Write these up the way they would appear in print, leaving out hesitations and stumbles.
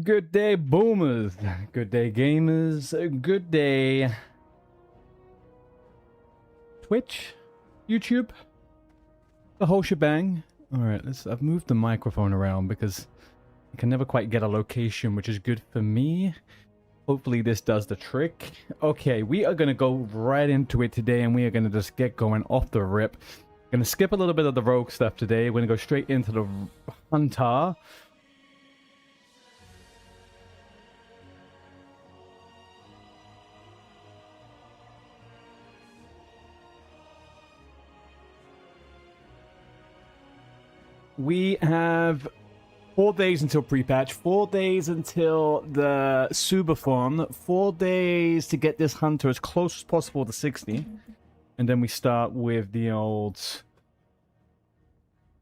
Good day, boomers. Good day, gamers. Good day, Twitch, YouTube, the whole shebang. All right, I've moved the microphone around because I can never quite get a location, which is good for me. Hopefully this does the trick. Okay, we are going to go right into it today, and we are going to just get going off the rip. Going to skip a little bit of the rogue stuff today. We're going to go straight into the hunter. We have 4 days until pre-patch, 4 days until the Subathon, 4 days to get this hunter as close as possible to 60. And then we start with the old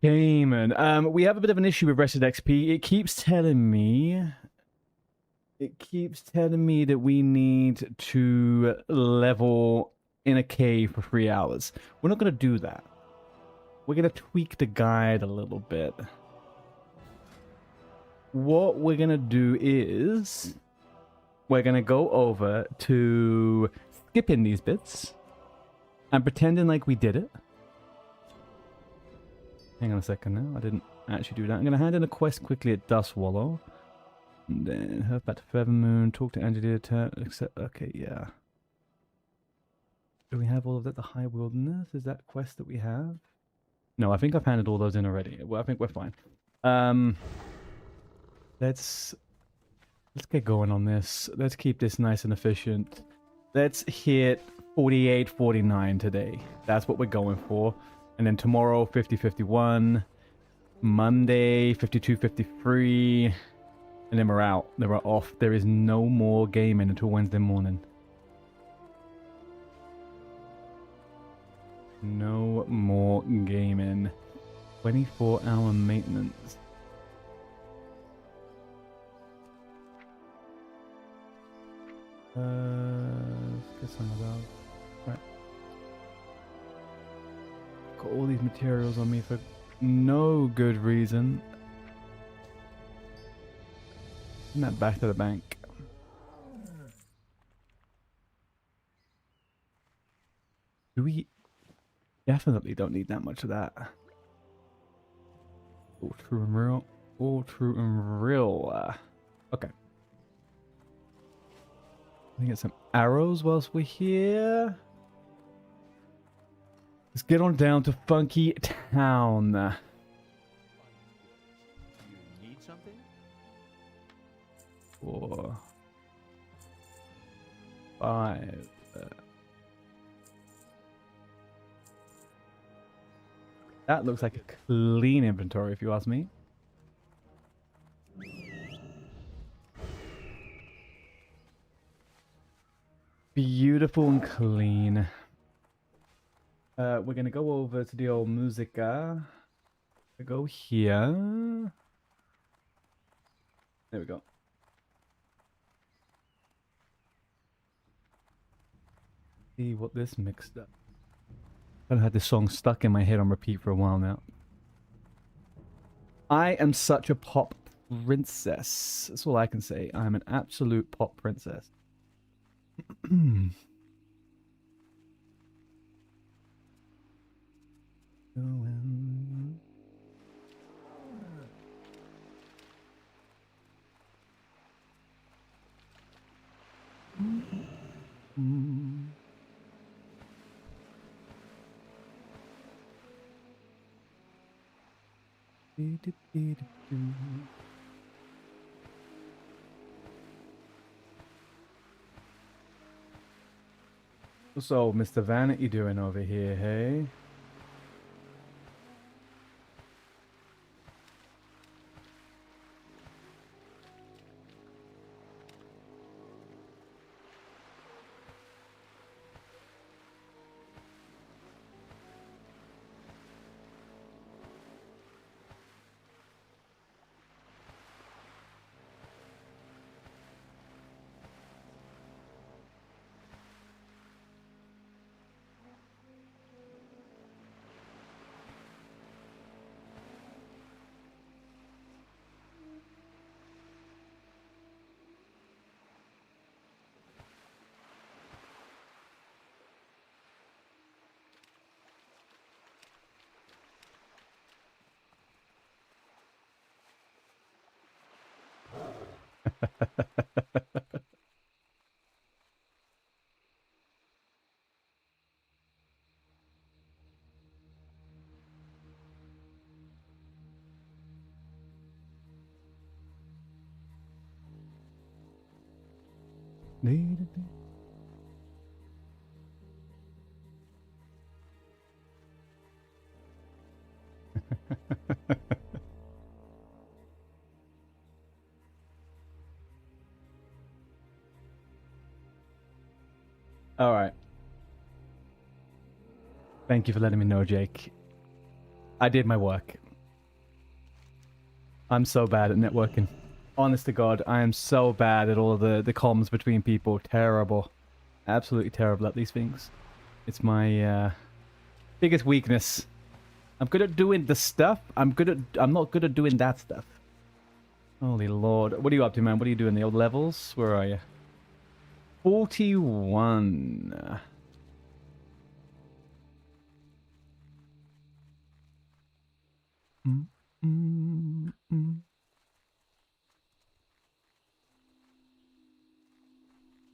game. And we have a bit of an issue with Rested XP. It keeps telling me that we need to level in a cave for 3 hours. We're not going to do that. We're going to tweak the guide a little bit. What we're going to do is we're going to go over to skipping these bits and pretending like we did it. Hang on a second now. I didn't actually do that. I'm going to hand in a quest quickly at Dustwallow. And then head back to Feathermoon, talk to Angelina, accept. Okay, yeah. Do we have all of that? The High Wilderness? Is that quest that we have? No, I think I've handed all those in already. Well, I think we're fine. Let's get going on this. Let's keep this nice and efficient. Let's hit 48, 49 today. That's what we're going for. And then tomorrow, 50, 51. Monday, 52, 53. And then we're out. Then we're off. There is no more gaming until Wednesday morning. No more gaming. 24-hour maintenance. Let's get some of those. Right. Got all these materials on me for no good reason. Send that back to the bank. Do we... Definitely don't need that much of that. All true and real. All true and real. Okay. Let me get some arrows whilst we're here. Let's get on down to Funky Town. You need something? 4, 5. That looks like a clean inventory, if you ask me. Beautiful and clean. We're gonna go over to the old Musica. We go here. There we go. See what this mixed up. I've had this song stuck in my head on repeat for a while now. I am such a pop princess. That's all I can say. I'm an absolute pop princess. So, Mr. Van, what you doing over here, hey? All right. Thank you for letting me know, Jake. I did my work. I'm so bad at networking. Honest to God, I am so bad at all the comms between people. Terrible. Absolutely terrible at these things. It's my biggest weakness. I'm good at doing the stuff. I'm not good at doing that stuff. Holy Lord. What are you up to, man? What are you doing? The old levels? Where are you? 41.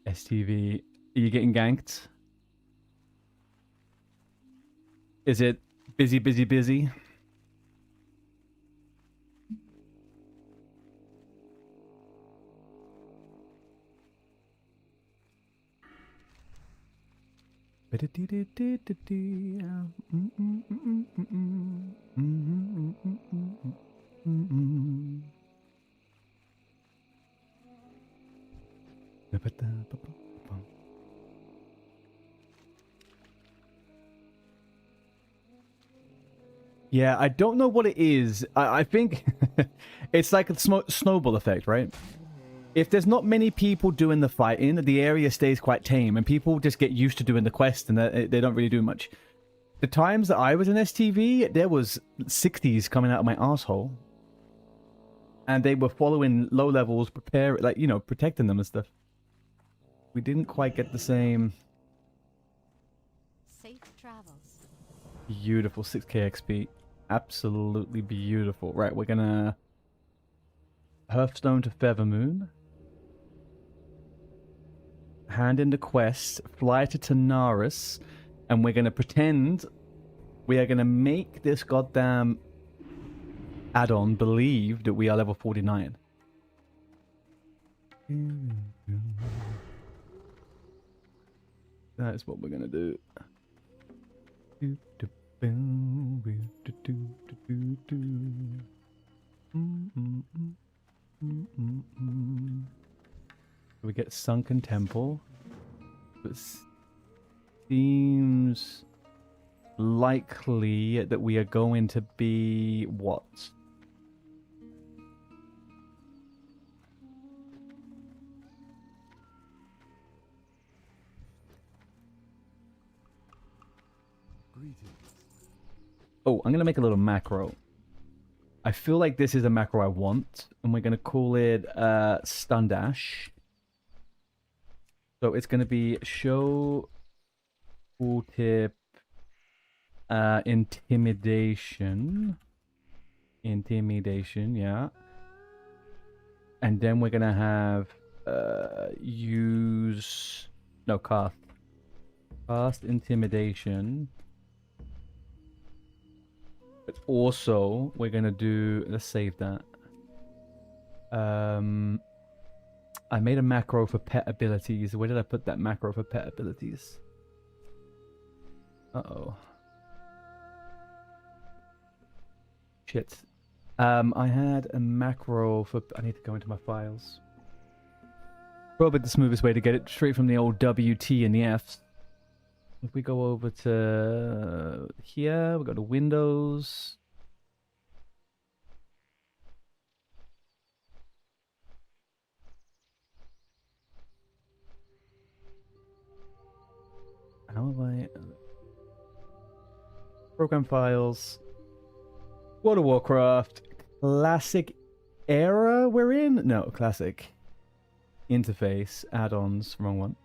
STV. Are you getting ganked? Is it busy, busy, busy? Yeah, I don't know what it is. I think it's like a snowball effect, right? If there's not many people doing the fighting, the area stays quite tame, and people just get used to doing the quest, and they don't really do much. The times that I was in STV, there was 60s coming out of my asshole, and they were following low levels, protecting them and stuff. We didn't quite get the same. Safe travels. Beautiful 6k XP. Absolutely beautiful. Right, we're gonna Hearthstone to Feathermoon. Hand in the quest, fly to Tanaris, and we're gonna pretend we are gonna make this goddamn add-on believe that we are level 49. That is what we're gonna do. We get Sunken Temple. It seems likely that we are going to be what? Oh, I'm going to make a little macro. I feel like this is a macro I want, and we're going to call it Stun Dash. So it's going to be show tooltip intimidation. Intimidation, yeah. And then we're going to have cast intimidation. But also, we're going to do... Let's save that. I made a macro for pet abilities. Where did I put that macro for pet abilities? Uh-oh. Shit. I had a macro for... I need to go into my files. Probably the smoothest way to get it straight from the old WT and the Fs. If we go over to here, we go to Windows. How have I... Program files. World of Warcraft. Classic era we're in? No, classic. Interface. Add-ons. Wrong one.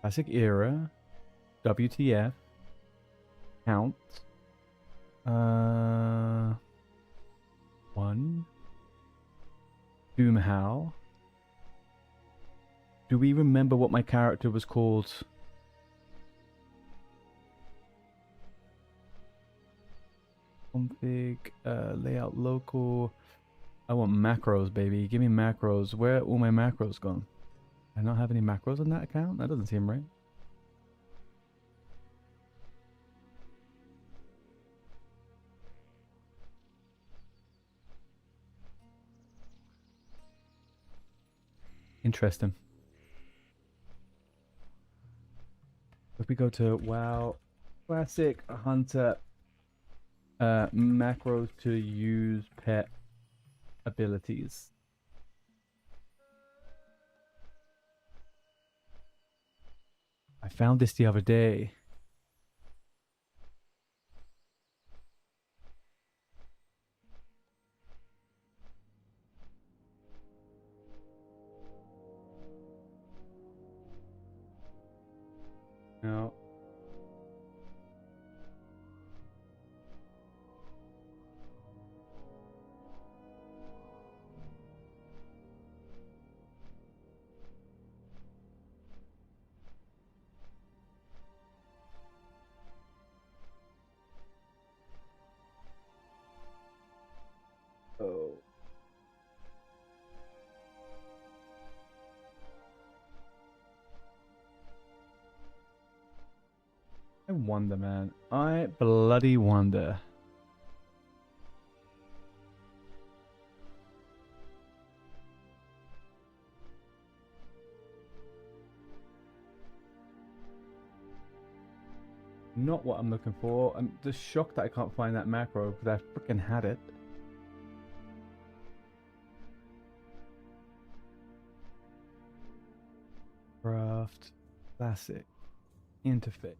Classic era. WTF. Count. 1. Doomhow. Do we remember what my character was called? Config, layout local. I want macros, baby. Give me macros. Where are all my macros gone? I not have any macros on that account? That doesn't seem right. Interesting. If we go to WoW Classic Hunter, macros to use pet abilities. I found this the other day. No. Oh. I wonder, man. I bloody wonder. Not what I'm looking for. I'm just shocked that I can't find that macro because I freaking had it. Craft, classic, interface,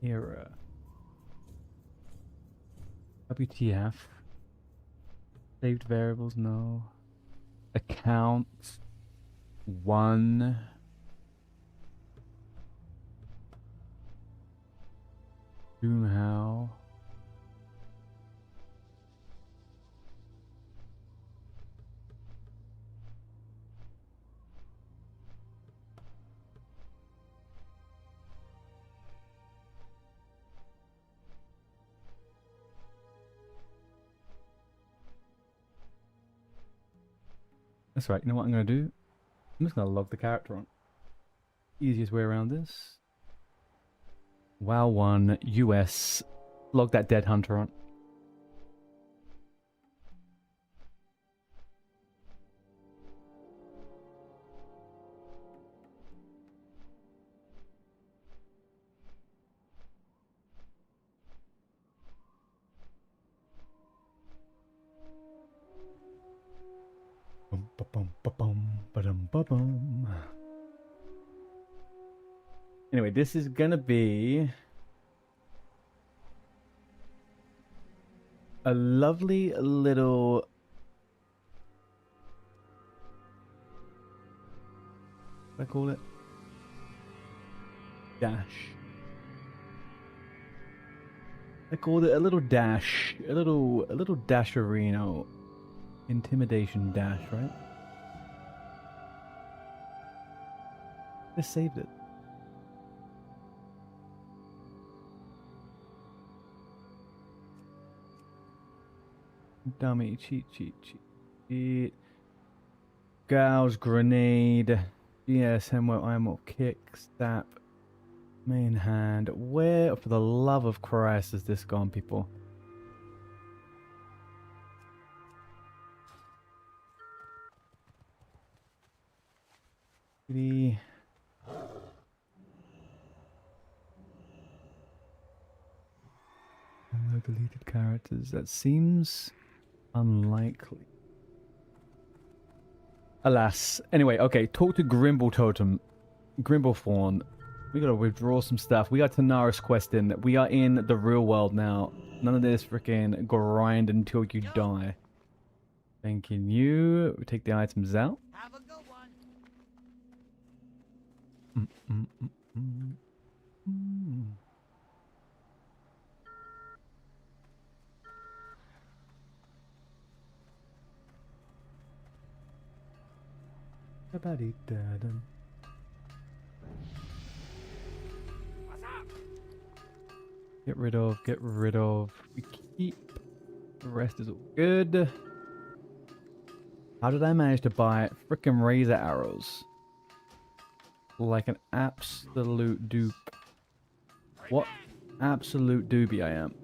era, WTF, saved variables, no, accounts, one, zoom how. That's right, you know what I'm going to do? I'm just going to log the character on. Easiest way around this. WoW 1 US. Log that dead hunter on. Anyway, this is gonna be a lovely little what do I call it? Dash. I called it a little dash. A little dasherino. Intimidation dash, right? Just saved it. Dummy, cheat. Gauge, grenade, GSM, well, I'm kick, stab, main hand. Where, for the love of Christ, is this gone, people? No deleted characters. That seems unlikely. Alas. Anyway, okay. Talk to Grimble Totem. Grimble Fawn. We gotta withdraw some stuff. We got Tanaris quest in. We are in the real world now. None of this freaking grind until you die. Thanking you. We take the items out. Have a good one. Get rid of. We keep. The rest is all good. How did I manage to buy frickin' razor arrows? Like an absolute dupe. What absolute doobie I am.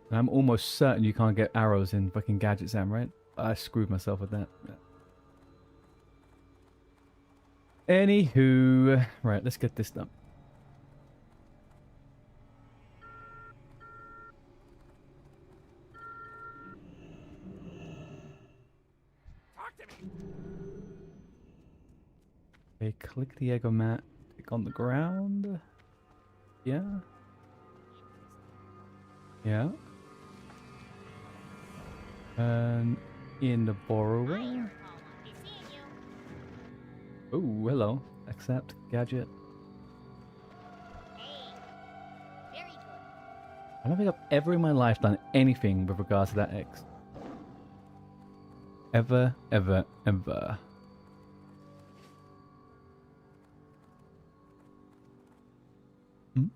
And I'm almost certain you can't get arrows in fucking Gadget Sam, right? I screwed myself with that. Yeah. Anywho, right, let's get this done. Talk to me. Okay, click the Ego mat. Click on the ground. Yeah. Yeah. And in the borrower. Oh, hello. Accept gadget. Very good. I don't think I've ever in my life done anything with regards to that X. Ever, ever, ever. Time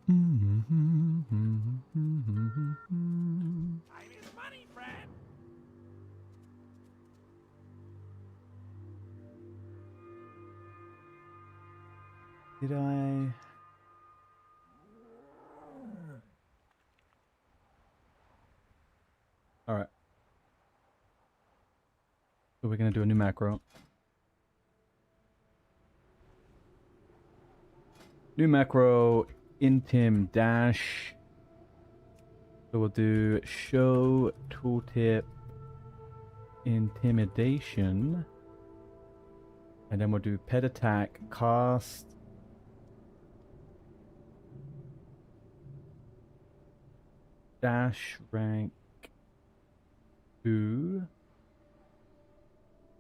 is money, friend. Did I... Alright. So we're gonna do a new macro. New macro, intim dash. So we'll do show tooltip intimidation. And then we'll do pet attack, cast. Dash rank 2.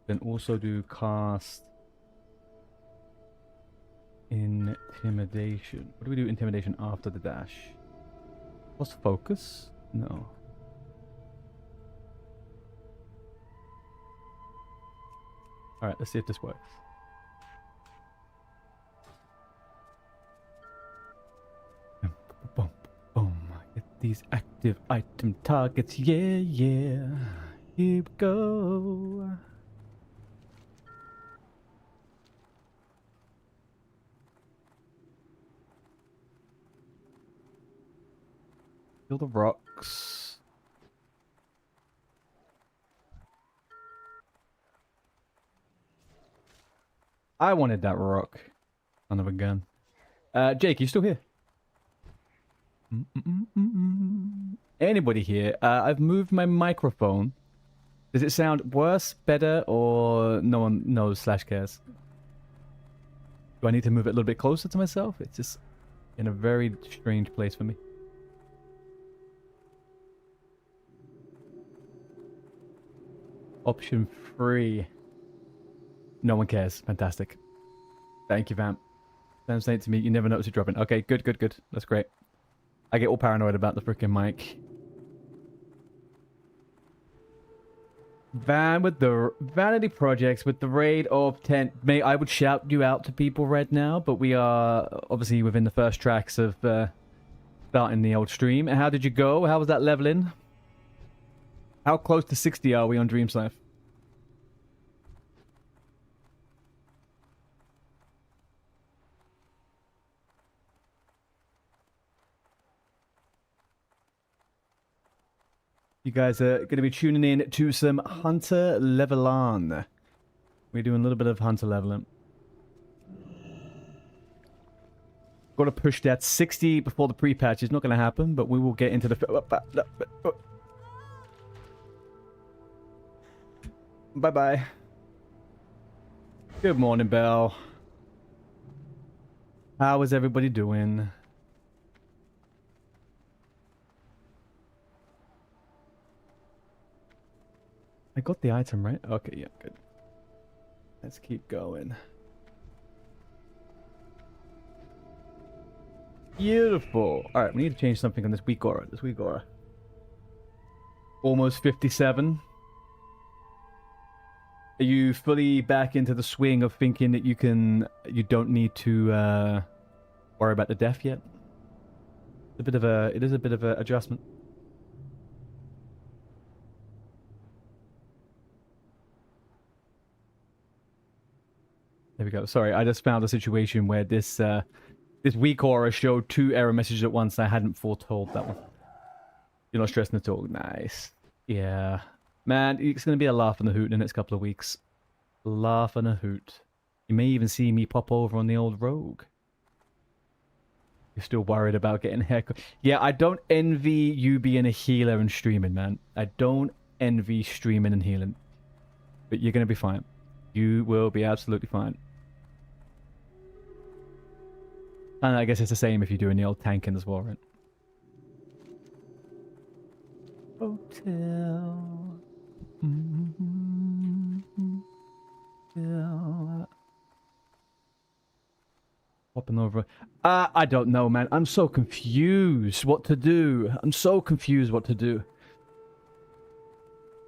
Then also do cast intimidation. What do we do intimidation after the dash? What's focus? No. Alright, let's see if this works. Boom, boom. Get these active item targets. Yeah, yeah. Here we go. Kill the rocks. I wanted that rock. Son of a gun. Jake, you still here? Anybody here? I've moved my microphone. Does it sound worse, better, or no one knows slash cares? Do I need to move it a little bit closer to myself? It's just in a very strange place for me. Option 3. No one cares. Fantastic. Thank you, Vamp. Sam's saying to me, you never notice it dropping. Okay, good, good, good. That's great. I get all paranoid about the freaking mic. Van with the Vanity Projects with the raid of 10. Mate, I would shout you out to people right now, but we are obviously within the first tracks of starting the old stream. How did you go? How was that leveling? How close to 60 are we on Dreams Life? You guys are going to be tuning in to some Hunter level on. We're doing a little bit of Hunter leveling. Got to push that 60 before the pre-patch. It's not going to happen, but we will get into the... Bye-bye. Good morning, Belle. How is everybody doing? I got the item, right? Okay, yeah, good. Let's keep going. Beautiful. Alright, we need to change something on this weak aura. This weak aura. Almost 57. Are you fully back into the swing of thinking that you don't need to worry about the death yet? It is a bit of a adjustment. There we go. Sorry, I just found a situation where this this weak aura showed 2 error messages at once. I hadn't foretold that one. You're not stressing at all. Nice. Yeah. Man, it's going to be a laugh and a hoot in the next couple of weeks. Laugh and a hoot. You may even see me pop over on the old rogue. You're still worried about getting a haircut. Yeah, I don't envy you being a healer and streaming, man. I don't envy streaming and healing. But you're going to be fine. You will be absolutely fine. And I guess it's the same if you're doing the old tanking as well, right? Hotel. Yeah. Hopping over. I don't know, man. I'm so confused what to do. I'm so confused what to do.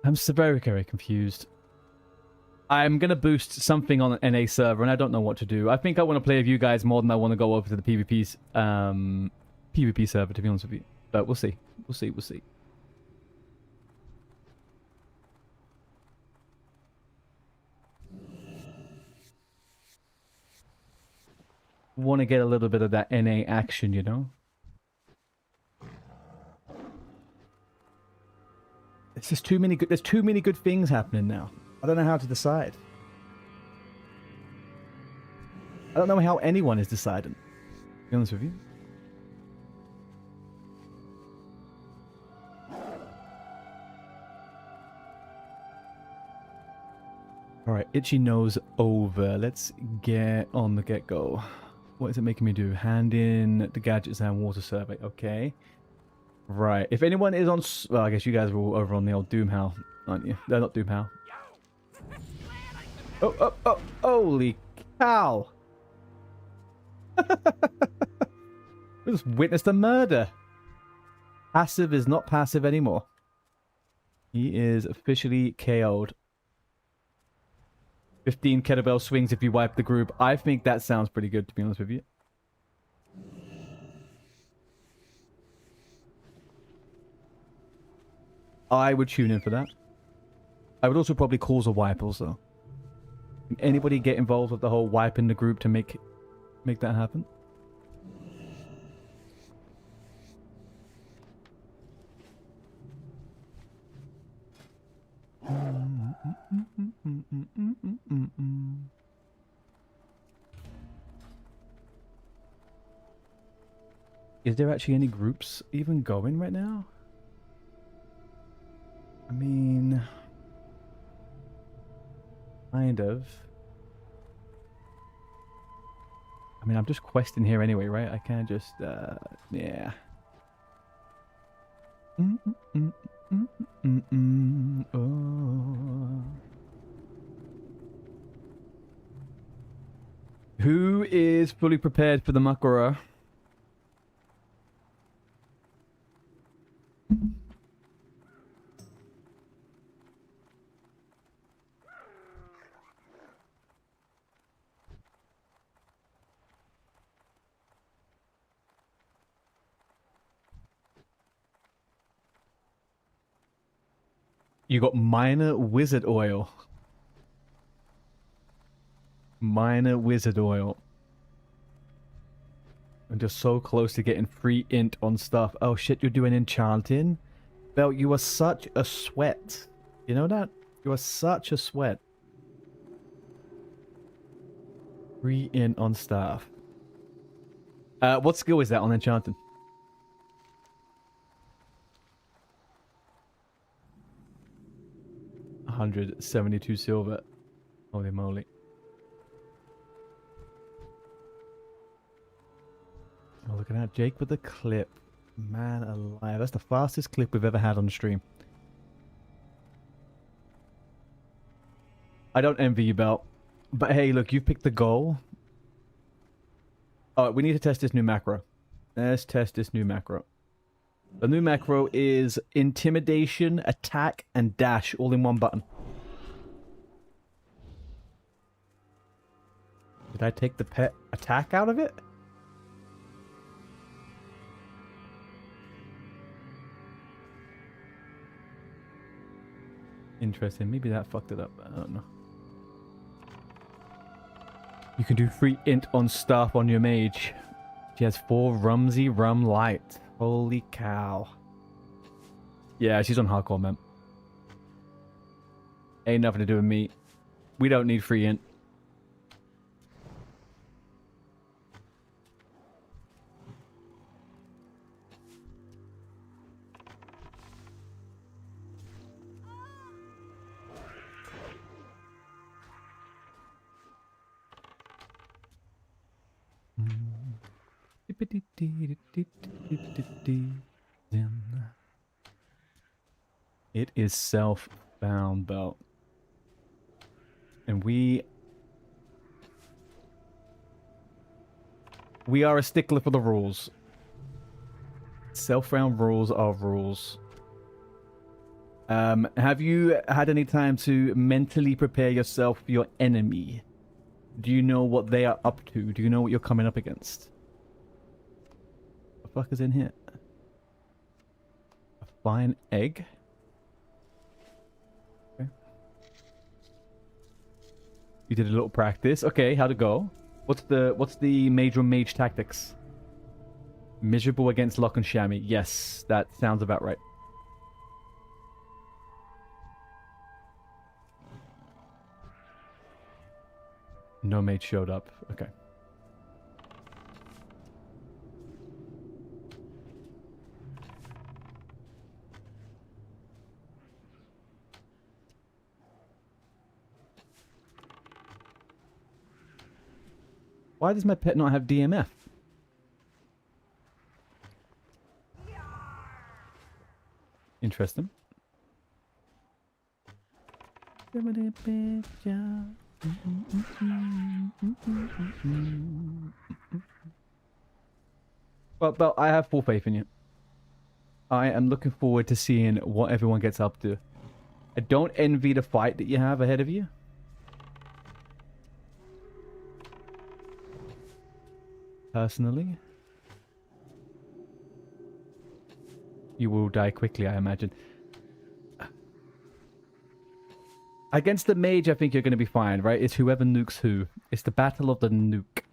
I'm so very, very confused. I'm going to boost something on an NA server, and I don't know what to do. I think I want to play with you guys more than I want to go over to the PvP server, to be honest with you. But we'll see. We'll see. We'll see. Want to get a little bit of that NA action, you know? It's just too many good. There's too many good things happening now. I don't know how to decide. I don't know how anyone is deciding. To be honest with you. Alright, itchy nose over. Let's get on the get-go. What is it making me do? Hand in the gadgets and water survey. Okay. Right. If anyone is on... Well, I guess you guys are all over on the old Doomhow, aren't you? They're not Doomhow. Oh, holy cow. We just witnessed a murder. Passive is not passive anymore. He is officially KO'd. 15 kettlebell swings if you wipe the group. I think that sounds pretty good, to be honest with you. I would tune in for that. I would also probably cause a wipe also. Can anybody get involved with the whole wipe in the group to make that happen? Is there actually any groups even going right now? I mean, kind of. I mean, I'm just questing here anyway, right? I can't just, yeah. Oh. Who is fully prepared for the Makara? You got minor wizard oil. Minor wizard oil. I'm just so close to getting free int on stuff. Oh shit, you're doing enchanting? Belle, you are such a sweat. You know that? You are such a sweat. Free int on staff. What skill is that on enchanting? $172 silver. Holy moly. Oh, look at that. Jake with the clip. Man alive. That's the fastest clip we've ever had on the stream. I don't envy you, Belt. But hey, look, you've picked the goal. Oh, we need to test this new macro. Let's test this new macro. The new macro is intimidation, attack, and dash all in one button. Did I take the pet attack out of it? Interesting. Maybe that fucked it up. I don't know. You can do free int on stuff on your mage. She has 4 Rumsy Rum Light. Holy cow. Yeah, she's on hardcore, man. Ain't nothing to do with me. We don't need free int. It is self-bound belt. And we are a stickler for the rules. Self-bound rules are rules. Have you had any time to mentally prepare yourself for your enemy? Do you know what they are up to? Do you know what you're coming up against? What the fuck is in here? A fine egg? Okay. You did a little practice. Okay, how'd it go? What's the major mage tactics? Miserable against lock and chamois. Yes, that sounds about right. No mage showed up. Okay. Why does my pet not have DMF? Interesting. Well, I have full faith in you. I am looking forward to seeing what everyone gets up to. I don't envy the fight that you have ahead of you. Personally. You will die quickly, I imagine. Against the mage, I think you're going to be fine, right? It's whoever nukes who. It's the battle of the nuke.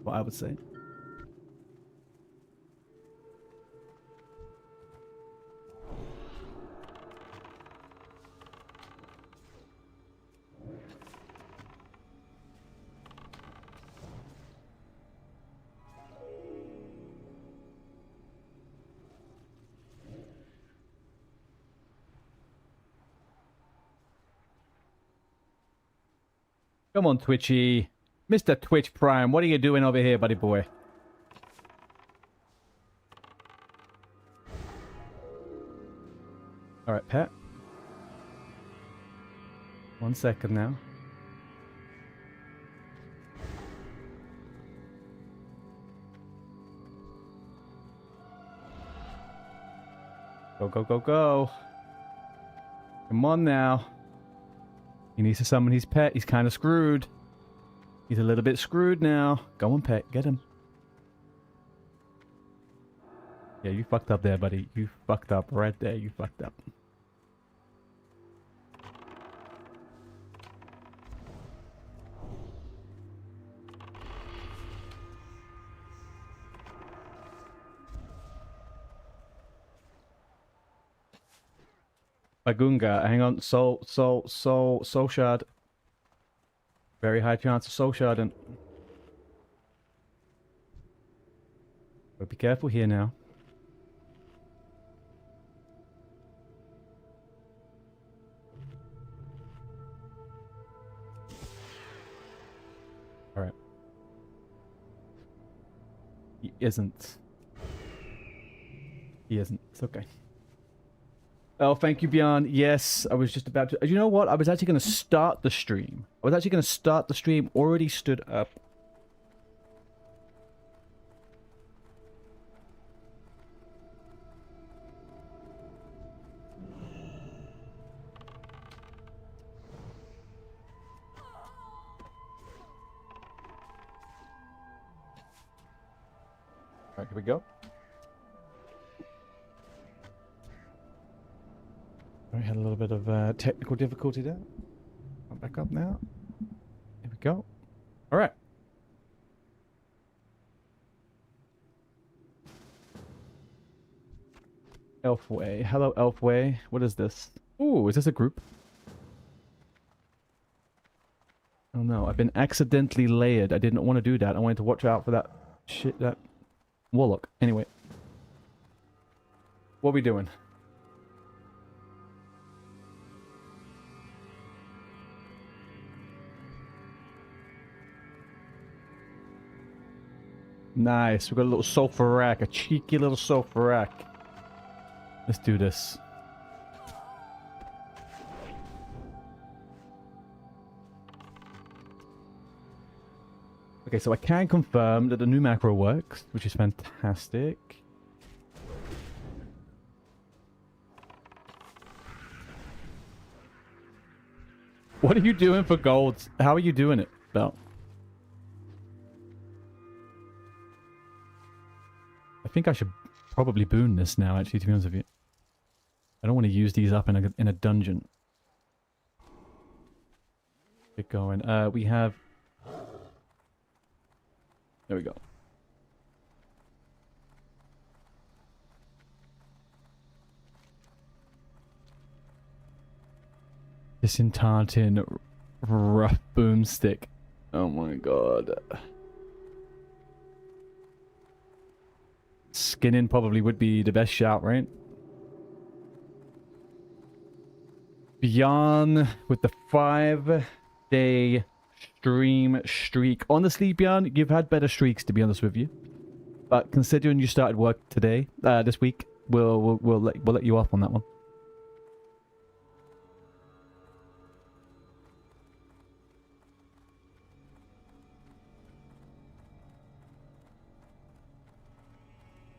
What I would say. Come on, Twitchy. Mr. Twitch Prime, what are you doing over here, buddy boy? Alright, pet. 1 second now. Go, go, go, go. Come on now. He needs to summon his pet. He's kind of screwed. He's a little bit screwed now. Go on, pet. Get him. Yeah, you fucked up there, buddy. You fucked up right there. You fucked up. Bagunga, hang on, soul shard. Very high chance of soul sharding. But be careful here now. Alright. He isn't. He isn't. It's okay. Oh, thank you, Bjorn. Yes, I was just about to... You know what? I was actually going to start the stream. Already stood up. Alright, here we go. We had a little bit of technical difficulty there. I'm back up now. Here we go. All right. Elfway. Hello, Elfway. What is this? Ooh, is this a group? Oh no, I've been accidentally layered. I didn't want to do that. I wanted to watch out for that shit, that warlock. Anyway. What are we doing? Nice. We've got a little sulfur rack. A cheeky little sulfur rack. Let's do this. Okay, so I can confirm that the new macro works, which is fantastic. What are you doing for golds? How are you doing it, Bell? I think I should probably boon this now, actually, to be honest with you. I don't want to use these up in a dungeon. Get going. We have... There we go. Disenchanting rough boomstick. Oh my god. Skinning probably would be the best shout, right? Bjorn with the 5-day stream streak. Honestly, Bjorn, you've had better streaks, to be honest with you. But considering you started work today, this week, we'll let you off on that one.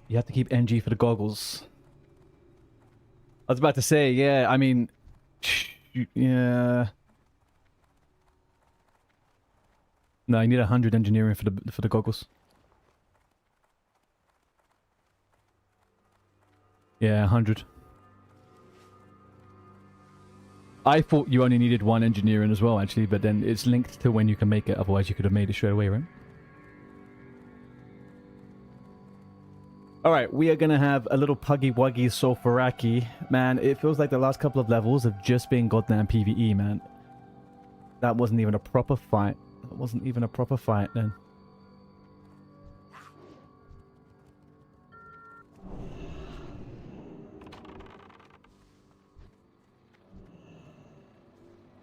You have to keep NG for the goggles. I was about to say, yeah, I mean, yeah. No, you need 100 engineering for the goggles. Yeah, 100. I thought you only needed 1 engineering as well, actually, but then it's linked to when you can make it. Otherwise, you could have made it straight away, right? Alright, we are going to have a little puggy-wuggy sulfuraki. Man, it feels like the last couple of levels have just been goddamn PvE, man. That wasn't even a proper fight. That wasn't even a proper fight, then.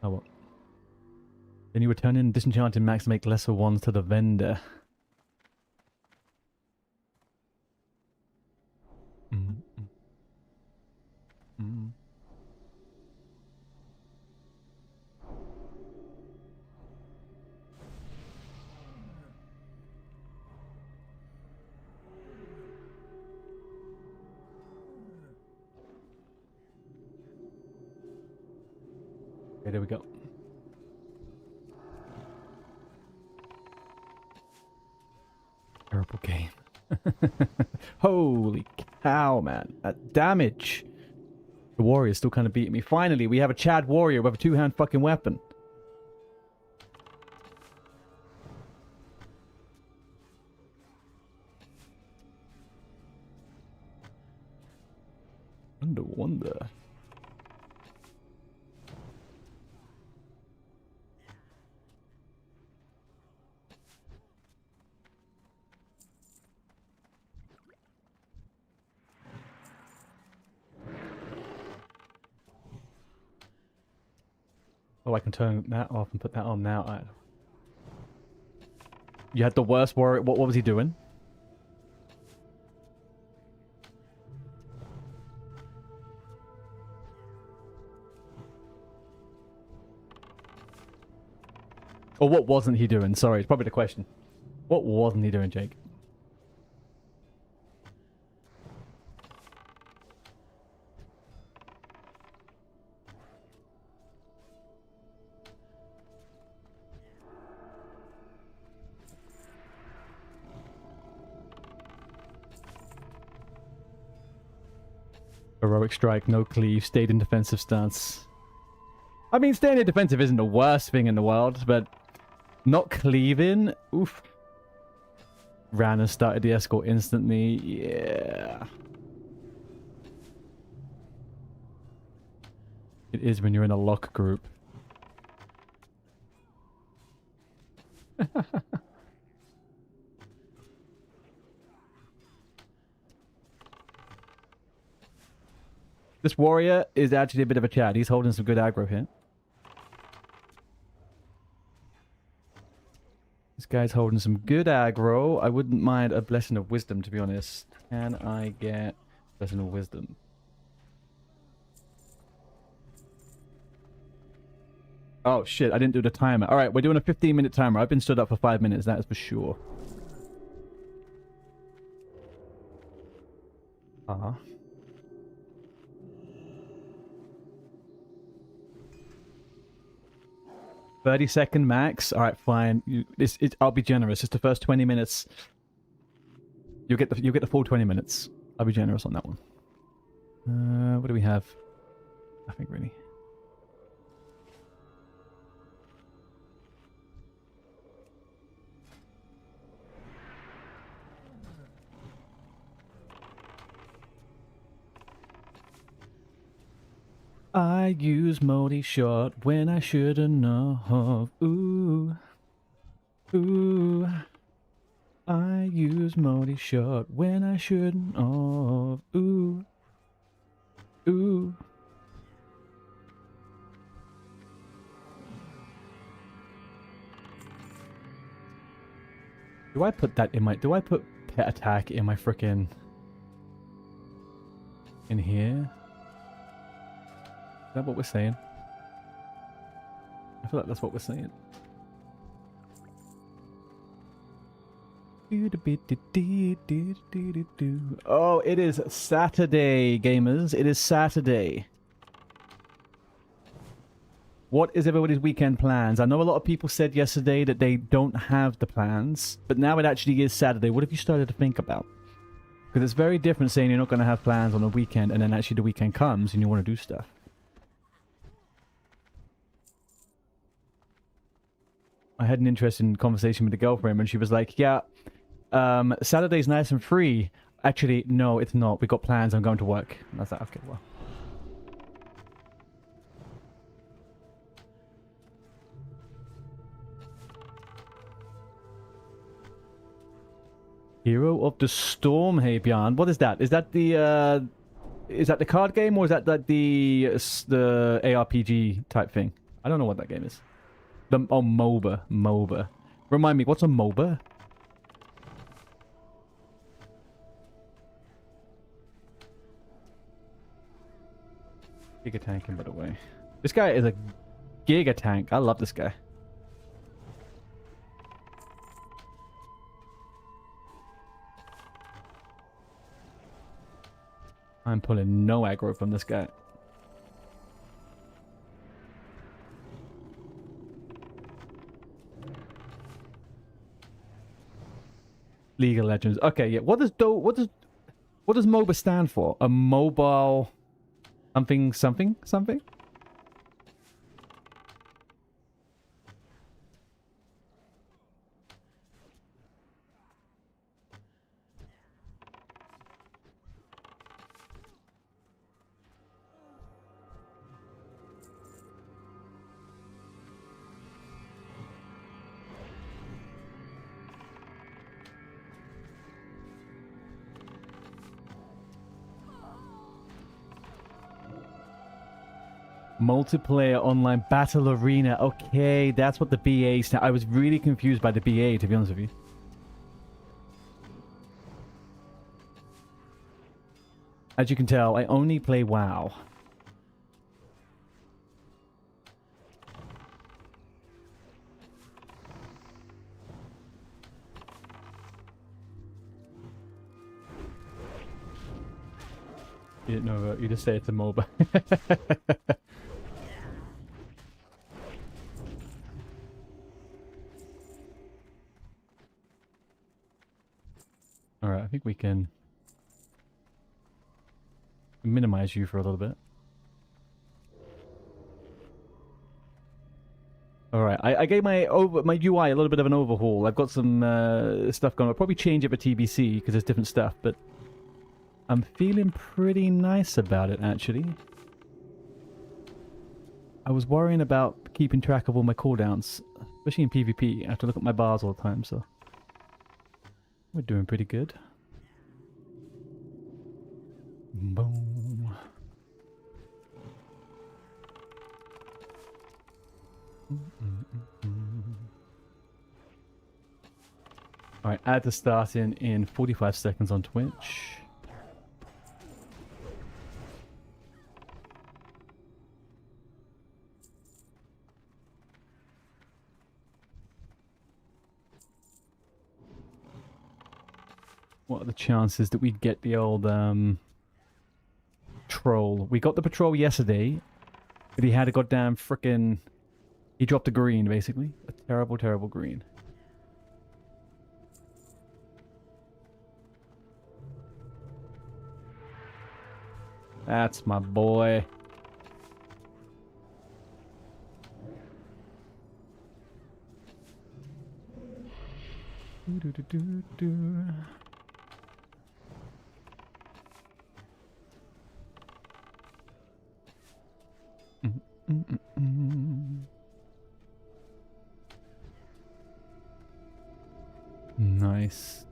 Oh, well. Then you return in disenchanted max to make lesser ones to the vendor. Okay, there we go. Terrible game. Holy cow, man. That damage. The warrior's still kind of beating me. Finally, we have a Chad warrior with a 2-hand fucking weapon. Wonder. Oh, I can turn that off and put that on now. You had the worst warrior. What was he doing? Or what wasn't he doing? Sorry, it's probably the question. What wasn't he doing, Jake? Heroic strike, no cleave, stayed in defensive stance. I mean, staying in defensive isn't the worst thing in the world, but Not cleaving? Oof. Ran and started the escort instantly. Yeah. It is when you're in a lock group. This warrior is actually a bit of a chat. He's holding some good aggro here. This guy's holding some good aggro. I wouldn't mind a blessing of wisdom, to be honest. Can I get blessing of wisdom? Oh shit, I didn't do the timer. Alright, we're doing a 15-minute timer. I've been stood up for 5 minutes, that is for sure. Uh-huh. 30-second max. Alright, fine. I'll be generous. It's the first 20 minutes. You'll get the full 20 minutes. I'll be generous on that one. What do we have? Nothing really. I use Modi shot when I shouldn't know. Ooh. Ooh. I use Modi shot when I shouldn't have. Ooh. Ooh. Do I put that in my... Do I put pet attack in my frickin... in here? Is that what we're saying? I feel like that's what we're saying. Oh, it is Saturday, gamers. It is Saturday. What is everybody's weekend plans? I know a lot of people said yesterday that they don't have the plans, but now it actually is Saturday. What have you started to think about? Because it's very different saying you're not going to have plans on the weekend and then actually the weekend comes and you want to do stuff. I had an interesting conversation with the girlfriend and she was like, yeah, Saturday's nice and free. Actually, no, it's not. We got plans. I'm going to work. And I was like, okay, well. Hero of the Storm, hey Bjorn. What is that? Is that the card game or is that like the ARPG type thing? I don't know what that game is. Oh, MOBA. MOBA. Remind me, what's a MOBA? Giga tanking, by the way. This guy is a giga tank. I love this guy. I'm pulling no aggro from this guy. League of Legends. Okay, yeah. What does MOBA stand for? A mobile something something something? Multiplayer online battle arena. Okay, that's what the BA stand. I was really confused by the BA, to be honest with you. As you can tell, I only play WoW. You didn't know, you just say it's a MOBA. Alright, I think we can minimize you for a little bit. All right, I gave my UI a little bit of an overhaul. I've got some stuff going. I'll probably change it for TBC because there's different stuff, but I'm feeling pretty nice about it actually. I was worrying about keeping track of all my cooldowns, especially in PvP. I have to look at my bars all the time, so we're doing pretty good. Boom. Alright, add the start in 45 seconds on Twitch. What are the chances that we get the old troll? We got the patrol yesterday, but he had a goddamn frickin'... He dropped a green, basically. A terrible, terrible green. That's my boy. Do-do-do-do-do. Nice.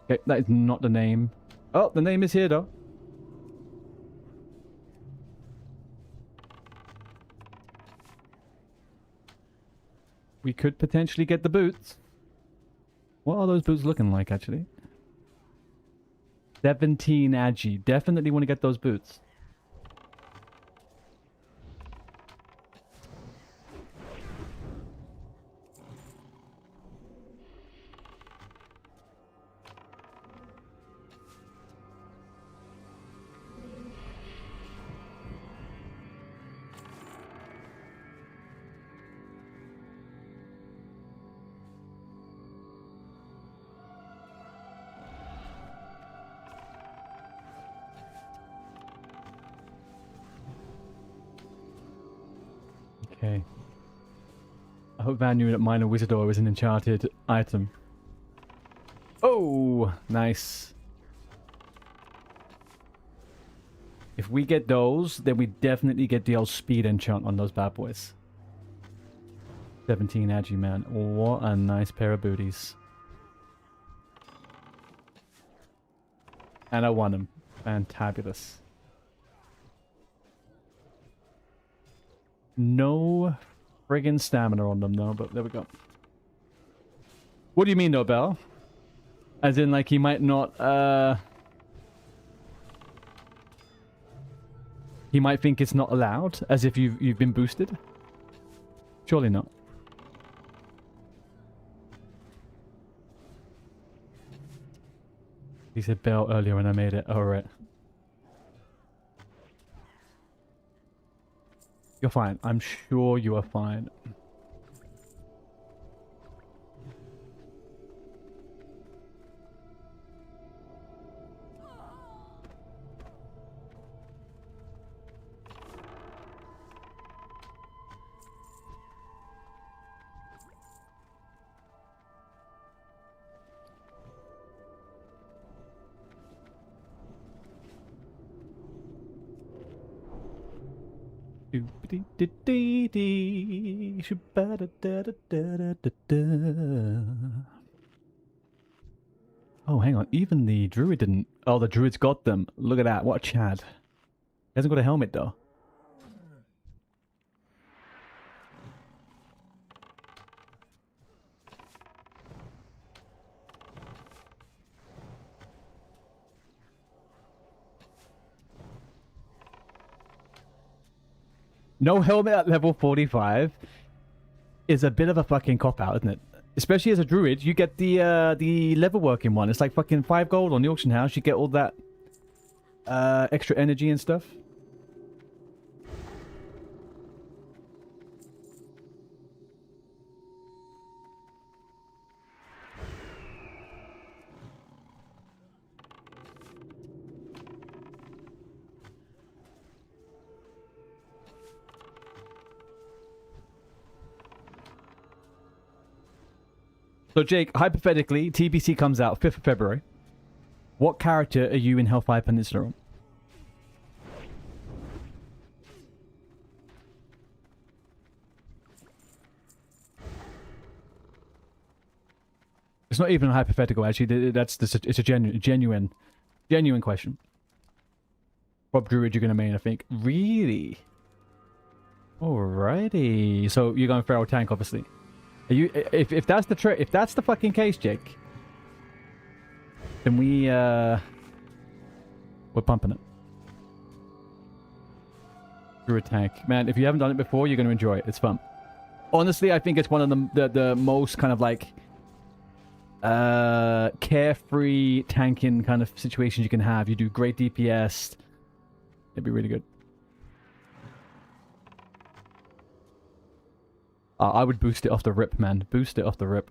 Okay, that is not the name. Oh, the name is here though. We could potentially get the boots. What are those boots looking like, actually? 17 Agi. Definitely want to get those boots. Okay. I hope Van knew that Minor Wizardor is an enchanted item. Oh, nice. If we get those, then we definitely get the old speed enchant on those bad boys. 17 Agi, man. What a nice pair of booties. And I won them. Fantabulous. No friggin' stamina on them though, but there we go. What do you mean though, Bell? As in, like, he might not, he might think it's not allowed, as if you've been boosted? Surely not. He said Bell earlier when I made it. Alright. You're fine. I'm sure you are fine. Oh, hang on. Even the druid didn't... Oh, the druid's got them. Look at that. What a Chad. He hasn't got a helmet, though. No helmet at level 45 is a bit of a fucking cop-out, isn't it? Especially as a druid, you get the level working one. It's like fucking 5 gold on the auction house. You get all that extra energy and stuff. So, Jake, hypothetically, TBC comes out 5th of February. What character are you in Hellfire Peninsula on? It's not even a hypothetical, actually. It's a genuine question. What druid you're going to main, I think. Really? Alrighty. So you're going feral tank, obviously. Are you? If that's the fucking case, Jake, then we're pumping it. Druid tank, man. If you haven't done it before, you're going to enjoy it. It's fun. Honestly, I think it's one of the most kind of like carefree tanking kind of situations you can have. You do great DPS. It'd be really good. I would boost it off the rip, man. Boost it off the rip.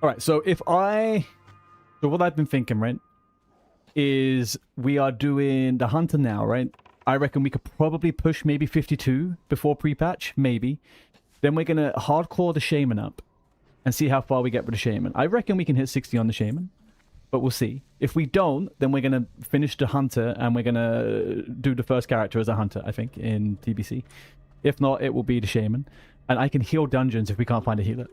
Alright, so what I've been thinking, right, is we are doing the Hunter now, right? I reckon we could probably push maybe 52 before pre-patch, maybe. Then we're going to hardcore the Shaman up and see how far we get with the Shaman. I reckon we can hit 60 on the Shaman, but we'll see. If we don't, then we're going to finish the Hunter and we're going to do the first character as a Hunter, I think, in TBC. If not, it will be the Shaman. And I can heal dungeons if we can't find a healer.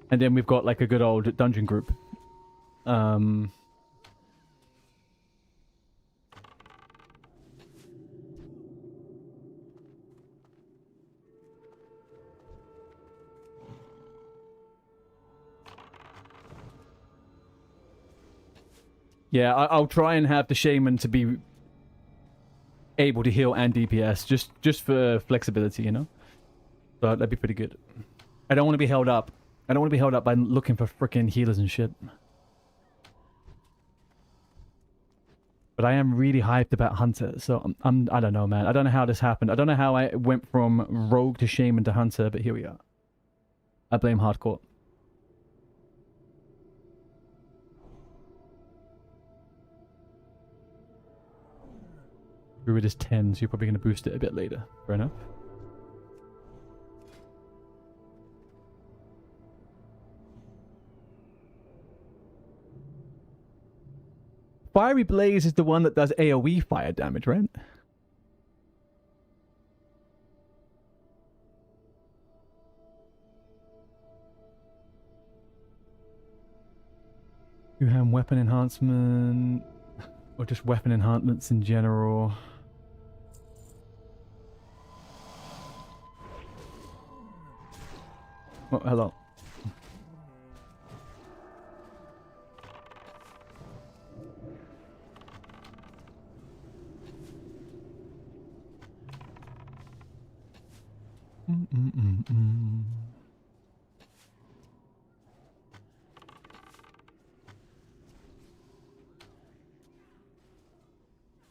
And then we've got like a good old dungeon group. Yeah, I'll try and have the Shaman to be able to heal and DPS, just for flexibility, you know? So that'd be pretty good. I don't want to be held up. I don't want to be held up by looking for freaking healers and shit. But I am really hyped about Hunter, so I don't know, man. I don't know how this happened. I don't know how I went from Rogue to Shaman to Hunter, but here we are. I blame Hardcore. Druid is 10, so you're probably going to boost it a bit later. Fair enough. Fiery Blaze is the one that does AoE fire damage, right? You have weapon enhancement, or just weapon enhancements in general. Oh, hello.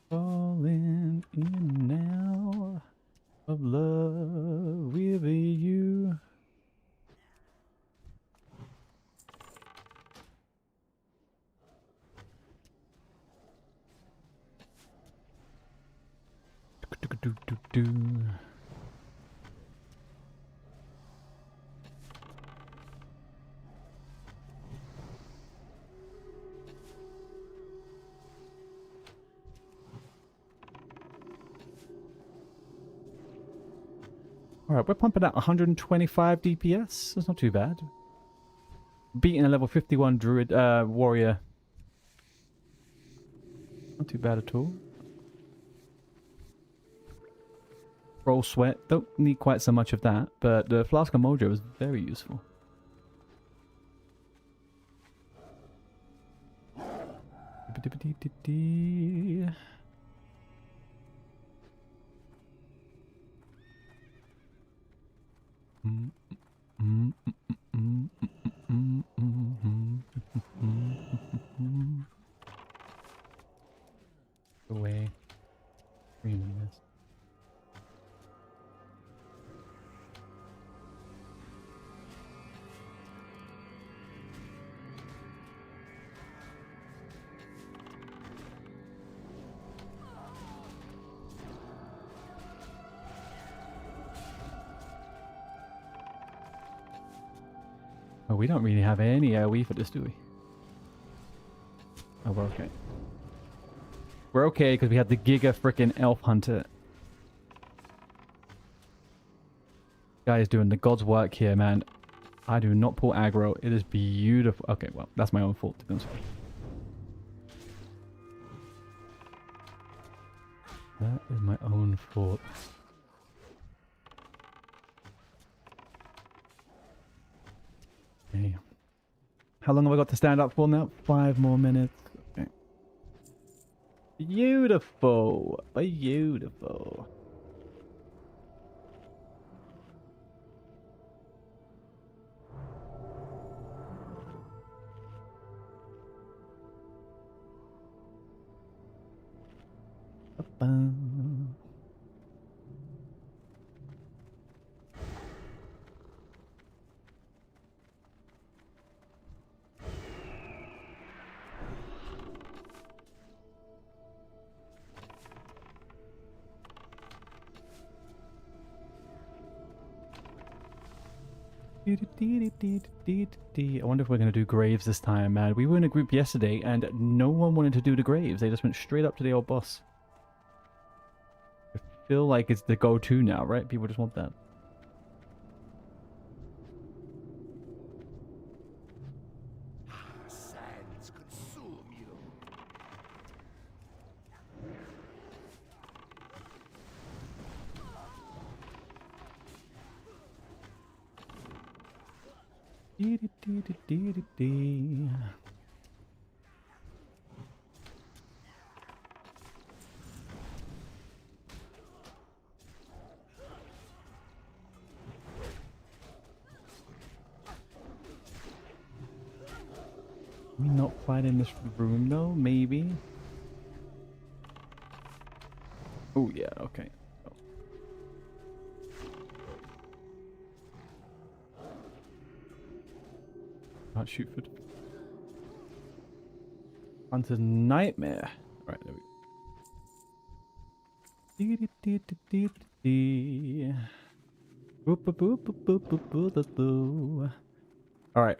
Falling in now of love with you. Do. Alright, we're pumping out 125 DPS. That's not too bad. Beating a level 51 druid warrior. Not too bad at all. Roll sweat. Don't need quite so much of that, but the Flask of Mojo is very useful. Away. 3 minutes. Oh, we don't really have any AoE for this, do we? Oh, we're okay. We're okay because we have the Giga frickin' Elf Hunter. Guy is doing the God's work here, man. I do not pull aggro. It is beautiful. Okay, well, that's my own fault, to be honest. That is my own fault. Okay. How long have I got to stand up for now? 5 more minutes. Okay. Beautiful. Beautiful. Ba-ba. I wonder if we're going to do graves this time, man. We were in a group yesterday and no one wanted to do the graves. They just went straight up to the old boss. I feel like it's the go-to now, right? People just want that. Sands consume you. We not fight in this room though, maybe. Oh yeah, okay. Oh. Can't shoot for Hunter's Nightmare. Alright, there we go. Alright.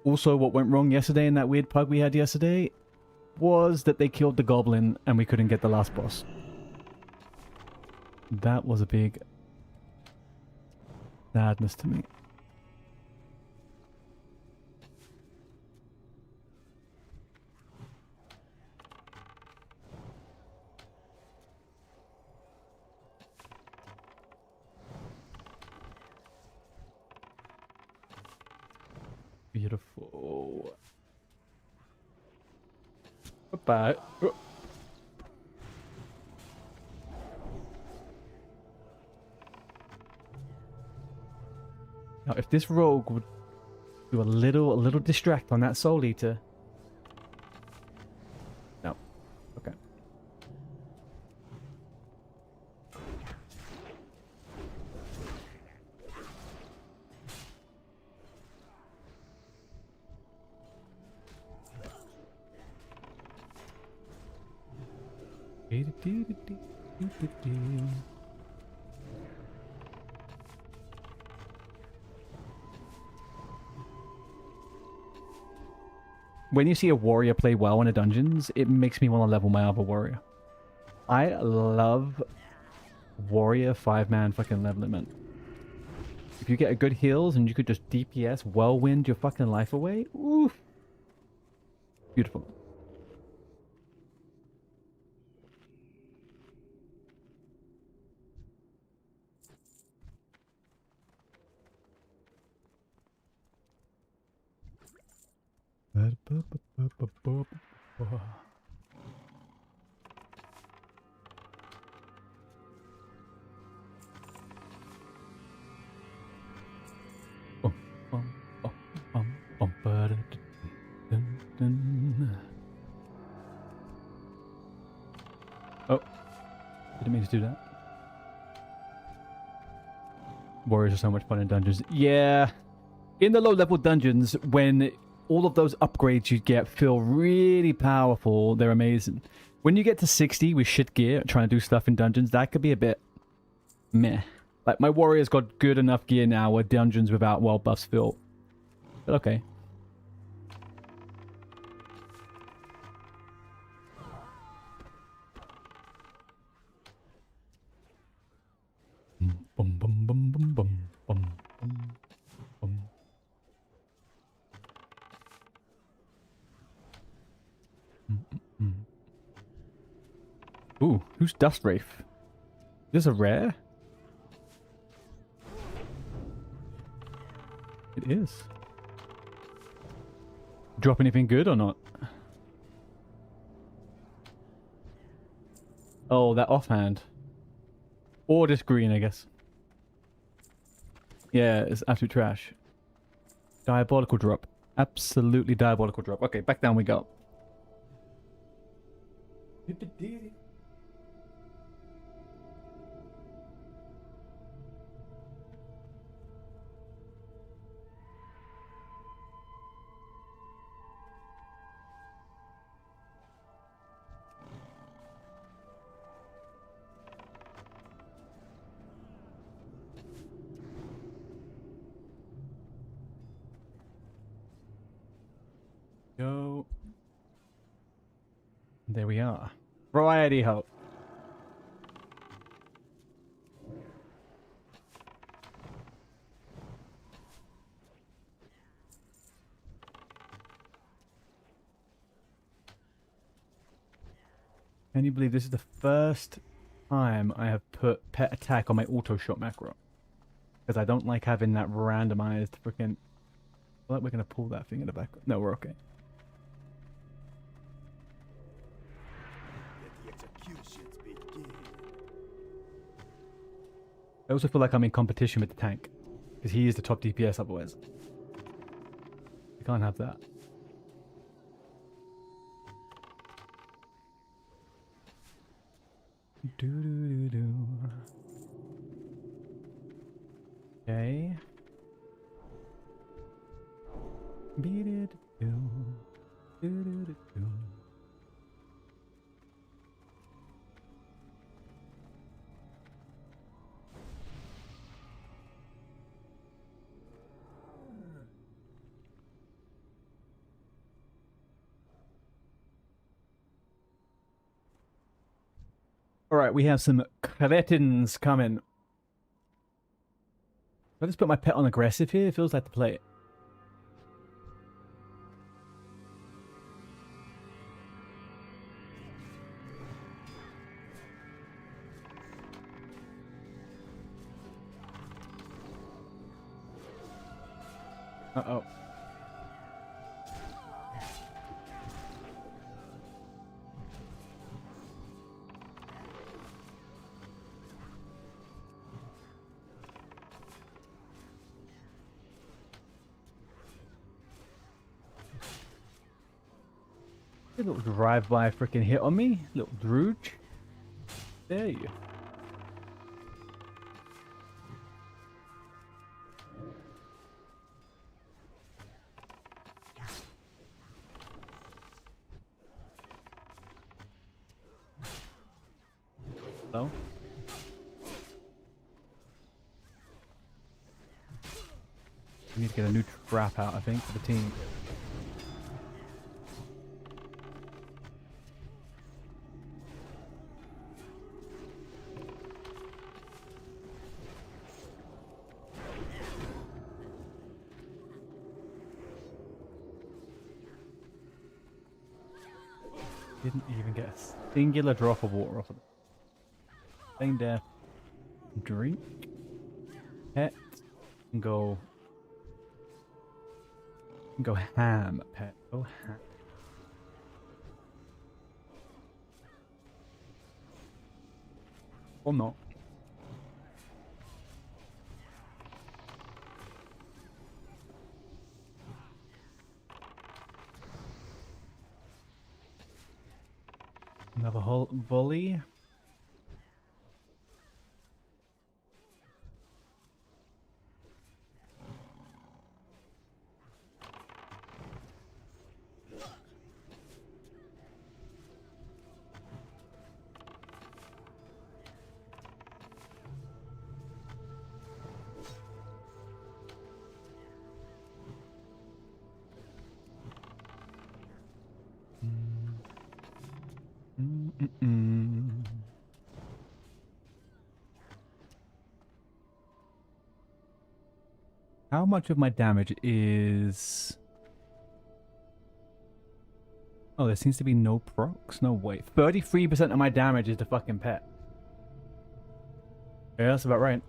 Also, what went wrong yesterday in that weird pug we had yesterday was that they killed the goblin and we couldn't get the last boss. That was a big sadness to me. Beautiful. Bye. Now, if this rogue would do a little distract on that Soul Eater. No. Okay. When you see a warrior play well in a dungeons, it makes me want to level my other warrior. I love warrior 5-man fucking leveling, man. If you get a good heals and you could just DPS whirlwind your fucking life away, oof. Beautiful. Oh, didn't mean to do that. Warriors are so much fun in dungeons. Yeah, in the low-level dungeons, when all of those upgrades you get feel really powerful, they're amazing. When you get to 60 with shit gear, trying to do stuff in dungeons, that could be a bit meh. Like, my warrior's got good enough gear now where dungeons without world buffs feel But okay. Bum bum bum bum bum bum bum bum. Mm. Ooh, who's Dust Wraith? Is this a rare? It is. Drop anything good or not? Oh, that offhand. Or this green, I guess. Yeah, it's absolute trash. Diabolical drop. Absolutely diabolical drop. Okay, back down we go. Go. There we are. Variety Hub. Can you believe this is the first time I have put pet attack on my auto shot macro? Because I don't like having that randomized freaking. I feel like we're gonna pull that thing in the back. No, we're okay. Let the executions begin. I also feel like I'm in competition with the tank. Because he is the top DPS otherwise. We can't have that. Do do do do. Okay. Beat it. Do do do do do. Alright, we have some cretins coming. If I just put my pet on aggressive here, it feels like to play it. Uh-oh. A little drive-by freaking hit on me. Little drooge. There you. Hello? We need to get a new trap out, I think, for the team. Didn't even get a singular drop of water off of it. Staying there. Drink. Pet. And go. And go ham, pet. Go ham. Or not. Another whole volley. How much of my damage is... Oh, there seems to be no procs. No, wait. 33% of my damage is the fucking pet. Yeah, that's about right.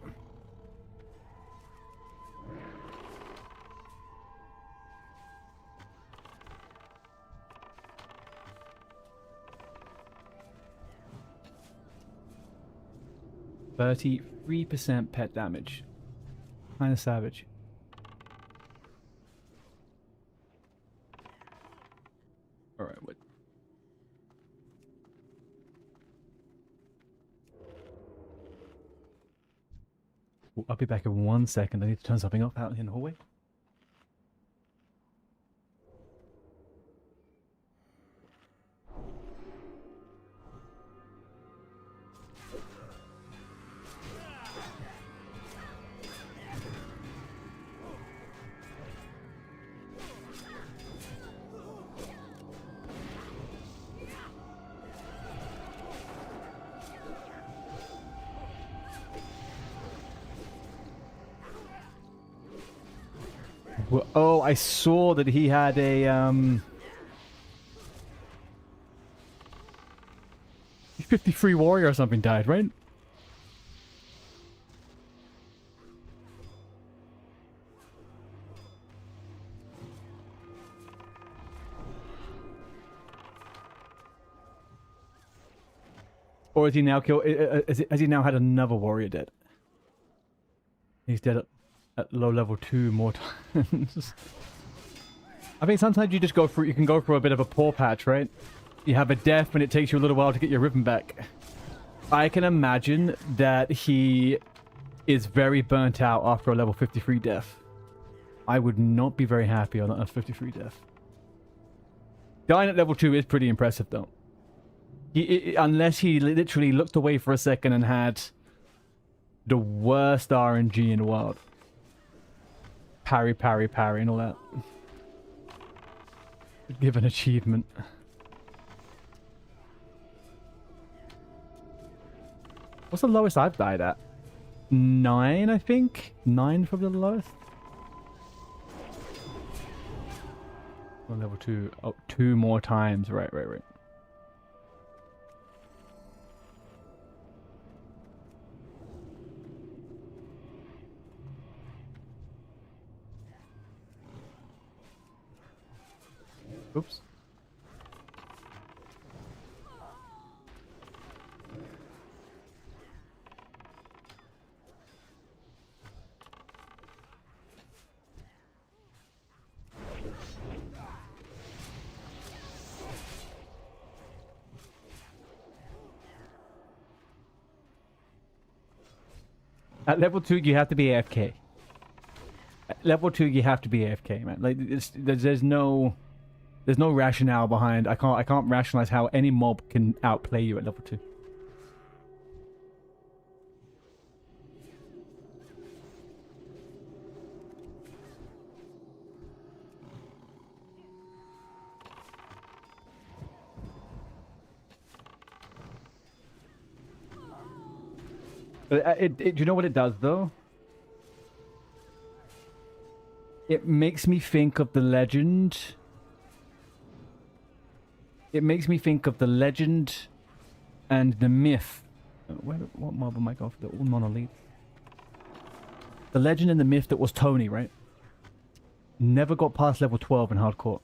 %3% pet damage. Kind of savage. Alright, what? I'll be back in 1 second. I need to turn something off out in the hallway. Well, oh, I saw that he had a 53 warrior or something died, right? Or has he now killed? Has he now had another warrior dead? He's dead at low level 2 more times. I think sometimes you just go through. You can go through a bit of a poor patch, right? You have a death, and it takes you a little while to get your rhythm back. I can imagine that he is very burnt out after a level 53 death. I would not be very happy on a 53 death. Dying at level 2 is pretty impressive, though. Unless he literally looked away for a second and had the worst RNG in the world. Parry, parry, parry, and all that. Give an achievement. What's the lowest I've died at? 9, I think? 9 probably the lowest? Oh, level 2. Oh, 2 more times. Right. Oops. At level 2, you have to be AFK. At level 2, you have to be AFK, man. Like, there's no rationale behind. I can't rationalize how any mob can outplay you at level 2. Do you know what it does, though? It makes me think of the legend. It makes me think of the legend and the myth. What mob am I going for? The all monolith. The legend and the myth that was Tony, right? Never got past level 12 in hardcore.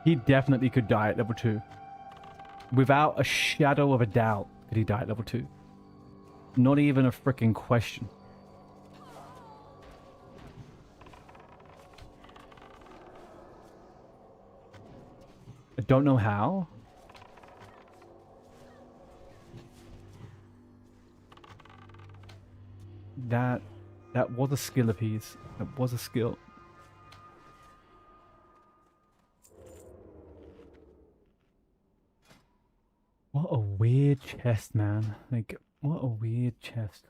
He definitely could die at level 2. Without a shadow of a doubt could he die at level 2. Not even a freaking question. I don't know how. That was a skill apiece. That was a skill. What a weird chest, man. Like, what a weird chest.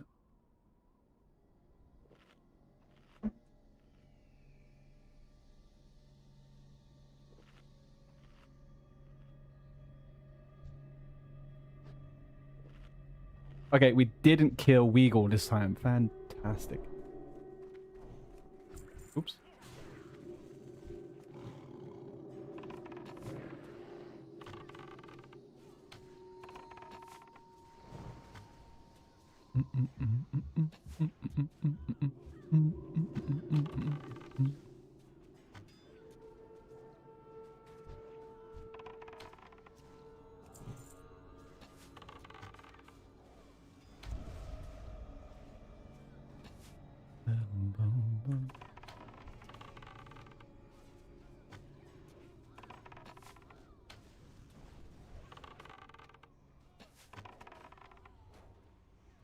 Okay, we didn't kill Weagle this time. Fantastic. Oops.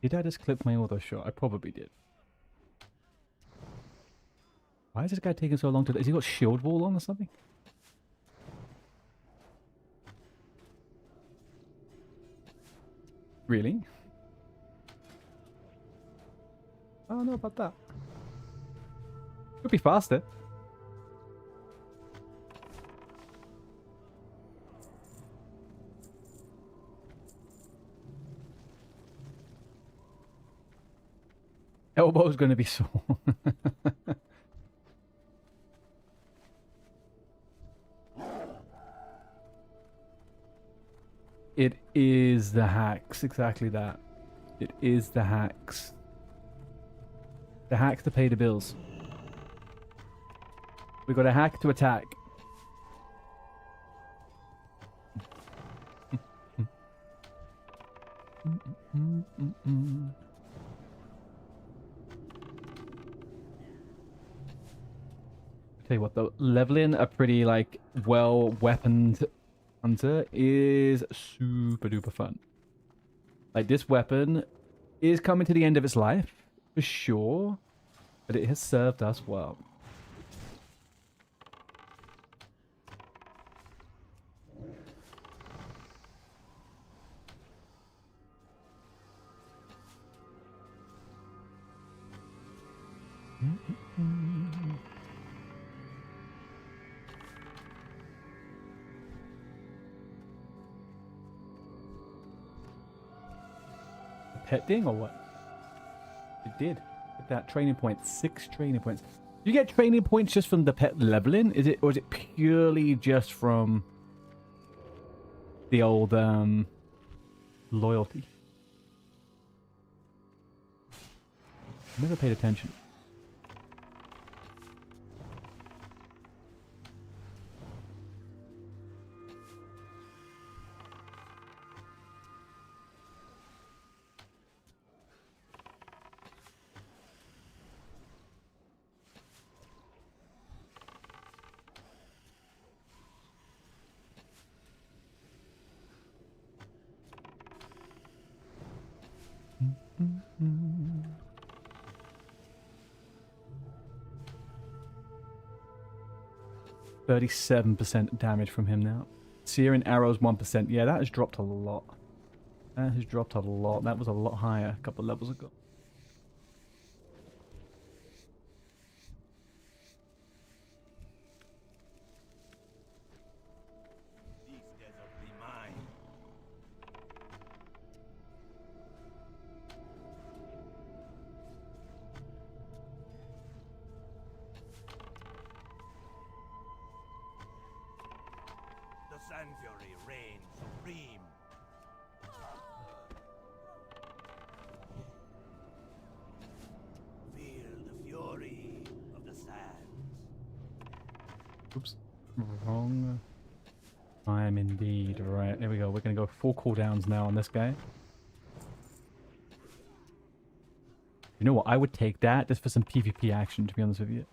Did I just clip my auto shot? I probably did. Why is this guy taking so long to... Has he got shield wall on or something? Really? I don't know about that. Could be faster. Elbow's going to be sore. It is the hacks. Exactly that. It is the hacks. The hacks to pay the bills. We got a hack to attack. Tell you what, though, leveling a pretty like well weaponed hunter is super duper fun. Like, this weapon is coming to the end of its life for sure, but it has served us well. Pet ding or what? It did. Get that training point. 6 training points. You get training points just from the pet leveling? Is it, or is it purely just from the old loyalty? Never paid attention. Mm-hmm. 37% damage from him now. Searing arrows 1%. Yeah, that has dropped a lot. That has dropped a lot. That was a lot higher a couple of levels ago. These deserts be mine. The Sand Fury reigns supreme. Feel the fury of the sands. Oops. Wrong time indeed. Right, there we go. We're going to go full cooldowns now on this guy. You know what? I would take that just for some PvP action, to be honest with you.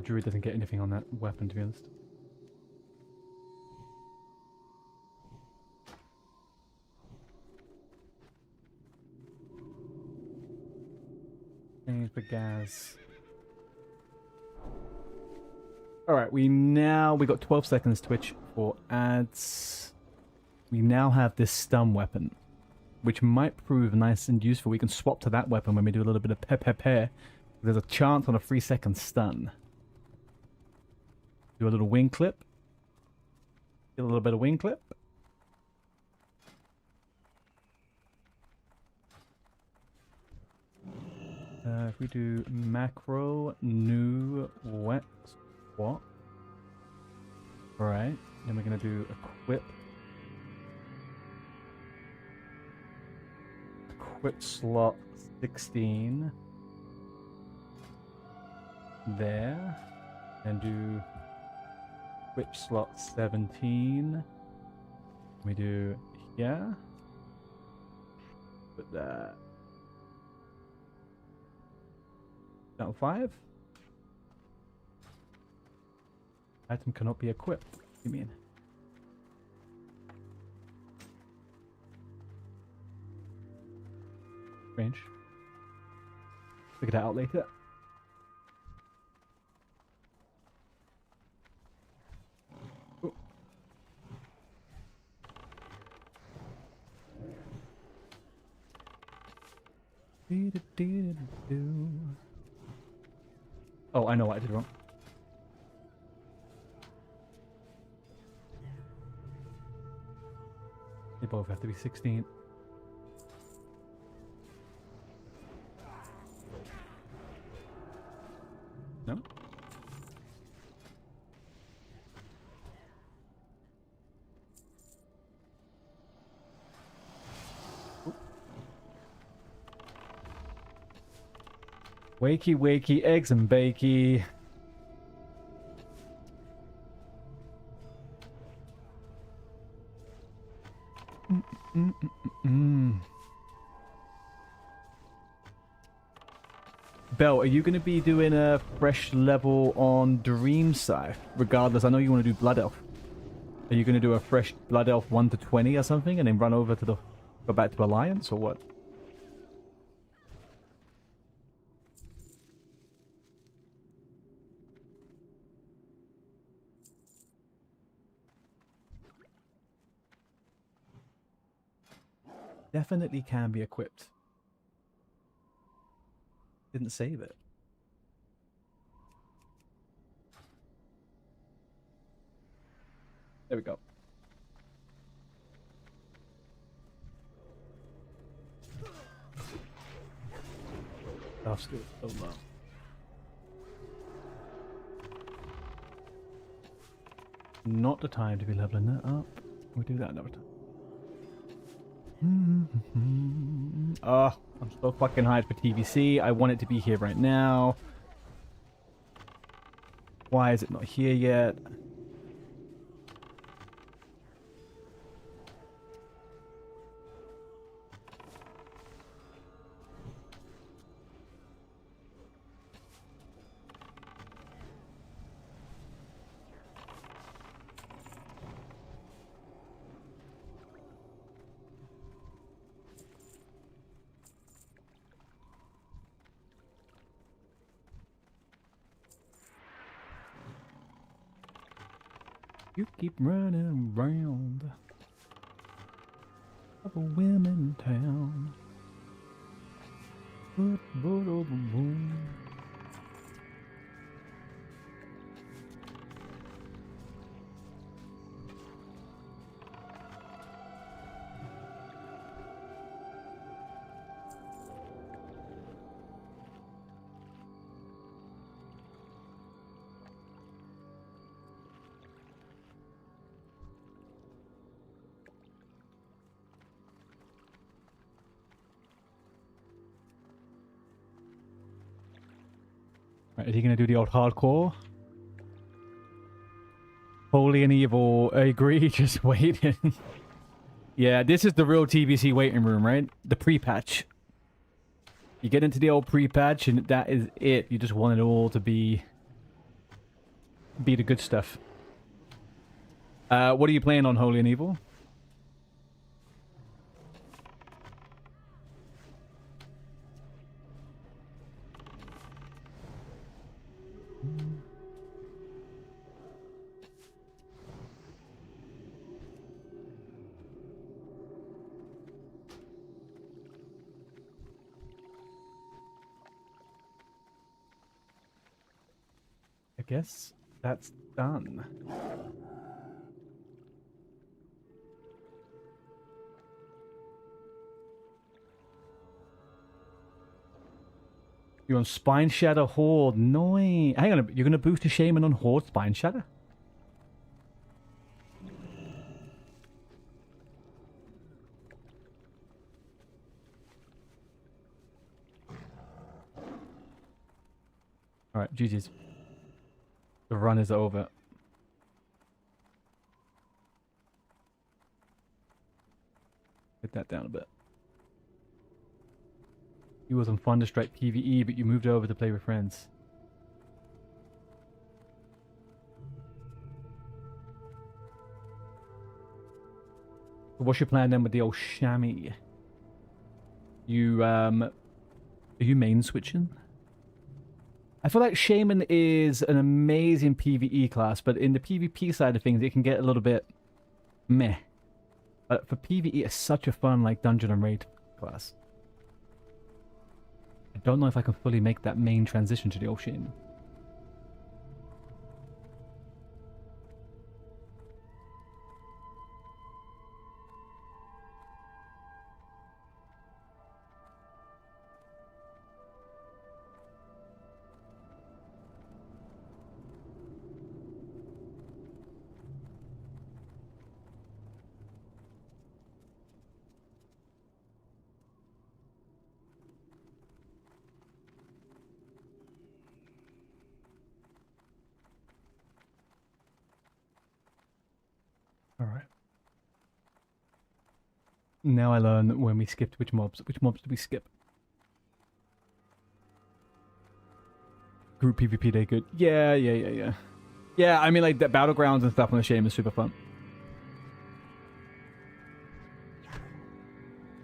the druid doesn't get anything on that weapon, to be honest. Change for gas. Alright, we got 12 seconds Twitch for ads. We now have this stun weapon, which might prove nice and useful. We can swap to that weapon when we do a little bit of pe. There's a chance on a 3-second stun. Do a little wing clip. Get a little bit of wing clip. If we do macro, new, wet, swap. Alright, then we're going to do equip. Equip slot 16. There. And do equip slot 17. We do here. Put that. Channel 5. Item cannot be equipped. What do you mean? Strange. Figure that out later. Ooh. Oh, I know what I did wrong. They both have to be 16. No? Ooh. Wakey, wakey, eggs and bakey. Belle, are you going to be doing a fresh level on Dream Scythe? Regardless, I know you want to do Blood Elf. Are you going to do a fresh Blood Elf 1 to 20 or something and then run over to go back to Alliance or what? Definitely can be equipped. Didn't save it. There we go. That's good. Oh no. Not the time to be leveling that up. We'll do that another time. Oh, I'm so fucking hyped for TBC. I want it to be here right now. Why is it not here yet? You keep running around. Couple women in town. Boom. Right, is he going to do the old hardcore? Holy and evil, I agree, just waiting. Yeah, this is the real TBC waiting room, right? The pre-patch. You get into the old pre-patch and that is it. You just want it all to be be the good stuff. What are you playing on Holy and Evil? I guess that's done. You're on Spine Shatter Horde. Noise. Hang on, you're gonna boost a Shaman on Horde Spine Shatter? Alright, GG's. The run is over. Get that down a bit. You was on Thunderstrike PvE, but you moved over to play with friends. So what's your plan then with the old chamois? You are you main switching? I feel like Shaman is an amazing PvE class, but in the PvP side of things, it can get a little bit meh. But for PvE, it's such a fun, like, dungeon and raid class. I don't know if I can fully make that main transition to the old Shaman. Alright. Now I learn when we skipped which mobs. Which mobs did we skip? Group PvP day good. Yeah. Yeah, I mean, like, the battlegrounds and stuff on the Shaman is super fun.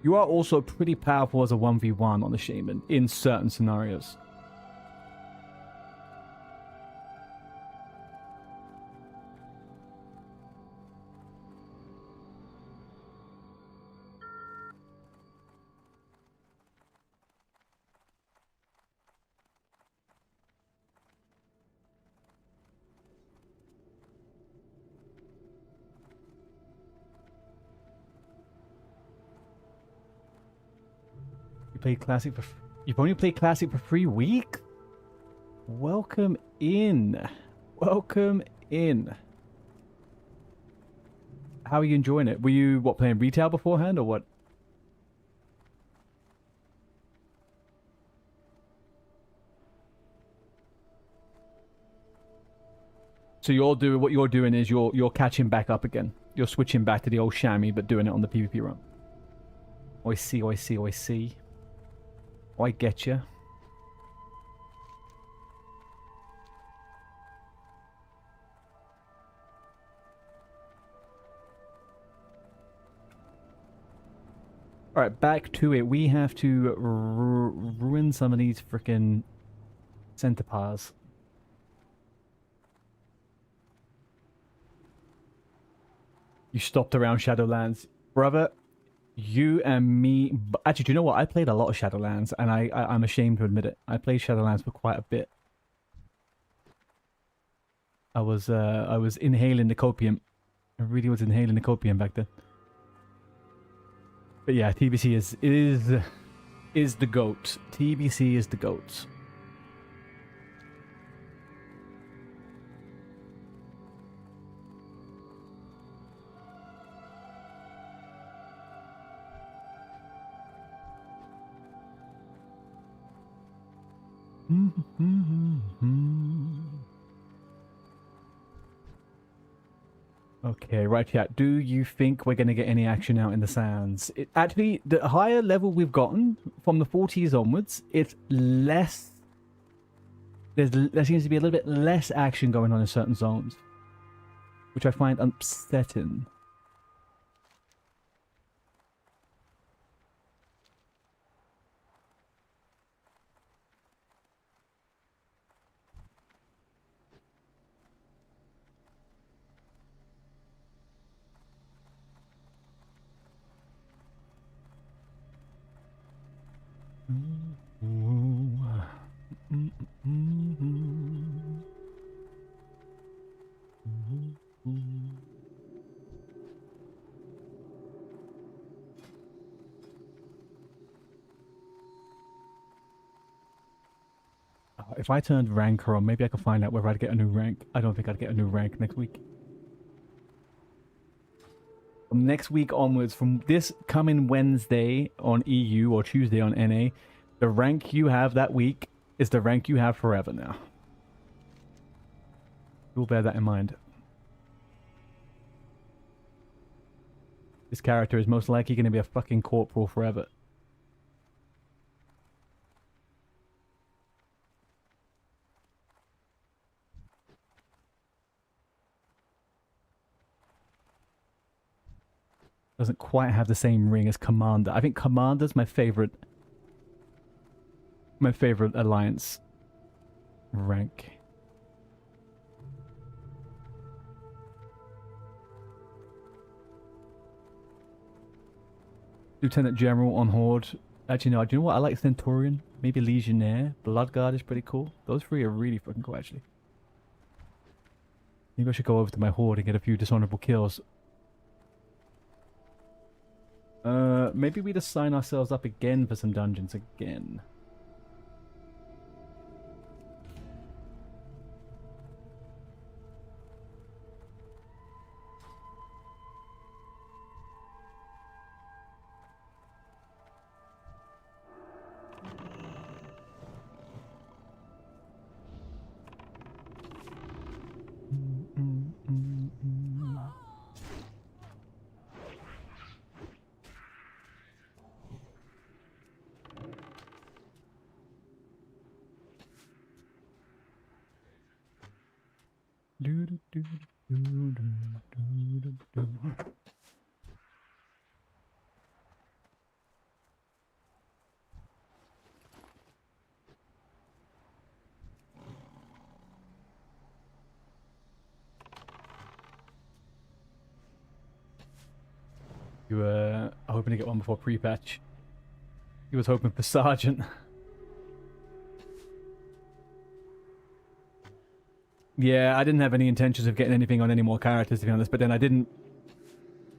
You are also pretty powerful as a 1v1 on the Shaman in certain scenarios. You played Classic for... You've only played Classic for 3 weeks? Welcome in. Welcome in. How are you enjoying it? Were you, what, playing retail beforehand, or what? So what you're doing is you're catching back up again. You're switching back to the old chamois, but doing it on the PvP run. I see. I get you. Alright, back to it. We have to ruin some of these frickin' centaurs. You stopped around Shadowlands. Brother, you and me... Actually, do you know what? I played a lot of Shadowlands, and I'm ashamed to admit it. I played Shadowlands for quite a bit. I was inhaling the copium. I really was inhaling the copium back then. But yeah, TBC is the GOAT. TBC is the GOAT. Okay, right, chat. Do you think we're going to get any action out in the sands? Actually, the higher level we've gotten from the 40s onwards, it's less there seems to be a little bit less action going on in certain zones, which I find upsetting. If I turned ranker on, maybe I could find out whether I'd get a new rank. I don't think I'd get a new rank next week. From next week onwards, from this coming Wednesday on EU or Tuesday on NA, the rank you have that week is the rank you have forever now. You'll bear that in mind. This character is most likely going to be a fucking corporal forever. Doesn't quite have the same ring as Commander. I think Commander's my favorite alliance rank. Lieutenant General on Horde. Actually, no, do you know what? I like Centurion. Maybe Legionnaire. Bloodguard is pretty cool. Those three are really fucking cool, actually. Maybe I should go over to my Horde and get a few dishonorable kills. Maybe we just sign ourselves up again for some dungeons again. You were hoping to get one before pre-patch. He was hoping for Sergeant. Yeah, I didn't have any intentions of getting anything on any more characters, to be honest, but then I didn't...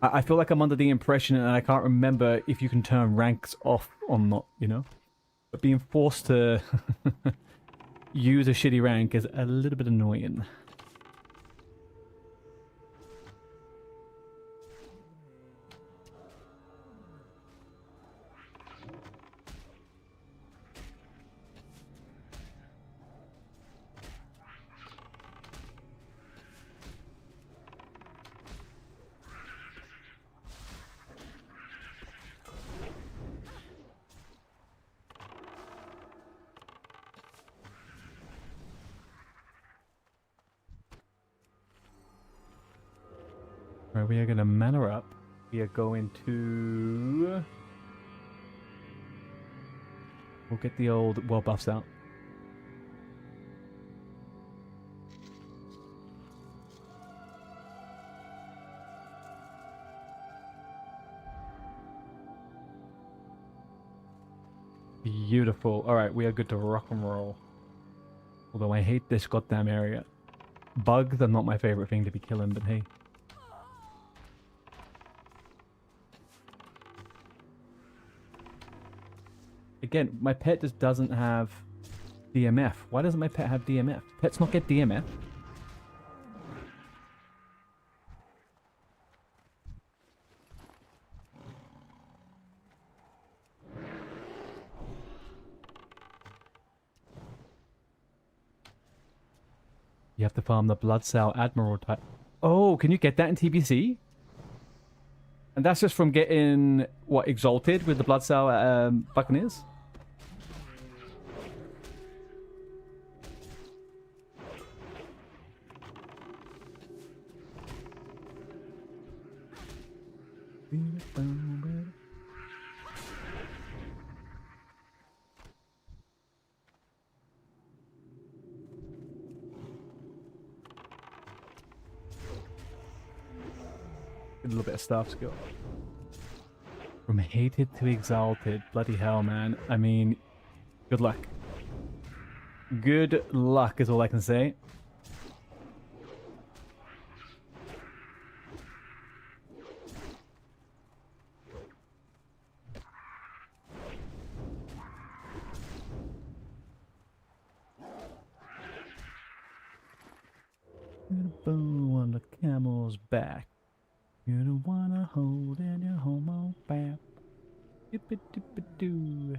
I feel like I'm under the impression, and I can't remember if you can turn ranks off or not, you know? But being forced to use a shitty rank is a little bit annoying. Right, we are going to mana up. We are going to... We'll get the old world buffs out. Beautiful. Alright, we are good to rock and roll. Although I hate this goddamn area. Bugs are not my favorite thing to be killing, but hey. Again, my pet just doesn't have DMF. Why doesn't my pet have DMF? Pets not get DMF? You have to farm the Blood Cell Admiral type. Oh, can you get that in TBC? And that's just from getting, what, Exalted with the Blood Cell Buccaneers? Get a little bit of staff skill. From hated to exalted. Bloody hell, man. I mean, good luck. Good luck is all I can say. Bow on the camel's back. You don't wanna hold any homo back. Dip-a-dip-a-doo.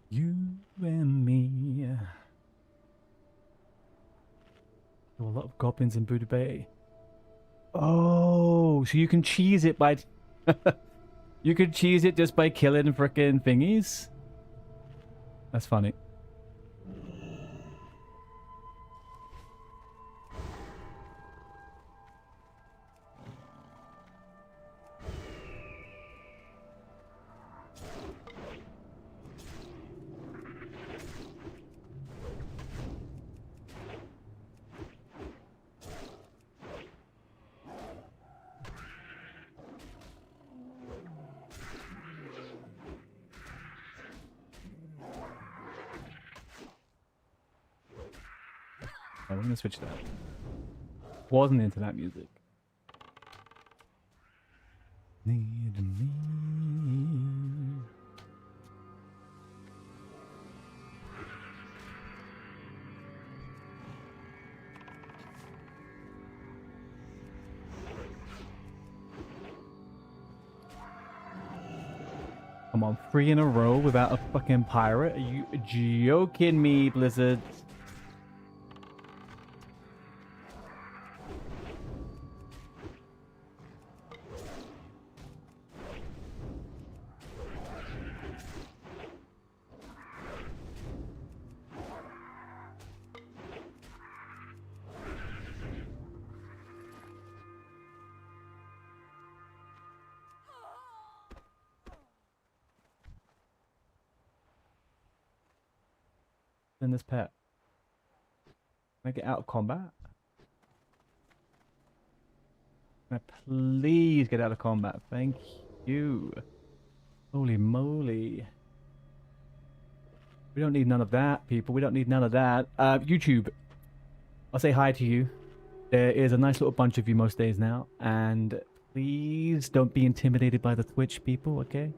You and me. There were a lot of goblins in Buddha Bay. Oh, so you can cheese it by... you can cheese it just by killing frickin' thingies? That's funny. Oh, we're gonna switch that. Wasn't into that music. Need me. Come on, 3 in a row without a fucking pirate? Are you joking me, Blizzard? In this pet. Can I get out of combat? Can I please get out of combat? Thank you. Holy moly. We don't need none of that, people. We don't need none of that. YouTube, I'll say hi to you. There is a nice little bunch of you most days now. And please don't be intimidated by the Twitch people, okay?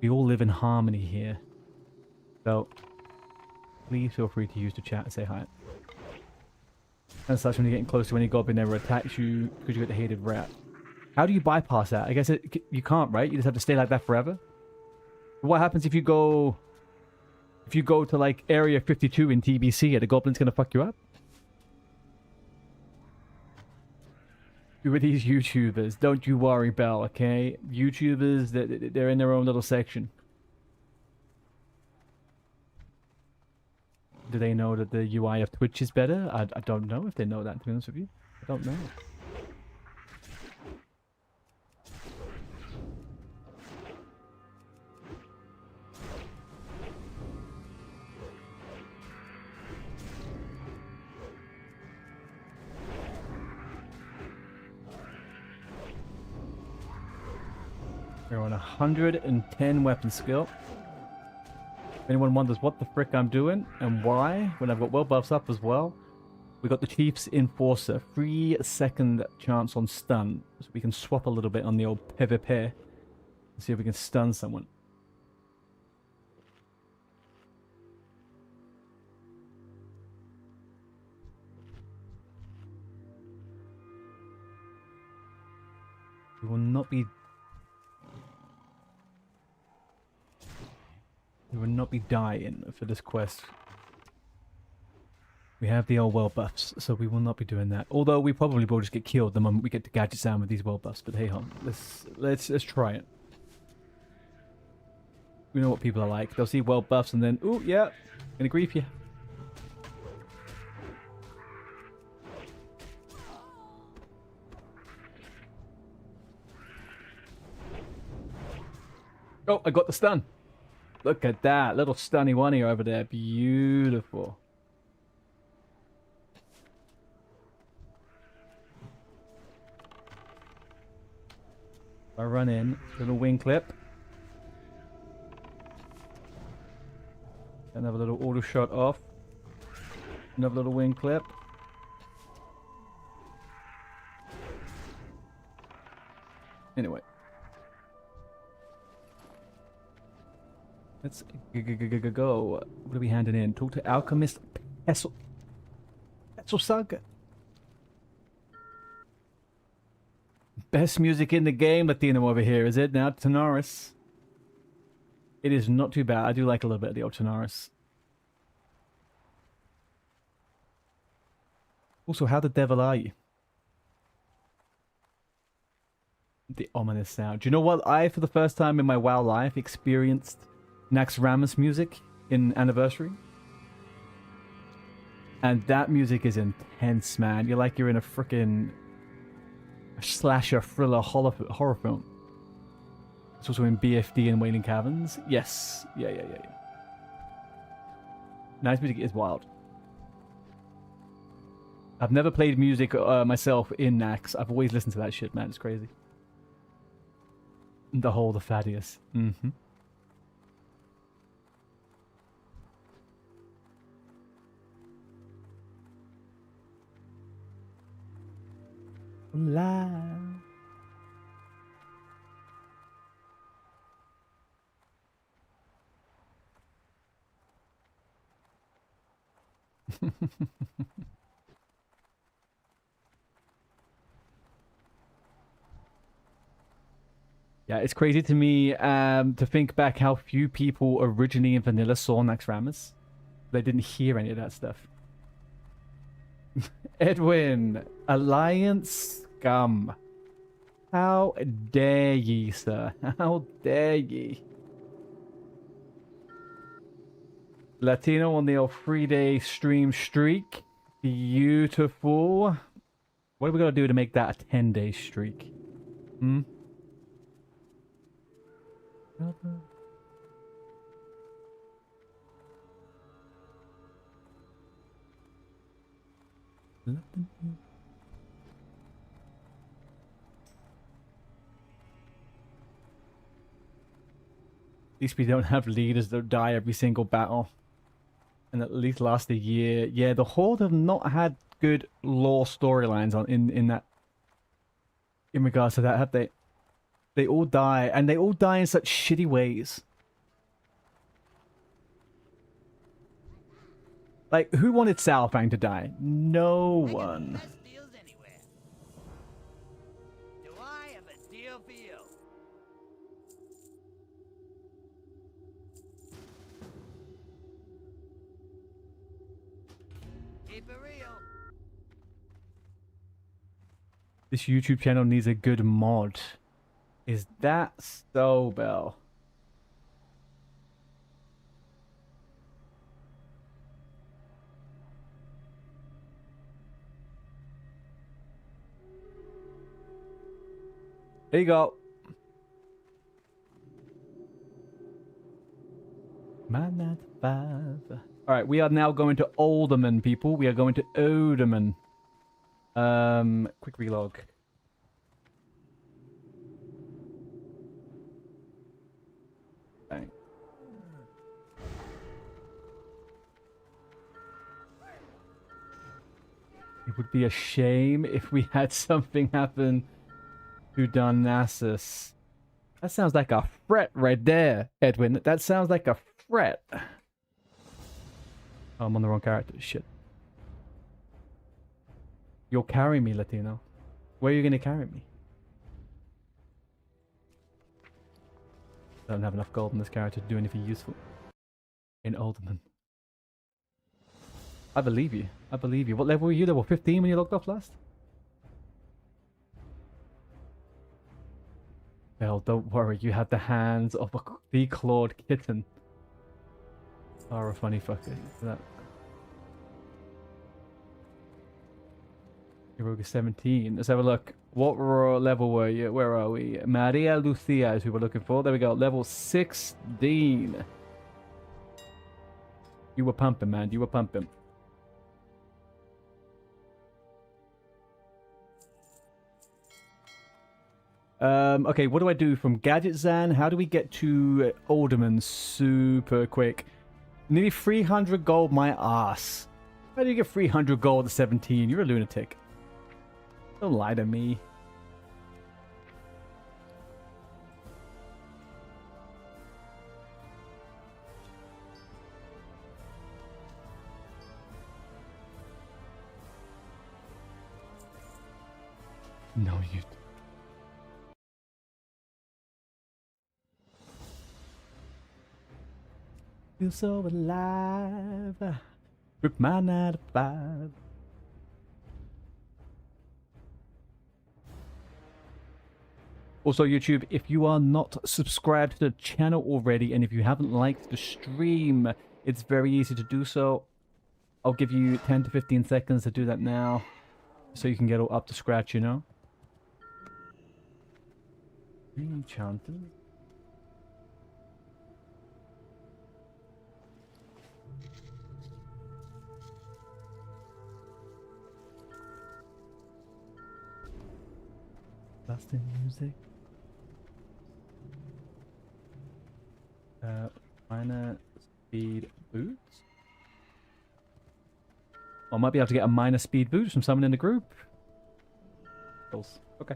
We all live in harmony here. So... please feel free to use the chat and say hi. And such, when you're getting close to any goblin never attacks you because you get the hated rat. How do you bypass that? I guess you can't, right? You just have to stay like that forever. What happens if you go to like area 52 in TBC? Are the goblins gonna fuck you up? With these YouTubers, don't you worry, Bell. Okay, YouTubers, they're in their own little section. Do they know that the UI of Twitch is better? I don't know if they know that, to be honest with you. I don't know. We're on 110 weapon skill. If anyone wonders what the frick I'm doing and why, when I've got well buffs up as well, we got the Chief's Enforcer, 3-second chance on stun, so we can swap a little bit on the old PvP and see if we can stun someone. We will not be... we will not be dying for this quest. We have the old well buffs, so we will not be doing that. Although we probably will just get killed the moment we get to gadget sound with these well buffs. But hey ho, let's try it. We know what people are like. They'll see well buffs and then, ooh yeah, gonna grief you. Oh, I got the stun. Look at that. Little stunny one over there. Beautiful. I run in. Little wing clip. Another little auto shot off. Another little wing clip. Anyway. Let's go. What are we handing in? Talk to Alchemist Peselsug. Best music in the game, Latino over here, is it? Now, Tanaris. It is not too bad. I do like a little bit of the old Tanaris. Also, how the devil are you? The ominous sound. Do you know what? I, for the first time in my WoW life, experienced Naxxramas music in Anniversary. And that music is intense, man. You're like you're in a freaking slasher thriller horror film. It's also in BFD and Wailing Caverns. Yes. Yeah. Nice music is wild. I've never played music myself in Nax. I've always listened to that shit, man. It's crazy. The Thaddeus. Mm-hmm. La. Yeah, it's crazy to me to think back how few people originally in Vanilla saw Naxxramas. They didn't hear any of that stuff. Edwin, Alliance Scum. How dare ye, sir? How dare ye? Latino on the old 3-day stream streak. Beautiful. What are we going to do to make that a 10-day streak? Hmm? At least we don't have leaders that die every single battle. And at least last a year. Yeah, the Horde have not had good lore storylines on in that in regards to that, have they? They all die, and they all die in such shitty ways. Like, who wanted Southbank to die? No one. Do I have a deal for you? Keep it real. This YouTube channel needs a good mod. Is that so, Bell? There you go. Man at 5. Alright, we are now going to Alderman, people. We are going to Oderman. Quick relog. Bang. It would be a shame if we had something happen to Darnassus. That sounds like a threat right there, Edwin. That sounds like a threat. Oh, I'm on the wrong character. Shit. You're carrying me, Latino. Where are you going to carry me? I don't have enough gold in this character to do anything useful. In Alderman. I believe you. I believe you. What level were you? Level 15 when you logged off last? Well, don't worry. You have the hands of a declawed kitten. Are a funny fucker. That. Rogue is 17. Let's have a look. What level were you? Where are we? Maria Lucia is who we're looking for. There we go. Level 16. You were pumping, man. You were pumping. Okay, what do I do from Gadget Zan? How do we get to Alderman super quick? Nearly 300 gold, my ass. How do you get 300 gold at 17? You're a lunatic. Don't lie to me. No, you... Feel so alive. Rip my 9 to 5. Also, YouTube, if you are not subscribed to the channel already, and if you haven't liked the stream, it's very easy to do so. I'll give you 10 to 15 seconds to do that now, so you can get all up to scratch, you know? Enchanted. Blasting music. Minor speed boots. I might be able to get a minor speed boost from someone in the group. Okay.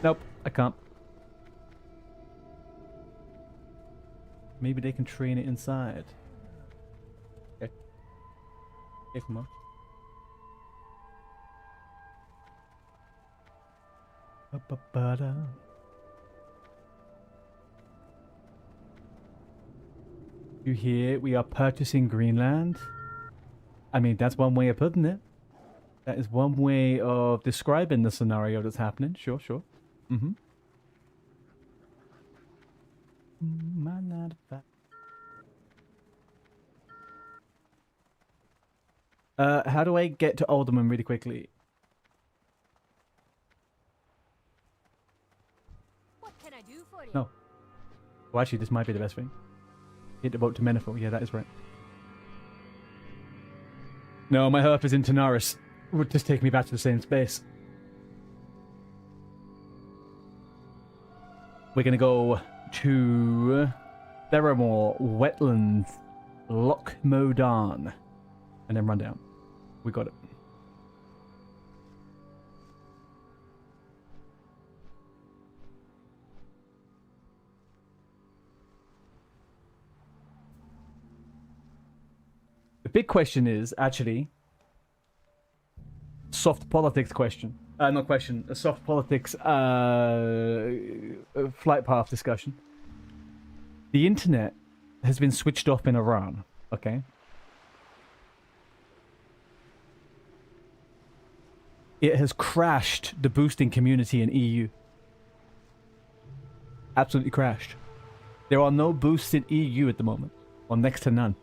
Nope, I can't. Maybe they can train it inside. Okay. Okay, come on. Ba-ba-ba-da. You hear we are purchasing Greenland? I mean, that's one way of putting it. That is one way of describing the scenario that's happening. Sure, sure. Mm-hmm. How do I get to Alderman really quickly? What can I do for you? No. Well, actually, this might be the best thing. Hit the boat to Menifel. Yeah, that is right. No, my herp is in Tanaris. It would just take me back to the same space. We're going to go to Theramore, Wetlands, Loch Modan, and then run down. We got it. The big question is, actually, soft politics question. Not question, a soft politics flight path discussion. The internet has been switched off in Iran, okay? It has crashed the boosting community in EU. Absolutely crashed. There are no boosts in EU at the moment, or next to none.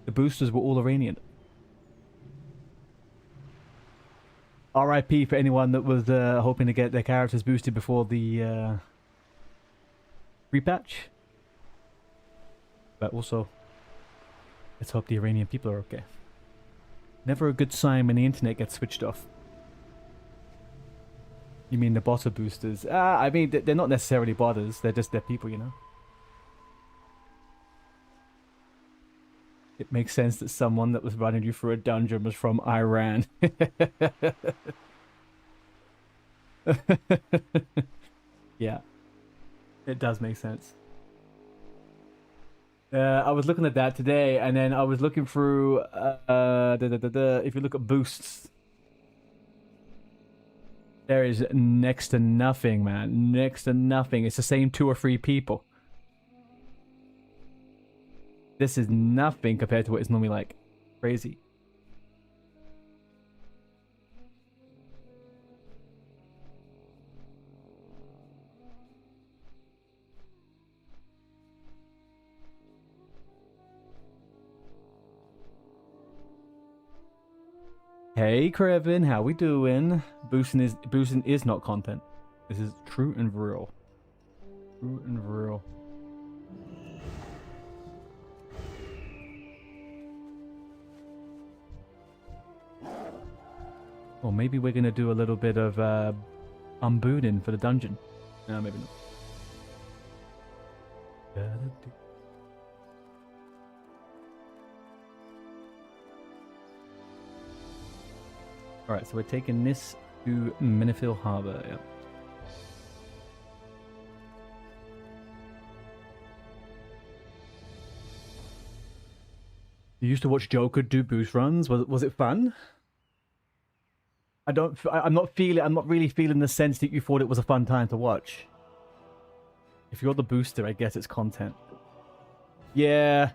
The boosters were all Iranian. RIP for anyone that was hoping to get their characters boosted before the PREPATCH. But also, let's hope the Iranian people are okay. Never a good sign when the internet gets switched off. You mean the botter boosters? I mean, they're not necessarily botters. They're just their people, you know? It makes sense that someone that was running you through a dungeon was from Iran. Yeah. It does make sense. I was looking at that today, and then I was looking through... if you look at boosts... There is next to nothing, man. Next to nothing. It's the same 2 or 3 people. This is nothing compared to what it's normally like. Crazy. Hey, Krevin, how we doing? Boosting is not content. This is true and real. True and real. Or maybe we're gonna do a little bit of unbooting for the dungeon. No, maybe not. Alright, so we're taking this to Minifil Harbor, yeah. You used to watch Joker do boost runs. Was it fun? I'm not really feeling the sense that you thought it was a fun time to watch. If you're the booster, I guess it's content. Yeah,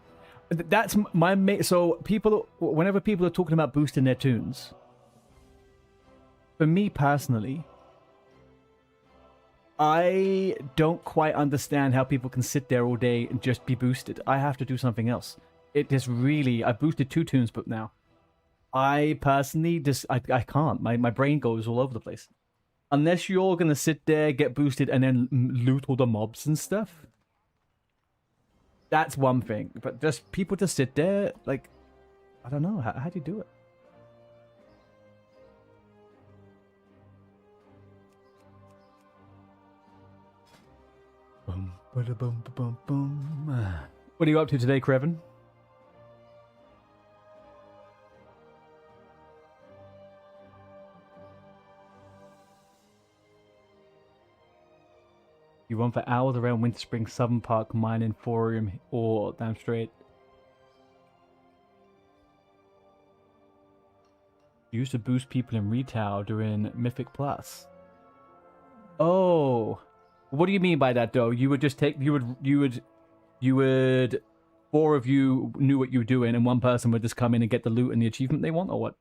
that's my so whenever people are talking about boosting their tunes, for me personally, I don't quite understand how people can sit there all day and just be boosted. I have to do something else. It just really, I've boosted 2 tunes, but now I personally just I can't. My brain goes all over the place. Unless you're gonna sit there, get boosted, and then loot all the mobs and stuff. That's one thing. But just people to sit there, like, I don't know. How do you do it? Boom, boom, boom, boom. What are you up to today, Krevin? You run for hours around Winter Spring, Southern Park, Mining, Forum, or damn straight. You used to boost people in retail during Mythic Plus. Oh, what do you mean by that, though? You would just take, you would, 4 of you knew what you were doing, and one person would just come in and get the loot and the achievement they want, or what?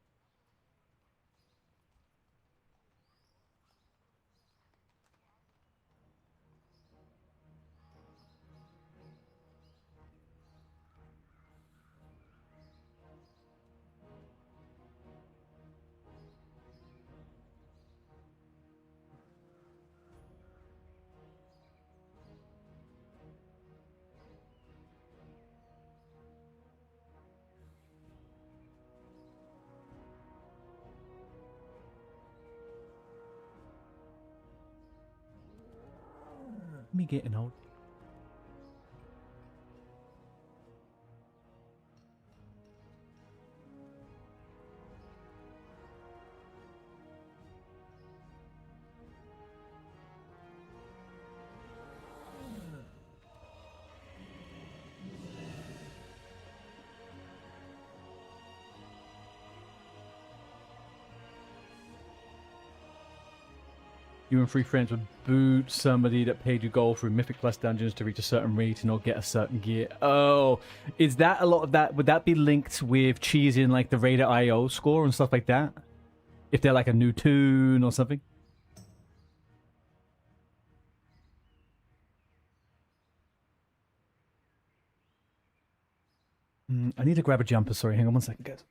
Me getting old. You and 3 friends would boot somebody that paid you gold through Mythic Plus dungeons to reach a certain rating or get a certain gear. Oh, is that a lot of that? Would that be linked with cheesing like the Raider IO score and stuff like that? If they're like a new tune or something? I need to grab a jumper. Sorry, hang on 1 second, guys.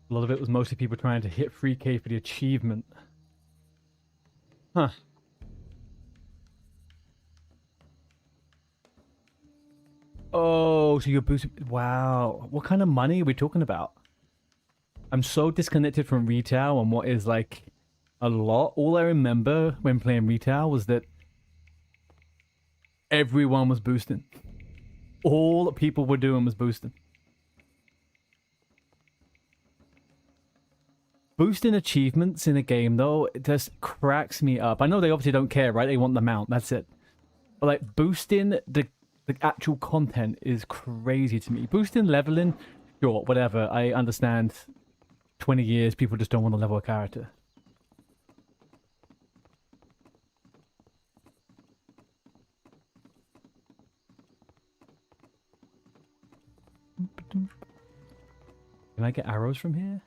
A lot of it was mostly people trying to hit 3K for the achievement. Huh. Oh, so you're boosting... Wow. What kind of money are we talking about? I'm so disconnected from retail and what is like a lot. All I remember when playing retail was that everyone was boosting. All people were doing was boosting. Boosting achievements in a game, though, it just cracks me up. I know they obviously don't care, right? They want the mount, that's it. But like, boosting the actual content is crazy to me. Boosting leveling, sure, whatever. I understand 20 years, people just don't want to level a character. Can I get arrows from here?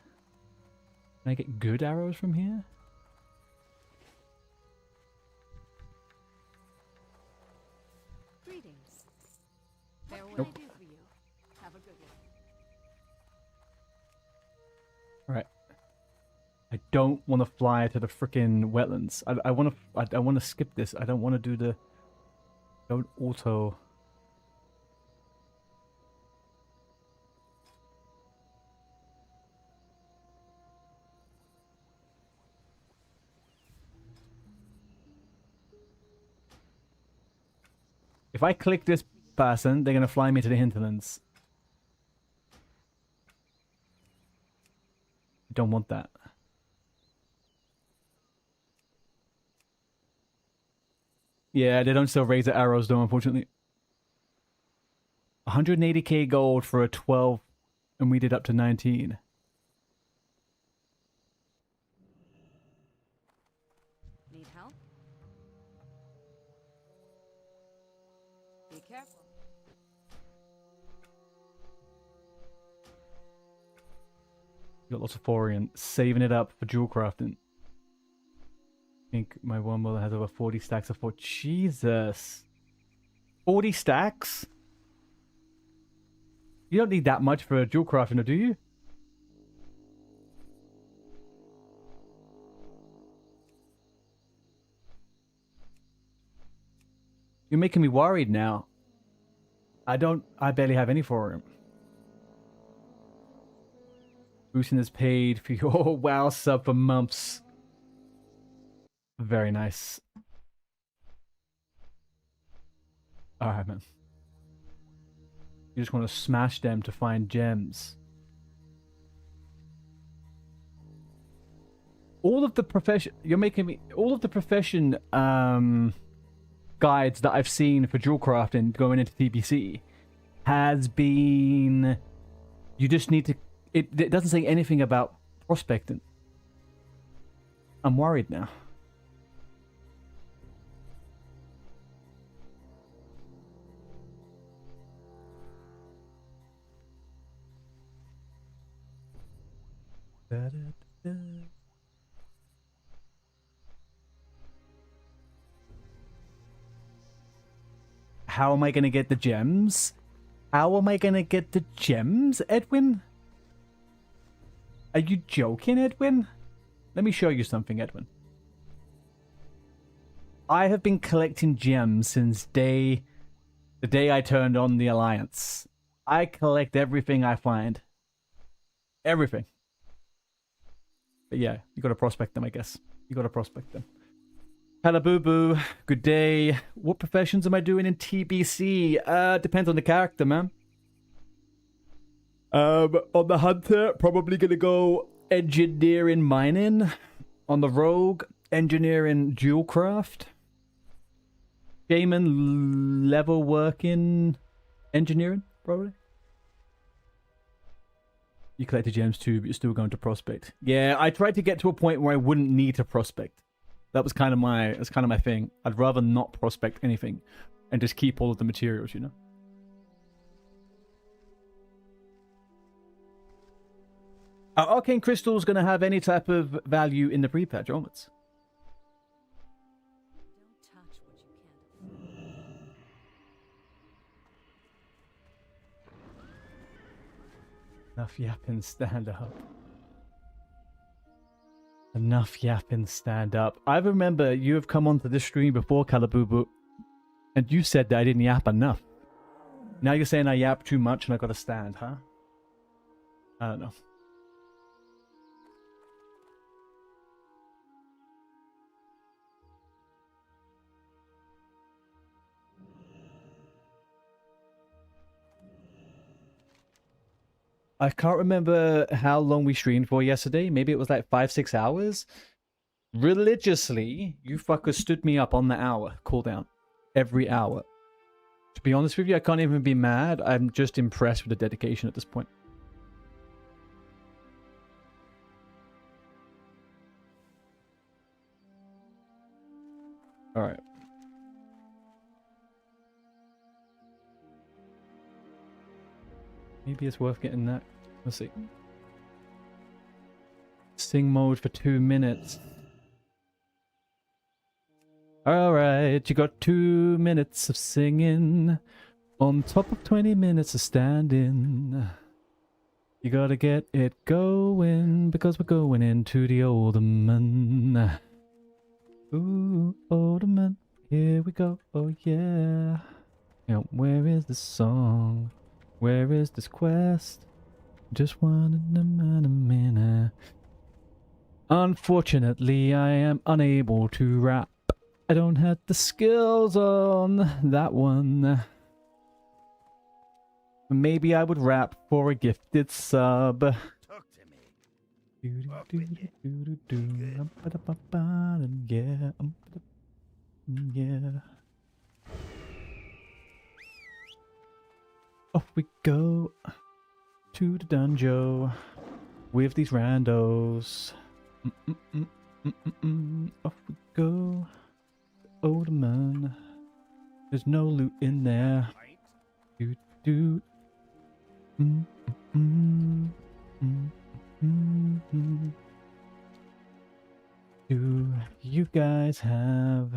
Can I get good arrows from here? Greetings. Fair what Nope. I do for you. Have a good one. Alright. I don't want to fly to the frickin' wetlands. I want to skip this. I don't want to do the... Don't auto... If I click this person, they're going to fly me to the hinterlands. Don't want that. Yeah, they don't sell razor arrows though, unfortunately. 180k gold for a 12, and we did up to 19. Need help? Be careful. Got lots of Forian, saving it up for jewel crafting. I think my one brother has over 40 stacks of for Jesus. 40 stacks? You don't need that much for a jewel crafting, do you? You're making me worried now. I barely have any for him. Boosting is paid for your WoW sub for months. Very nice. Alright, man. You just want to smash them to find gems. All of the profession... You're making me... All of the profession guides that I've seen for jewel crafting going into TBC has been... You just need to... It doesn't say anything about prospecting. I'm worried now. How am I going to get the gems? How am I going to get the gems, Edwin? Are you joking, Edwin? Let me show you something, Edwin. I have been collecting gems since the day I turned on the Alliance. I collect everything I find. Everything. But yeah, you gotta prospect them, I guess. You gotta prospect them. Halaboo, good day. What professions am I doing in TBC? Depends on the character, man. On the hunter, probably gonna go engineering mining. On the rogue, engineering jewel craft. Shaman, level working engineering, probably. You collected gems too, but you're still going to prospect. Yeah, I tried to get to a point where I wouldn't need to prospect. That's kind of my thing. I'd rather not prospect anything and just keep all of the materials, you know. Are arcane crystals going to have any type of value in the pre-patch onwards? Don't touch what you can't. Enough yapping, stand up. Enough yapping, stand up. I remember you have come onto this stream before, Calabubu, and you said that I didn't yap enough. Now you're saying I yap too much and I gotta stand, huh? I don't know. I can't remember how long we streamed for yesterday. Maybe it was like 5-6 hours. Religiously, you fuckers stood me up on the hour cooldown. Every hour. To be honest with you, I can't even be mad. I'm just impressed with the dedication at this point. Alright. Maybe it's worth getting that. Let's see. Sing mode for 2 minutes. Alright, you got 2 minutes of singing on top of 20 minutes of standing. You gotta get it going because we're going into the Alderman. Ooh, Alderman, here we go, oh yeah. Now, where is the song? Where is this quest? Just one in a minute. Unfortunately, I am unable to rap. I don't have the skills on that one. Maybe I would rap for a gifted sub. Talk to me. Yeah. Off we go to the dungeon with these randos. Off we go. Alderman. There's no loot in there. Do. Do you guys have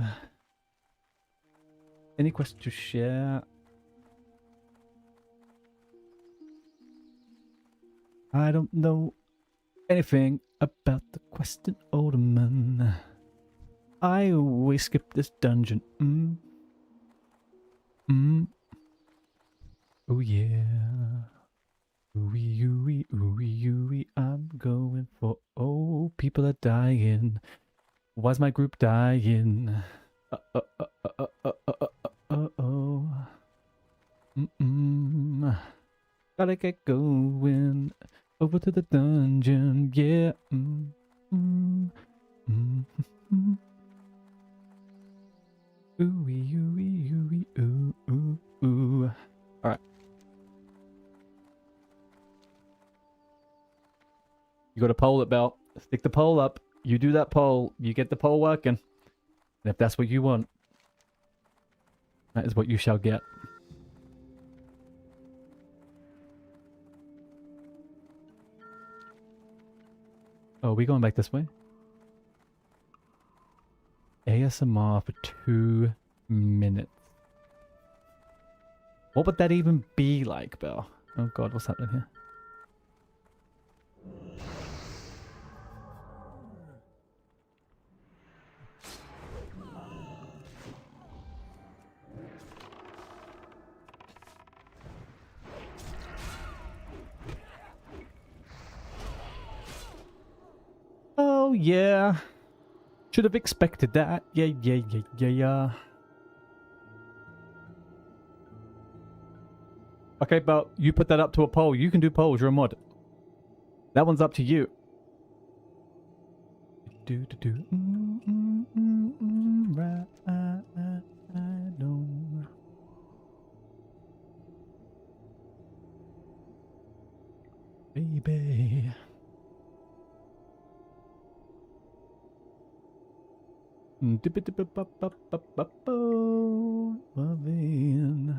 any questions to share? I don't know anything about the quest in Alderman. I always skip this dungeon. Oh yeah. Ooey, ooey, ooey, ooey, I'm going for... Oh, people are dying. Why's my group dying? Uh-oh. Gotta get going. Over to the dungeon, yeah. Ooey, ooey, ooey, ooh, ooh, ooh. Alright. You got to pole it, Bell. Stick the pole up. You do that pole. You get the pole working. And if that's what you want, that is what you shall get. Oh, are we going back this way? ASMR for 2 minutes. What would that even be like, Belle? Oh god, what's happening here? Oh yeah. Should have expected that. Yeah. Okay, but you put that up to a poll. You can do polls. You're a mod. That one's up to you. Right, don't. Baby. Loving.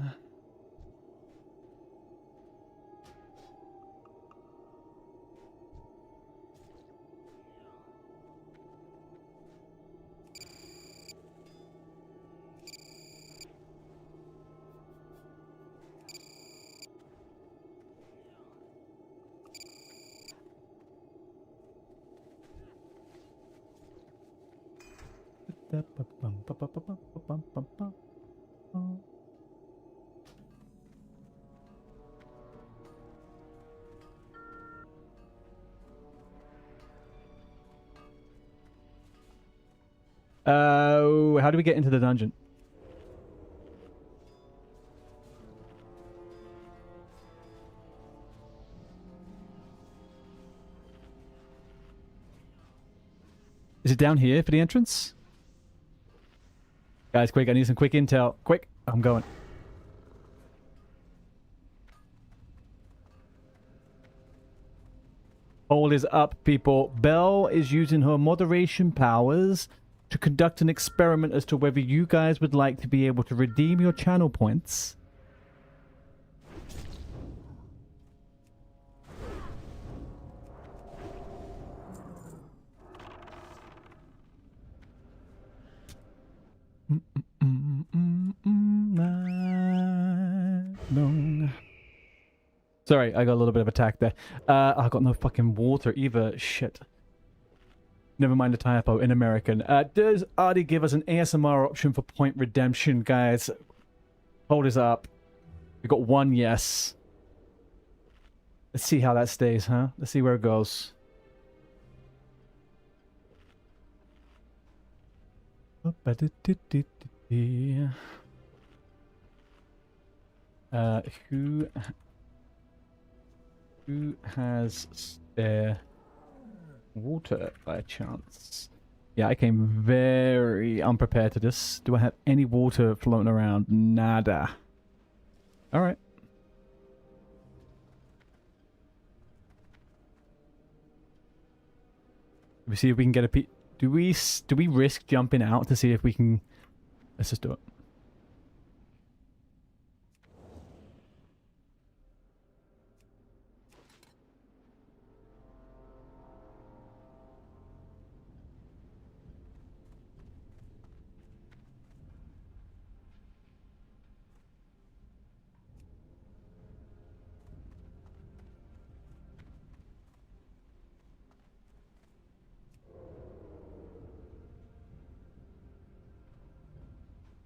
How do we get into the dungeon? Is it down here for the entrance? Guys, quick, I need some quick intel. Quick, I'm going. Poll is up, people. Belle is using her moderation powers to conduct an experiment as to whether you guys would like to be able to redeem your channel points. Sorry, I got a little bit of attack there. I got no fucking water either. Shit. Never mind the typo in American. Does Artie give us an ASMR option for point redemption, guys? Hold us up. We got one yes. Let's see how that stays, huh? Let's see where it goes. Who has spare water by chance? Yeah, I came very unprepared to this. Do I have any water floating around? Nada. Alright. We see if we can get a peek. Do we risk jumping out to see if we can... Let's just do it.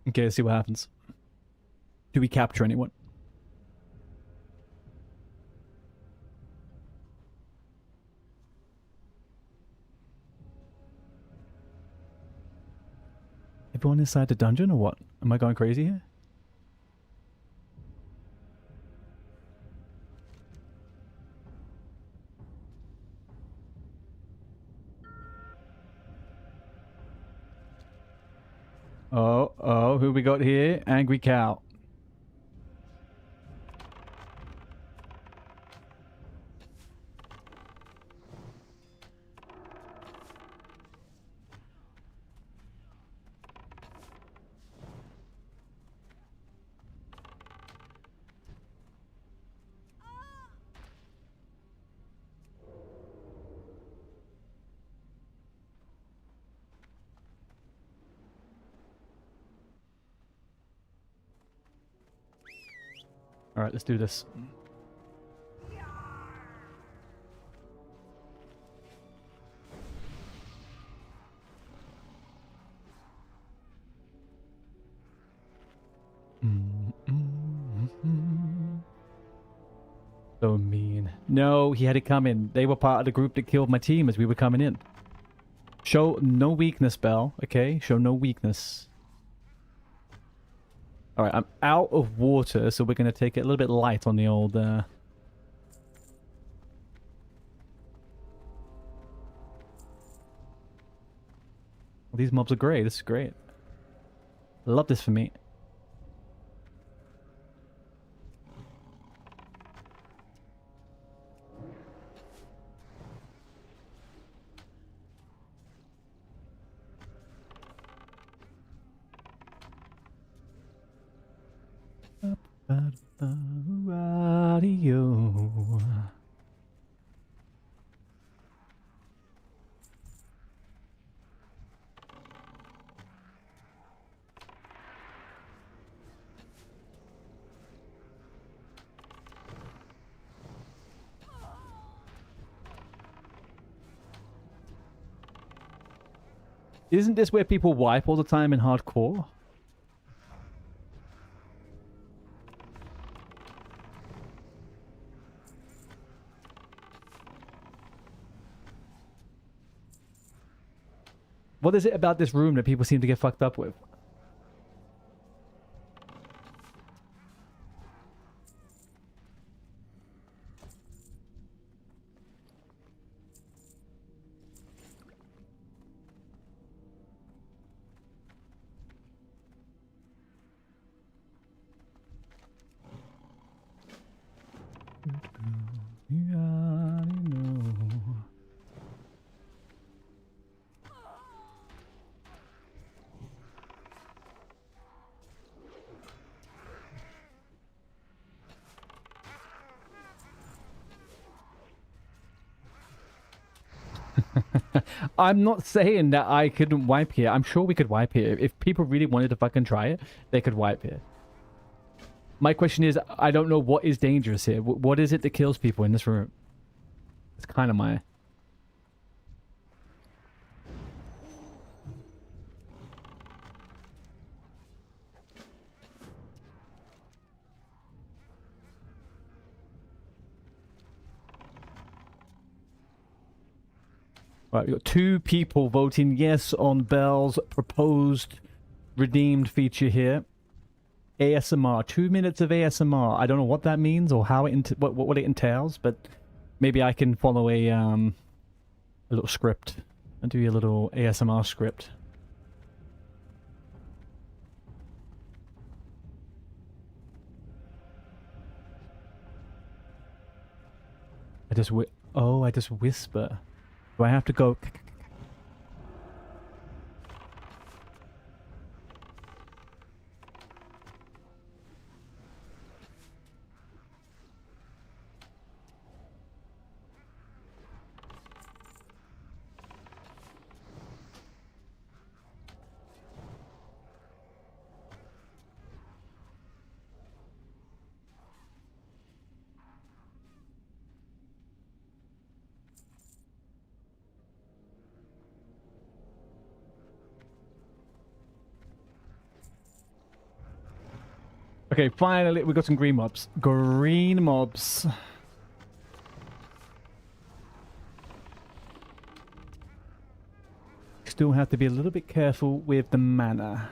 Okay, let's see what happens. Do we capture anyone? Everyone inside the dungeon or what? Am I going crazy here? Oh, who we got here? Angry Cow. All right, let's do this. So mean. No, he had it coming. They were part of the group that killed my team as we were coming in. Show no weakness, Belle. Okay? Show no weakness. Alright, I'm out of water, so we're going to take it a little bit light on the old... These mobs are great. This is great. Love this for me. Radio. Isn't this where people wipe all the time in hardcore? What is it about this room that people seem to get fucked up with? I'm not saying that I couldn't wipe here. I'm sure we could wipe here. If people really wanted to fucking try it, they could wipe here. My question is, I don't know what is dangerous here. What is it that kills people in this room? It's kind of my... Right, we've got 2 people voting yes on Belle's proposed redeemed feature here. ASMR, 2 minutes of ASMR. I don't know what that means or how it what it entails, but maybe I can follow a little script and do a little ASMR script. I just whisper. Do I have to go? Okay, finally we got some green mobs. Green mobs. Still have to be a little bit careful with the mana.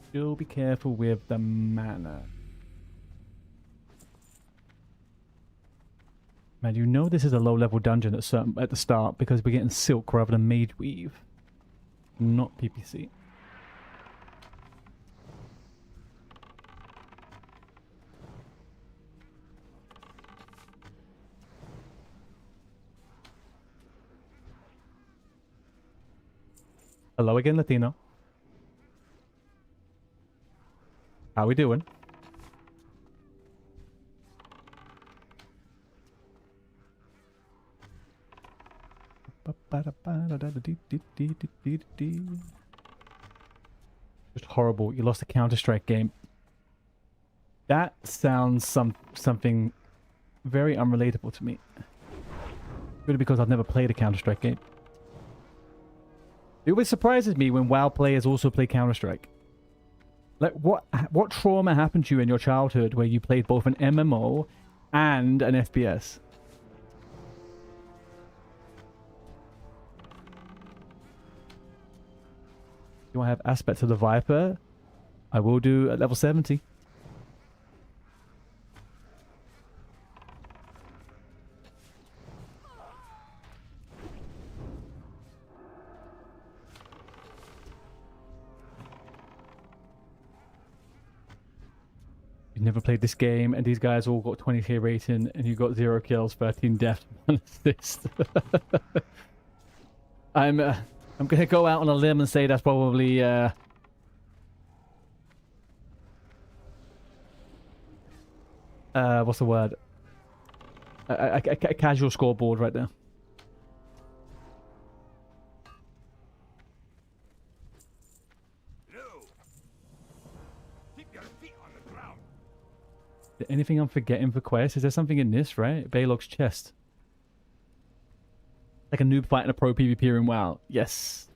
Still be careful with the mana. Man, you know this is a low-level dungeon at the start because we're getting silk rather than mage weave. Not PPC. Hello again, Latino. How we doing? Just horrible. You lost a Counter-Strike game. That sounds something very unrelatable to me. Really, because I've never played a Counter-Strike game. It always surprises me when WoW players also play Counter-Strike. Like, what trauma happened to you in your childhood where you played both an MMO and an FPS? Do I have aspects of the Viper? I will do at level 70. You've never played this game, and these guys all got 20k rating, and you got 0 kills, 13 deaths, 1 assist. I'm gonna go out on a limb and say that's probably what's the word? A casual scoreboard right there. Anything I'm forgetting for quests? Is there something in this, right? Balog's chest. Like a noob fighting a pro PvP in WoW. Yes.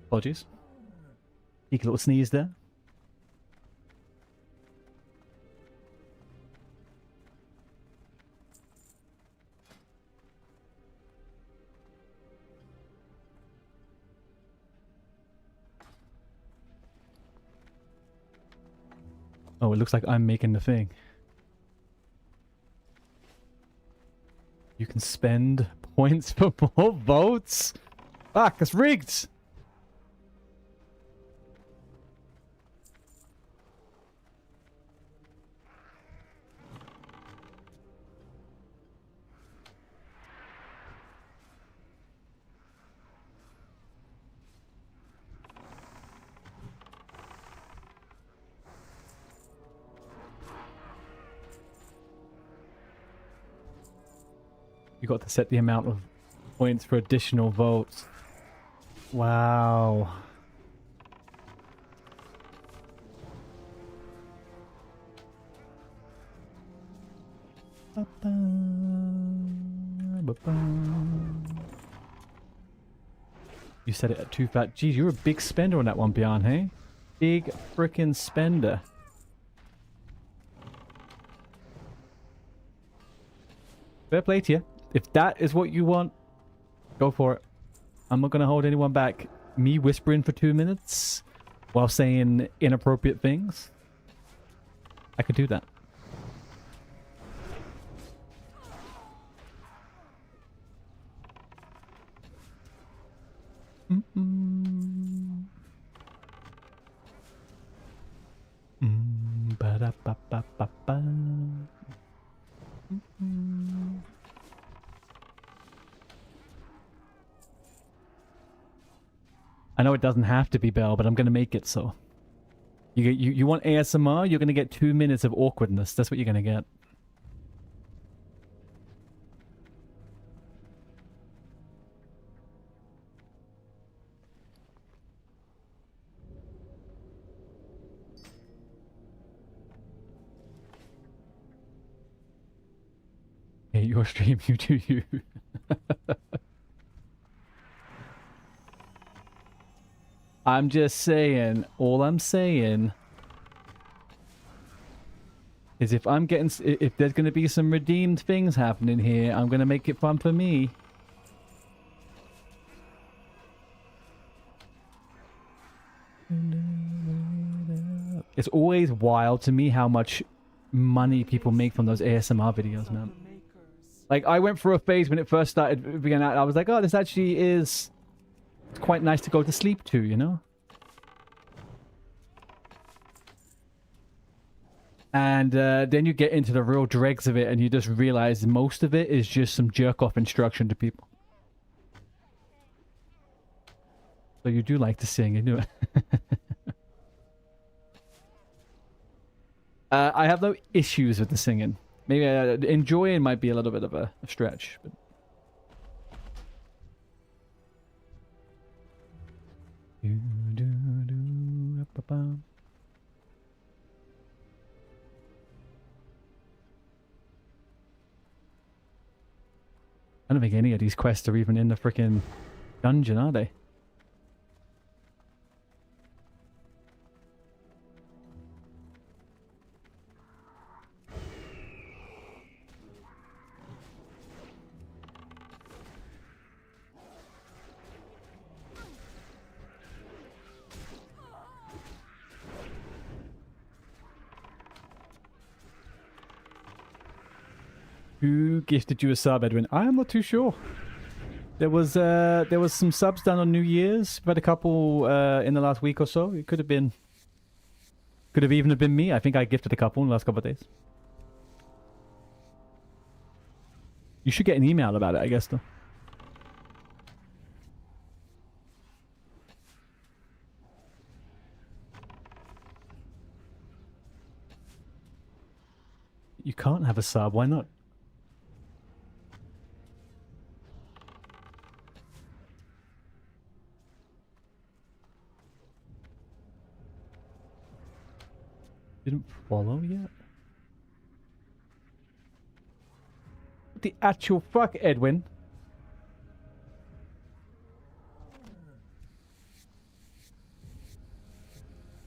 Apologies. Take a little sneeze there. Oh, it looks like I'm making the thing. You can spend points for more votes? Fuck, it's rigged! You got to set the amount of points for additional votes. Wow. You set it at 2 fat. Geez, you're a big spender on that one, Bjorn, hey? Big frickin' spender. Fair play to you. If that is what you want, go for it. I'm not going to hold anyone back. Me whispering for 2 minutes while saying inappropriate things, I could do that. Ba-da-ba-ba-ba-ba. I know it doesn't have to be Bell, but I'm going to make it so. You want ASMR? You're going to get 2 minutes of awkwardness. That's what you're going to get. Hey, your stream, you do you. I'm just saying, all I'm saying is if I'm getting, if there's going to be some redeemed things happening here, I'm going to make it fun for me. It's always wild to me how much money people make from those ASMR videos, man. Like, I went through a phase when it first started being out, I was like, oh, this actually is... It's quite nice to go to sleep to, you know? And then you get into the real dregs of it and you just realize most of it is just some jerk-off instruction to people. So you do like to sing, you do it. I have no issues with the singing. Maybe enjoying might be a little bit of a stretch, but... I don't think any of these quests are even in the freaking dungeon, are they? Who gifted you a sub, Edwin? I am not too sure. There was some subs done on New Year's. We've had a couple in the last week or so. It could have been, could have even been me. I think I gifted a couple in the last couple of days. You should get an email about it, I guess, though. You can't have a sub. Why not? Didn't follow yet? What the actual fuck, Edwin?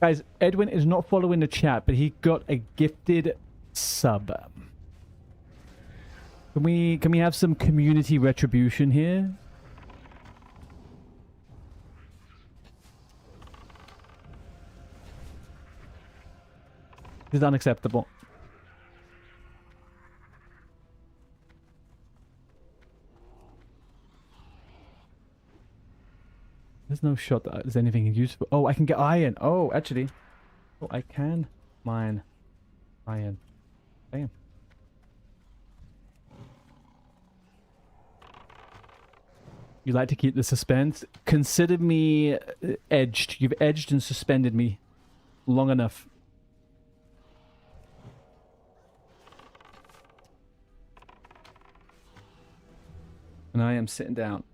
Guys, Edwin is not following the chat, but he got a gifted sub. Can we have some community retribution here? This is unacceptable. There's no shot that there's anything useful. Oh, I can get iron. Oh, actually. Oh, I can mine iron. Damn. You like to keep the suspense? Consider me edged. You've edged and suspended me long enough. And I am sitting down.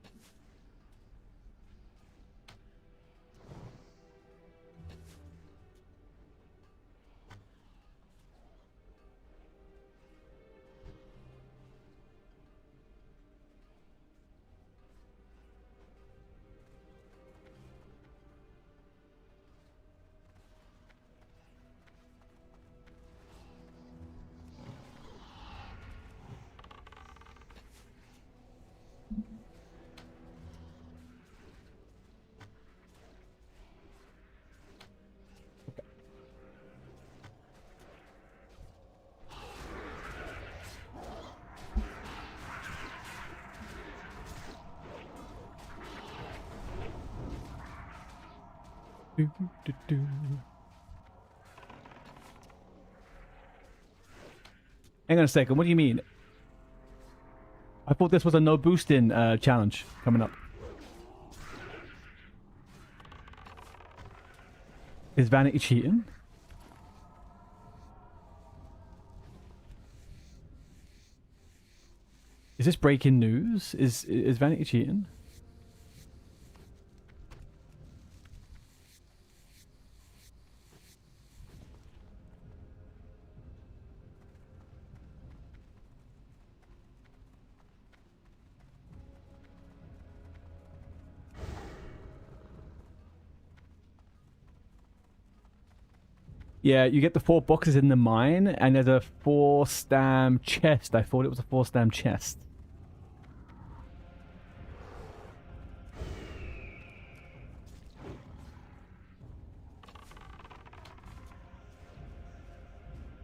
Hang on a second, what do you mean? I thought this was a no boosting challenge coming up. Is Vanity cheating? Is this breaking news? Is Vanity cheating? Yeah, you get the 4 boxes in the mine, and there's a 4-stam chest. I thought it was a 4-stam chest.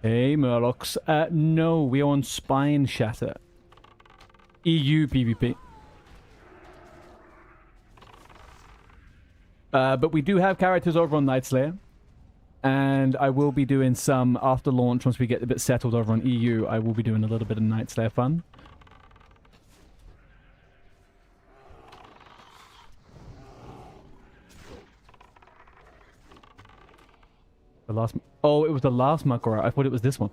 Hey, Murlocs. No, we're on SPINESHATTER. EU PvP. But we do have characters over on Nightslayer. And I will be doing some after launch, once we get a bit settled over on EU, I will be doing a little bit of Nightslayer fun. The last... Oh, it was the last Makara. I thought it was this one.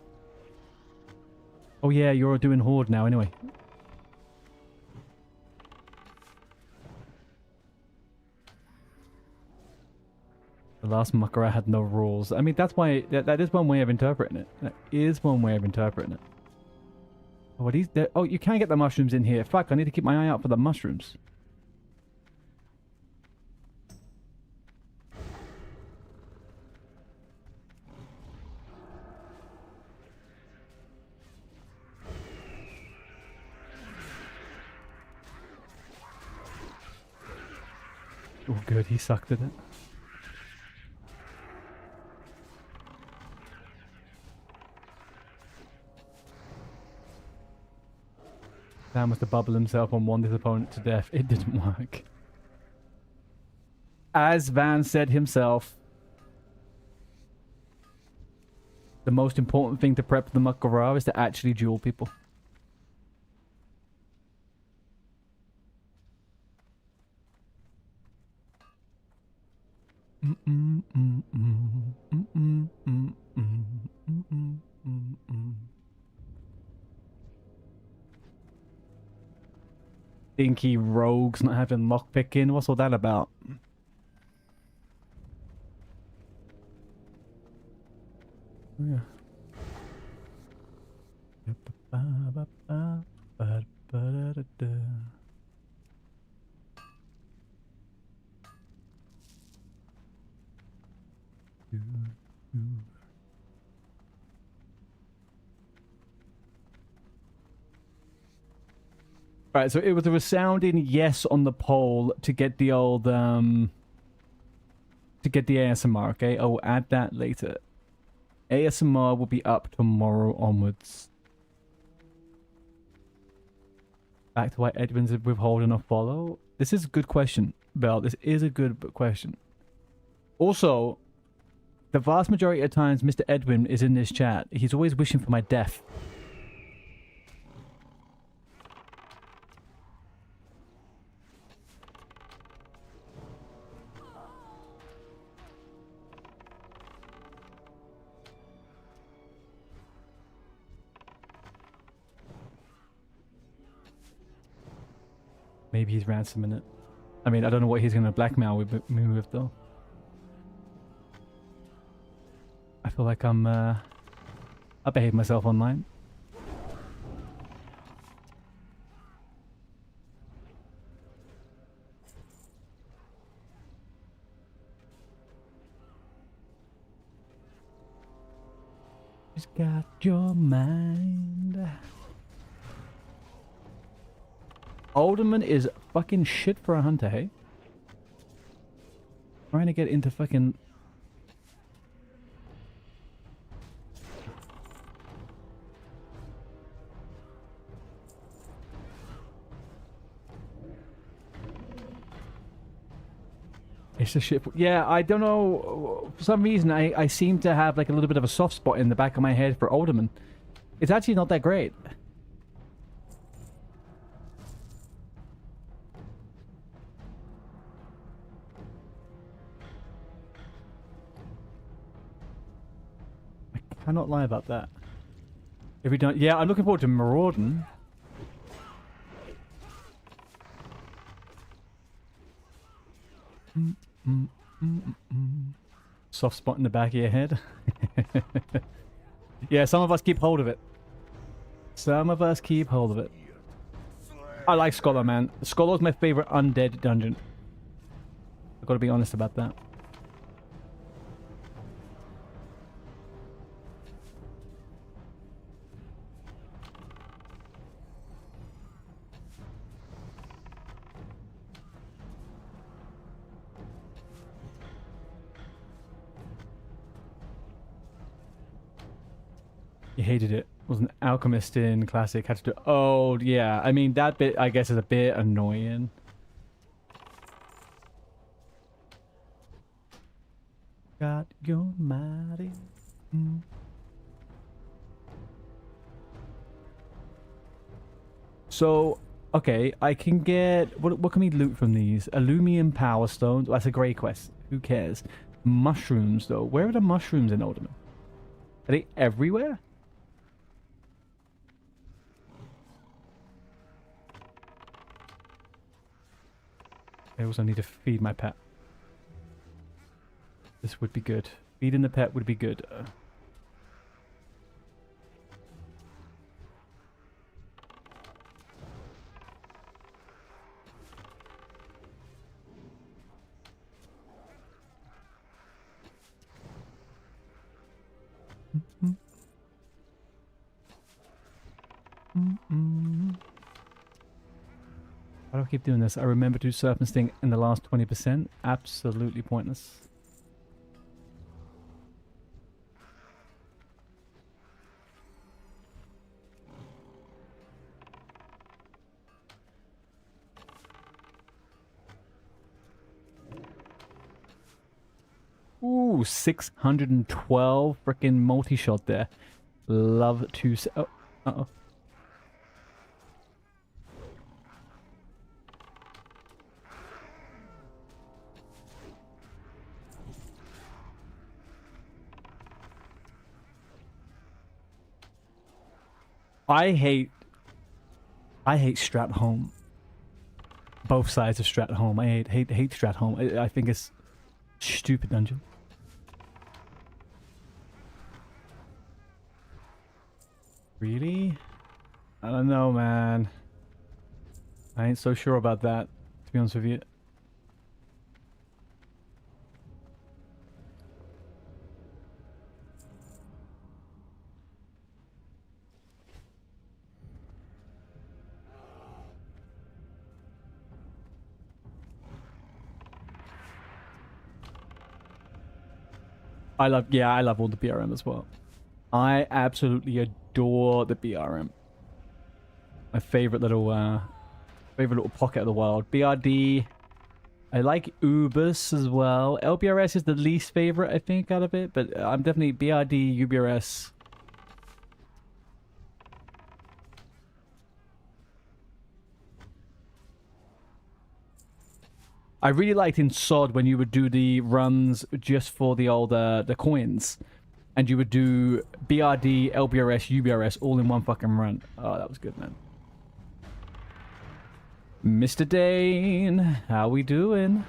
Oh yeah, you're doing Horde now anyway. The last Makara had no rules. I mean, that's why... That is one way of interpreting it. That is one way of interpreting it. Oh, are these... Oh, you can get the mushrooms in here. Fuck, I need to keep my eye out for the mushrooms. Oh, good. He sucked at it. Sam was to bubble himself and won his opponent to death. It didn't work. As Van said himself, the most important thing to prep the Makara is to actually duel people. Stinky rogues not having lockpicking. What's all that about? Oh, yeah. Right, so it was a resounding yes on the poll to get the old, to get the ASMR, okay? I will add that later. ASMR will be up tomorrow onwards. Back to why Edwin's withholding a follow? This is a good question, Belle. This is a good question. Also, the vast majority of times Mr. Edwin is in this chat, he's always wishing for my death. Maybe he's ransoming it. I mean, I don't know what he's going to blackmail me with, though. I feel like I behaved myself online. She's got your mind. Alderman is fucking shit for a hunter, hey? Trying to get into fucking... It's a shit... Yeah, I don't know. For some reason, I seem to have like a little bit of a soft spot in the back of my head for Alderman. It's actually not that great. I cannot lie about that. If we don't... Yeah, I'm looking forward to Marauding. Soft spot in the back of your head. Yeah, some of us keep hold of it. Some of us keep hold of it. I like Scholar, man. Scholar's my favorite undead dungeon. I've got to be honest about that. You hated it. Was an alchemist in classic. Had to do... Oh, yeah. I mean, that bit, I guess, is a bit annoying. Got your mighty... So, okay, I can get... What can we loot from these? Illumium Power Stones. Well, that's a great quest. Who cares? Mushrooms, though. Where are the mushrooms in Alderman? Are they everywhere? I also need to feed my pet. This would be good. Feeding the pet would be good. Why do I keep doing this? I remember to do Serpent Sting in the last 20%. Absolutely pointless. Ooh, 612 freaking multi-shot there. Love to... Oh, uh-oh. I hate Stratholme. Both sides of Stratholme. I hate Stratholme. I think it's stupid dungeon. Really? I don't know, man. I ain't so sure about that, to be honest with you. I love all the BRM as well. I absolutely adore the BRM. My favorite little pocket of the world. BRD. I like Ubers as well. LBRS is the least favorite, I think, out of it, but I'm definitely BRD, UBRS. I really liked in SOD when you would do the runs just for the old the coins, and you would do BRD, LBRS, UBRS all in one fucking run. Oh, that was good, man. Mr. Dane, how we doing?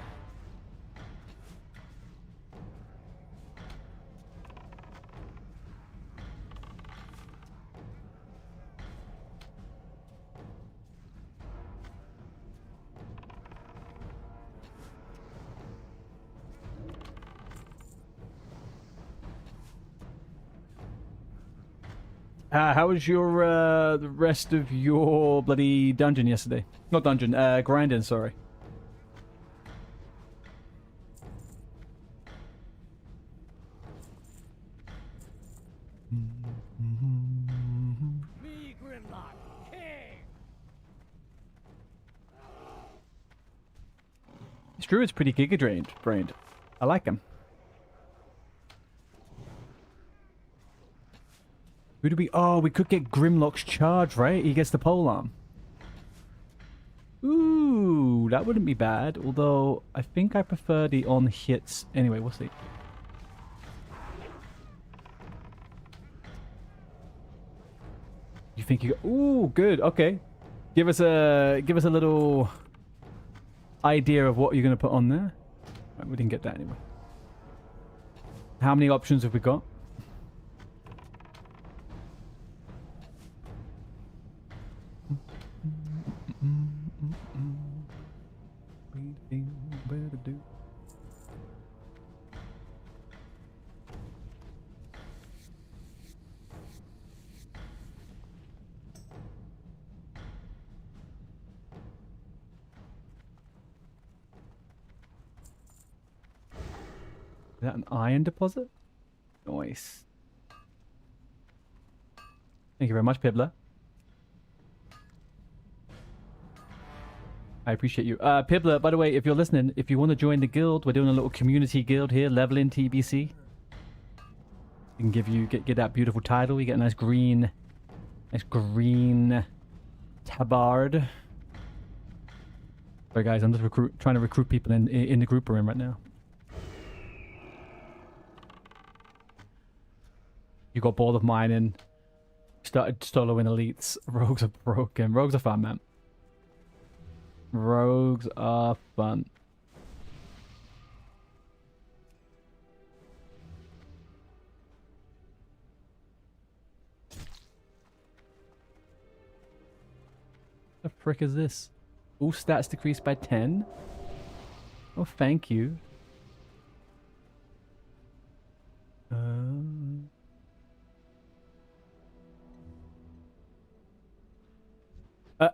How was your the rest of your bloody dungeon yesterday? Not dungeon, grinding, sorry. Me, Grimlock, king! This druid's pretty giga-brained. I like him. Who do we... Oh, we could get Grimlock's charge, right? He gets the polearm. Ooh, that wouldn't be bad. Although, I think I prefer the on-hits. Anyway, we'll see. You think you... Ooh, good. Okay. Give us a little idea of what you're going to put on there. Right, we didn't get that anyway. How many options have we got? Is that an iron deposit? Nice. Thank you very much, Pibbler. I appreciate you. Pibbler, by the way, if you're listening, if you want to join the guild, we're doing a little community guild here, leveling TBC. We can get that beautiful title. You get a nice green tabard. Sorry guys, I'm just trying to recruit people in the group we're in right now. You got bored of mining, started soloing elites. Rogues are broken. Rogues are fun, man. Rogues are fun. The frick is this? All stats decreased by 10? Oh, thank you.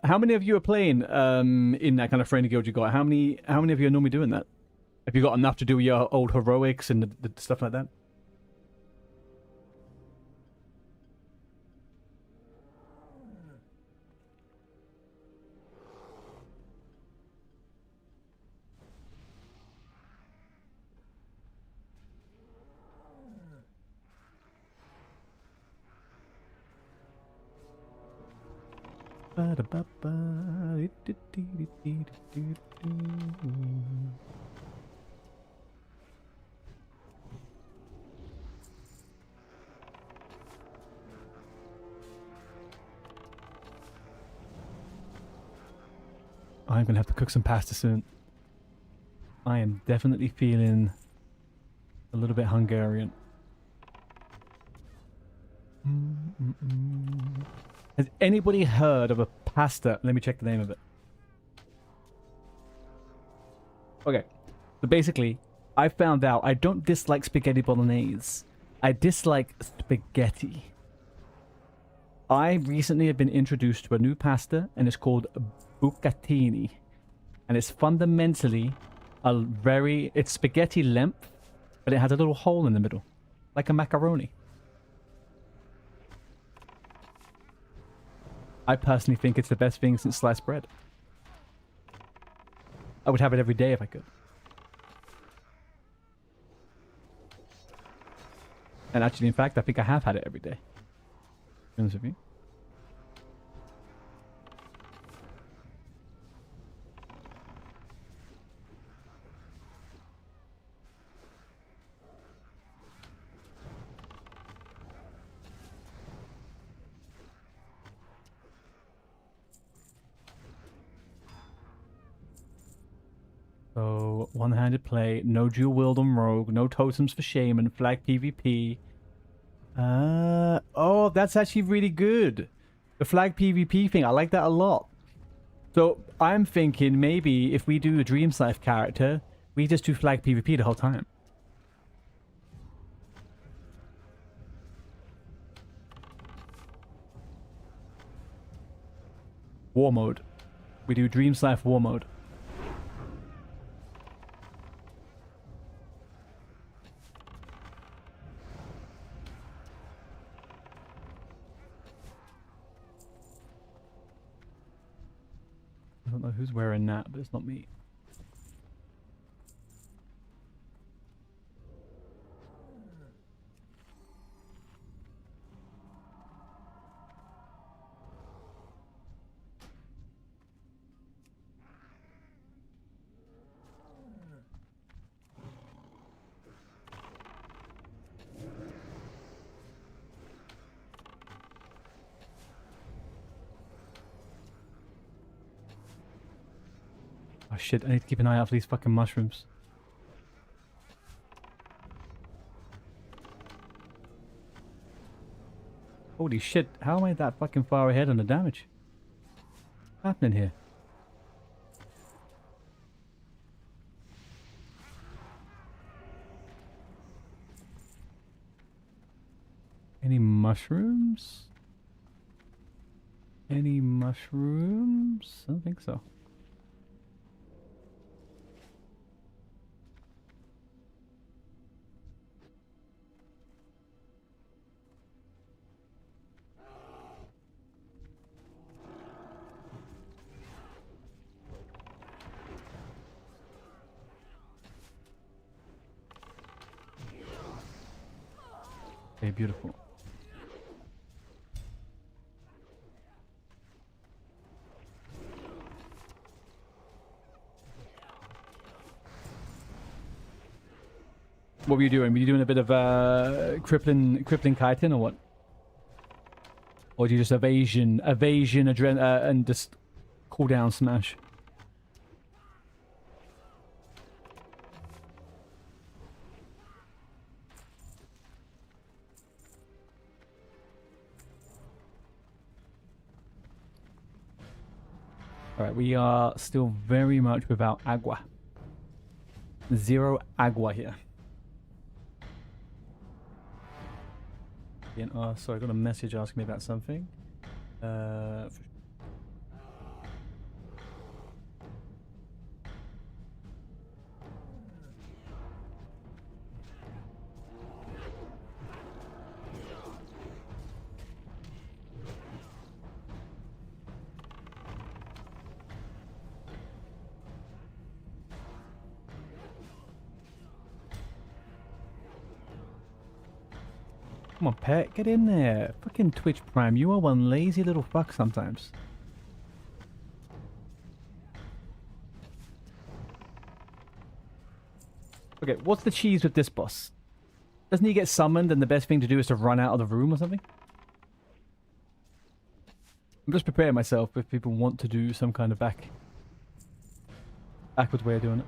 How many of you are playing in that kind of friendly guild you got? How many of you are normally doing that? Have you got enough to do your old heroics and the stuff like that? I'm gonna have to cook some pasta soon. I am definitely feeling a little bit Hungarian. Has anybody heard of a pasta? Let me check the name of it. Okay, so basically, I found out I don't dislike spaghetti bolognese. I dislike spaghetti. I recently have been introduced to a new pasta, and it's called bucatini. And it's fundamentally it's spaghetti length, but it has a little hole in the middle. Like a macaroni. I personally think it's the best thing since sliced bread. I would have it every day if I could. And actually, in fact, I think I have had it every day. To be honest with you. So, one-handed play, no dual wield on rogue, no totems for shaman, flag PvP. Oh, that's actually really good. The flag PvP thing, I like that a lot. So, I'm thinking maybe if we do a Dreams Life character, we just do flag PvP the whole time. War mode. We do Dreams Life war mode. I don't know who's wearing that, but it's not me. Oh shit, I need to keep an eye out for these fucking mushrooms. Holy shit, how am I that fucking far ahead on the damage? What's happening here? Any mushrooms? Any mushrooms? I don't think so. Okay, beautiful. What were you doing? Were you doing a bit of crippling chitin or what? Or do you just evasion, and just cooldown smash? Alright, we are still very much without agua. Zero agua here. Oh, sorry, I got a message asking me about something. Come on, pet, get in there. Fucking Twitch Prime, you are one lazy little fuck sometimes. Okay, what's the cheese with this boss? Doesn't he get summoned and the best thing to do is to run out of the room or something? I'm just preparing myself if people want to do some kind of backwards way of doing it.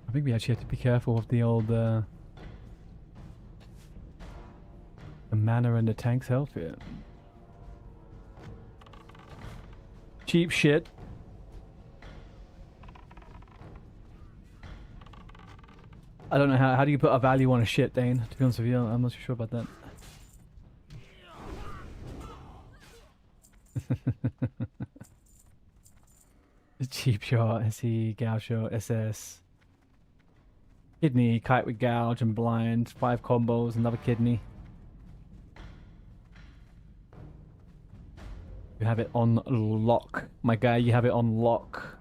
I think we actually have to be careful of the old the mana and the tank's health here. Cheap shit. I don't know how do you put a value on a shit, Dane? To be honest with you, I'm not sure about that. Cheap shot, SE, Gaucho, SS. Kidney, kite with gouge and blind. 5 combos, another kidney. You have it on lock. My guy, you have it on lock.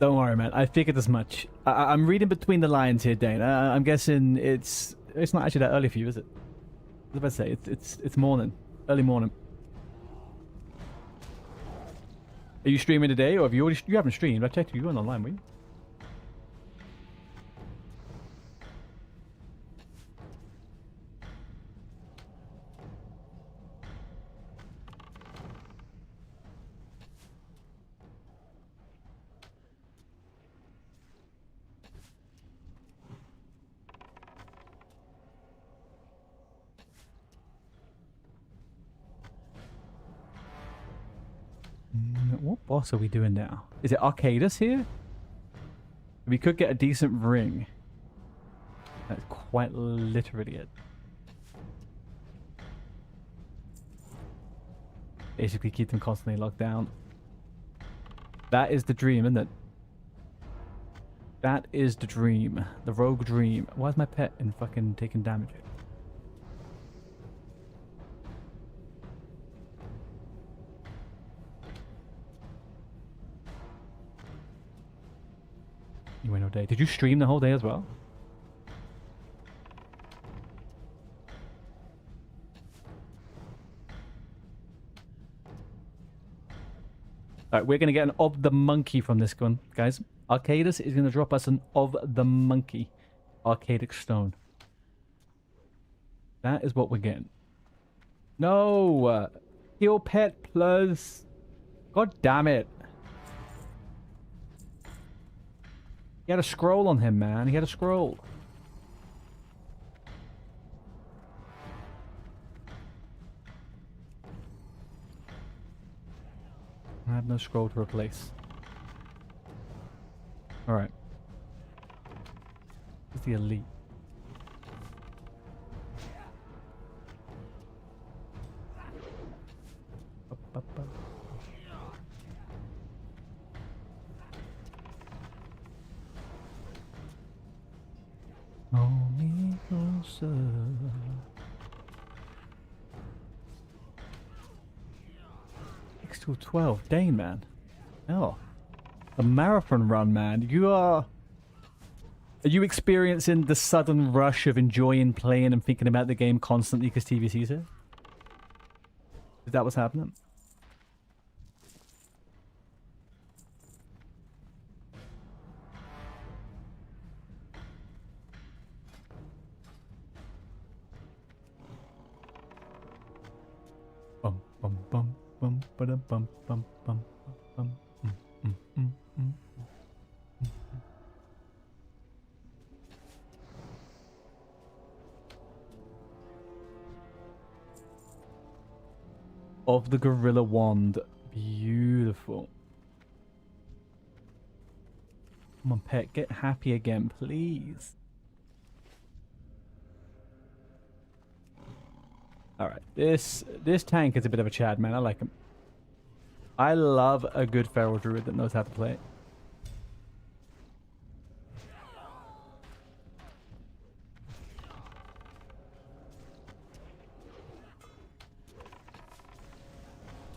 Don't worry, man. I figured as much. I'm reading between the lines here, Dane. I'm guessing it's not actually that early for you, is it? I was about to say it's morning, early morning. Are you streaming today, or have you haven't streamed? I checked you weren't online, were you? What boss are we doing now? Is it Arcadus here? We could get a decent ring. That's quite literally it. Basically keep them constantly locked down. That is the dream, isn't it? That is the dream. The rogue dream. Why is my pet in fucking taking damage? You went all day. Did you stream the whole day as well? Alright, we're going to get an of the monkey from this one, guys. Arcadus is going to drop us an of the monkey. Arcadic stone. That is what we're getting. No! Heal pet plus... God damn it. He had a scroll on him, man. He had a scroll. I have no scroll to replace. Alright. Where's the elite? Up. Hold me closer. Till 12. Dane, man. Oh. A marathon run, man. Are you experiencing the sudden rush of enjoying playing and thinking about the game constantly because TBC's here? Is that what's happening? Bum bum bum. Bum bum bum bum bum bum. Of the gorilla wand. Beautiful. Come on, pet, get happy again, please. Alright, this tank is a bit of a Chad, man. I like him. I love a good feral druid that knows how to play.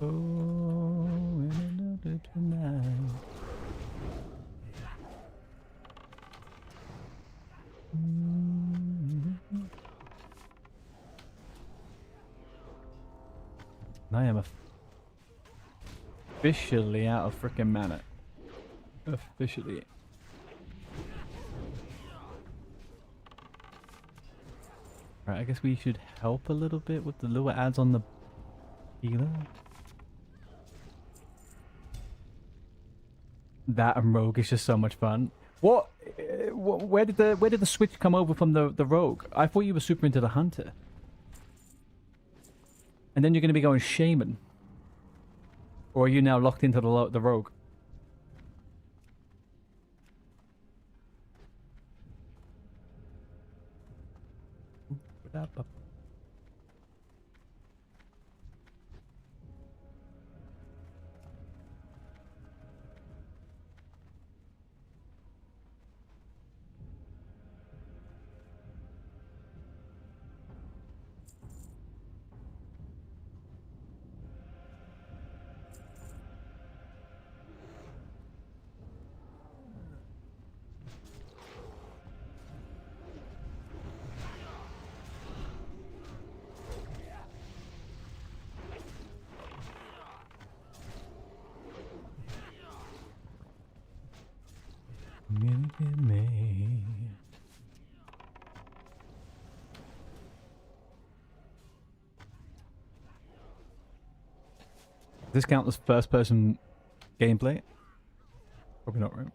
Oh, in another tonight. I am officially out of freaking mana. Officially. Right, I guess we should help a little bit with the lure ads on the Healer. That and rogue is just so much fun. What? Where did the switch come over from the rogue? I thought you were super into the hunter. And then you're going to be going shaman. Or are you now locked into the rogue? Does this count as first person gameplay? Probably not, right?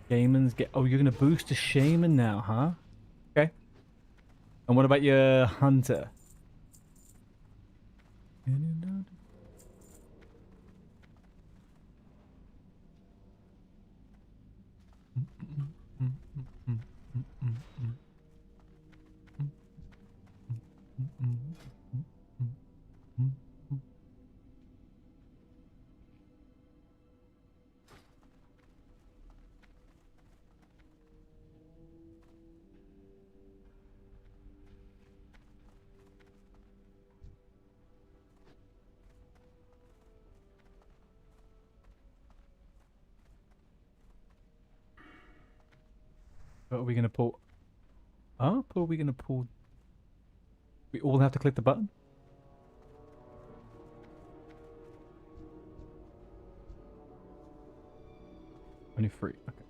Shamans get... Oh, you're going to boost a shaman now, huh? Okay. And what about your hunter? What are we gonna pull? Up? Or are we gonna pull? We all have to click the button? Only 3. Okay.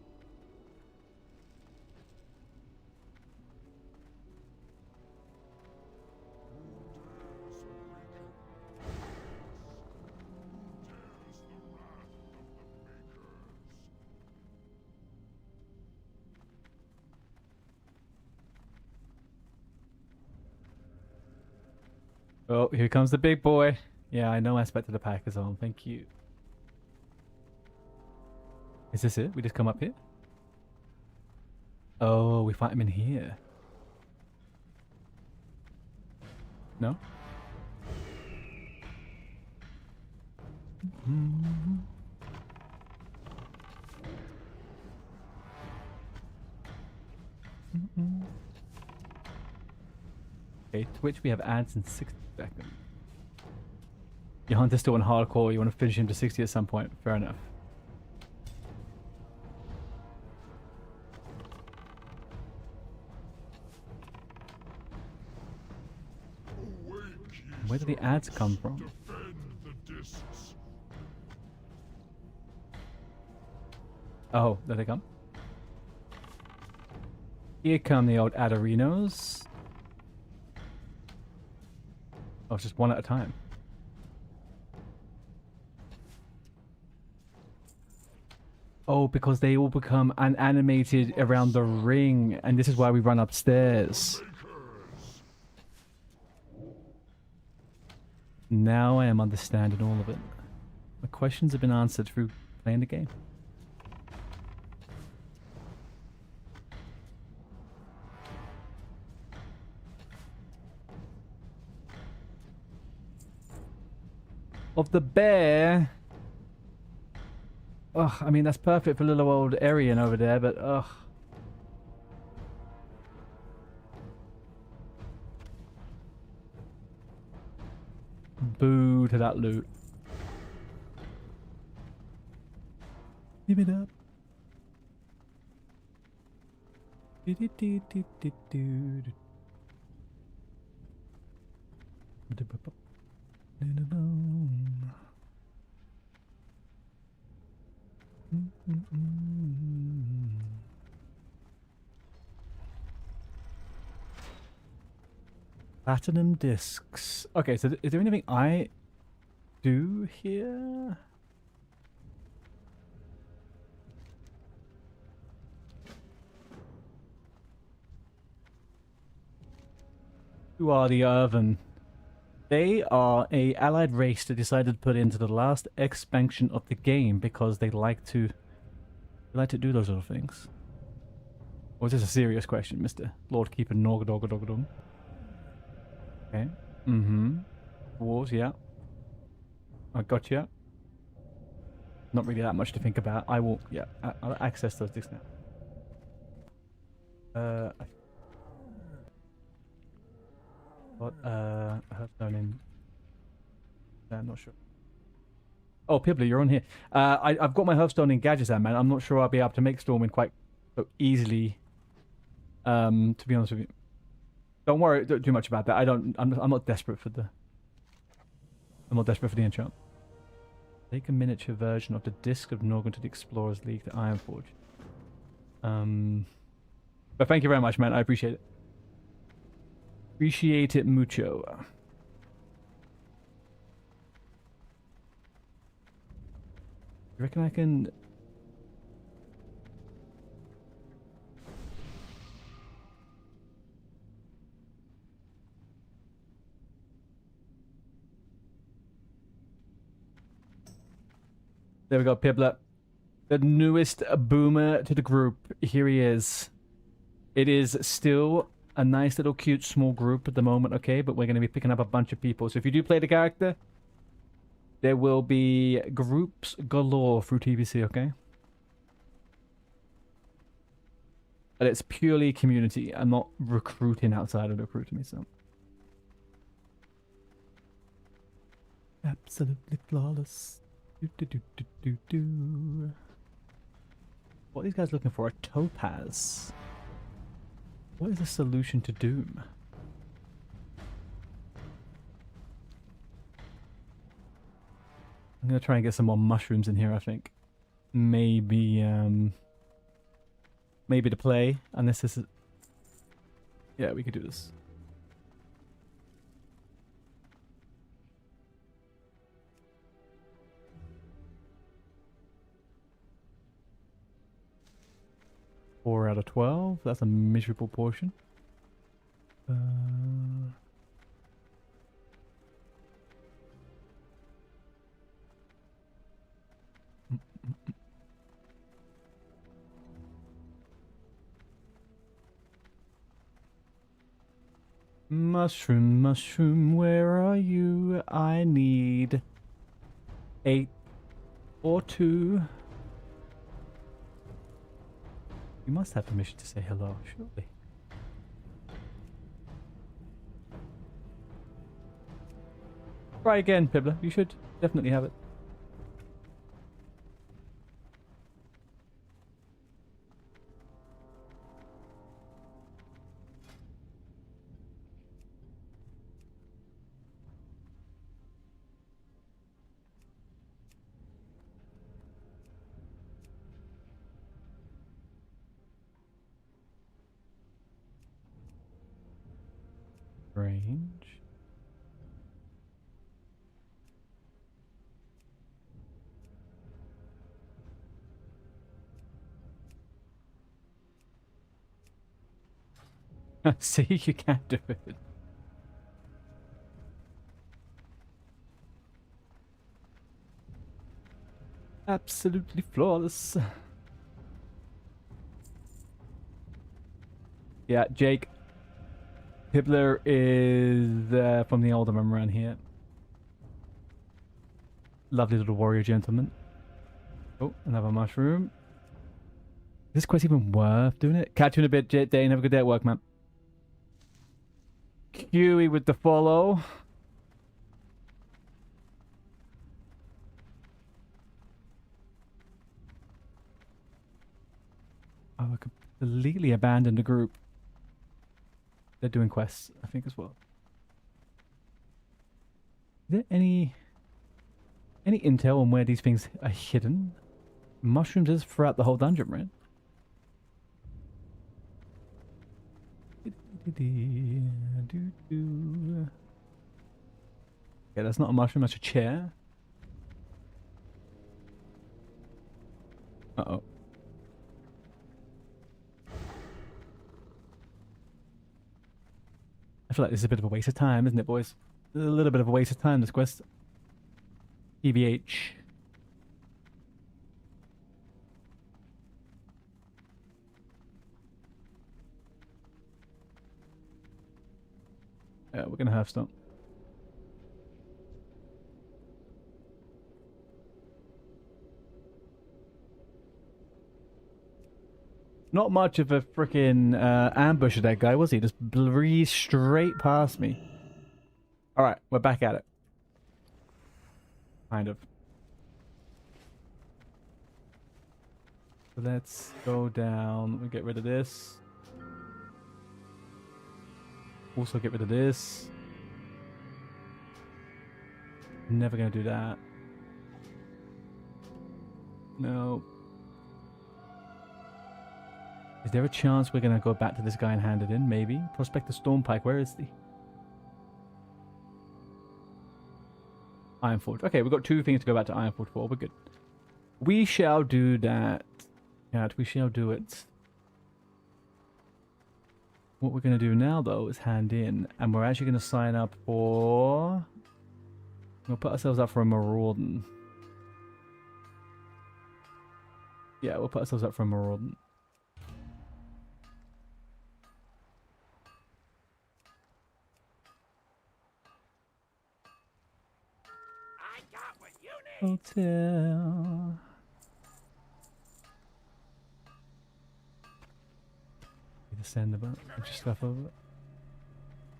Oh, here comes the big boy. Yeah, I know Aspect of the Pack is on. Thank you. Is this it? We just come up here? Oh, we fight him in here. No? Okay, Twitch, we have ads in 60 seconds. Your hunter's still on hardcore, you want to finish him to 60 at some point. Fair enough. Where do the ads come from? Oh, there they come. Here come the old Adarinos. Oh, it's just one at a time. Oh, because they all become animated around the ring, and this is why we run upstairs. Now I am understanding all of it. My questions have been answered through playing the game. Of the bear. Ugh, I mean, that's perfect for little old Arian over there, but ugh. Boo to that loot. Give it up. Platinum discs. Okay, so is there anything I do here? Who are the Irvin? They are a allied race that decided to put into the last expansion of the game because they like to do those little things. Or is this a serious question, Mr. Lord Keeper Norgadogadog? Okay. Mm-hmm. Wars, yeah. I gotcha. Not really that much to think about. I will, yeah, I'll access those discs now. What, Hearthstone in... I'm not sure. Oh, Pibbler, you're on here. I've got my Hearthstone in gadgets out, man. I'm not sure I'll be able to make Stormwind quite so easily. To be honest with you. Don't worry too much about that. I'm not desperate for the... I'm not desperate for the enchant. Take a miniature version of the Disc of Norgan to the Explorers League to Ironforge. But thank you very much, man. I appreciate it. Appreciate it mucho. You reckon I can... There we go, Pibbler. The newest boomer to the group. Here he is. It is still a nice little cute small group at the moment, okay? But we're going to be picking up a bunch of people. So if you do play the character, there will be groups galore through TBC, okay? And it's purely community. I'm not recruiting outside of the recruiting me, so. Absolutely flawless. What are these guys looking for? A topaz. What is the solution to doom? I'm gonna try and get some more mushrooms in here, I think. Maybe maybe to play, unless this is... Yeah, we could do this. Four out of 12. That's a miserable portion. Mushroom, mushroom, where are you? I need 8 or 2. You must have permission to say hello, surely. Try again, Pibbler. You should definitely have it. Range. See, you can't do it. Absolutely flawless. Yeah, Jake. Pibbler is from the older one around here. Lovely little warrior gentleman. Oh, another mushroom. Is this quest even worth doing it? Catch you in a bit, Dane. Have a good day at work, man. Huey with the follow. Oh, I completely abandoned the group. They're doing quests, I think, as well. Is there any intel on where these things are hidden? Mushrooms is throughout the whole dungeon, right? Yeah, that's not a mushroom, that's a chair. Uh-oh. I feel like this is a bit of a waste of time, isn't it, boys? A little bit of a waste of time, this quest. TBH. Yeah, we're gonna have stop. Not much of a freaking ambush of that guy, was he? Just breezed straight past me. Alright, we're back at it. Kind of. So let's go down. We'll get rid of this. Also get rid of this. Never gonna do that. No. Is there a chance we're gonna go back to this guy and hand it in? Maybe. Prospector Stormpike, where is he? Ironforge. Okay, we've got 2 things to go back to Ironforge for. We're good. We shall do that. Cat, we shall do it. What we're going to do now, though, is hand in. And we're actually going to sign up for... We'll put ourselves up for a Maraudon. Yeah, we'll put ourselves up for a Maraudon. I got what you need. Hotel. Need to send a bunch of stuff over.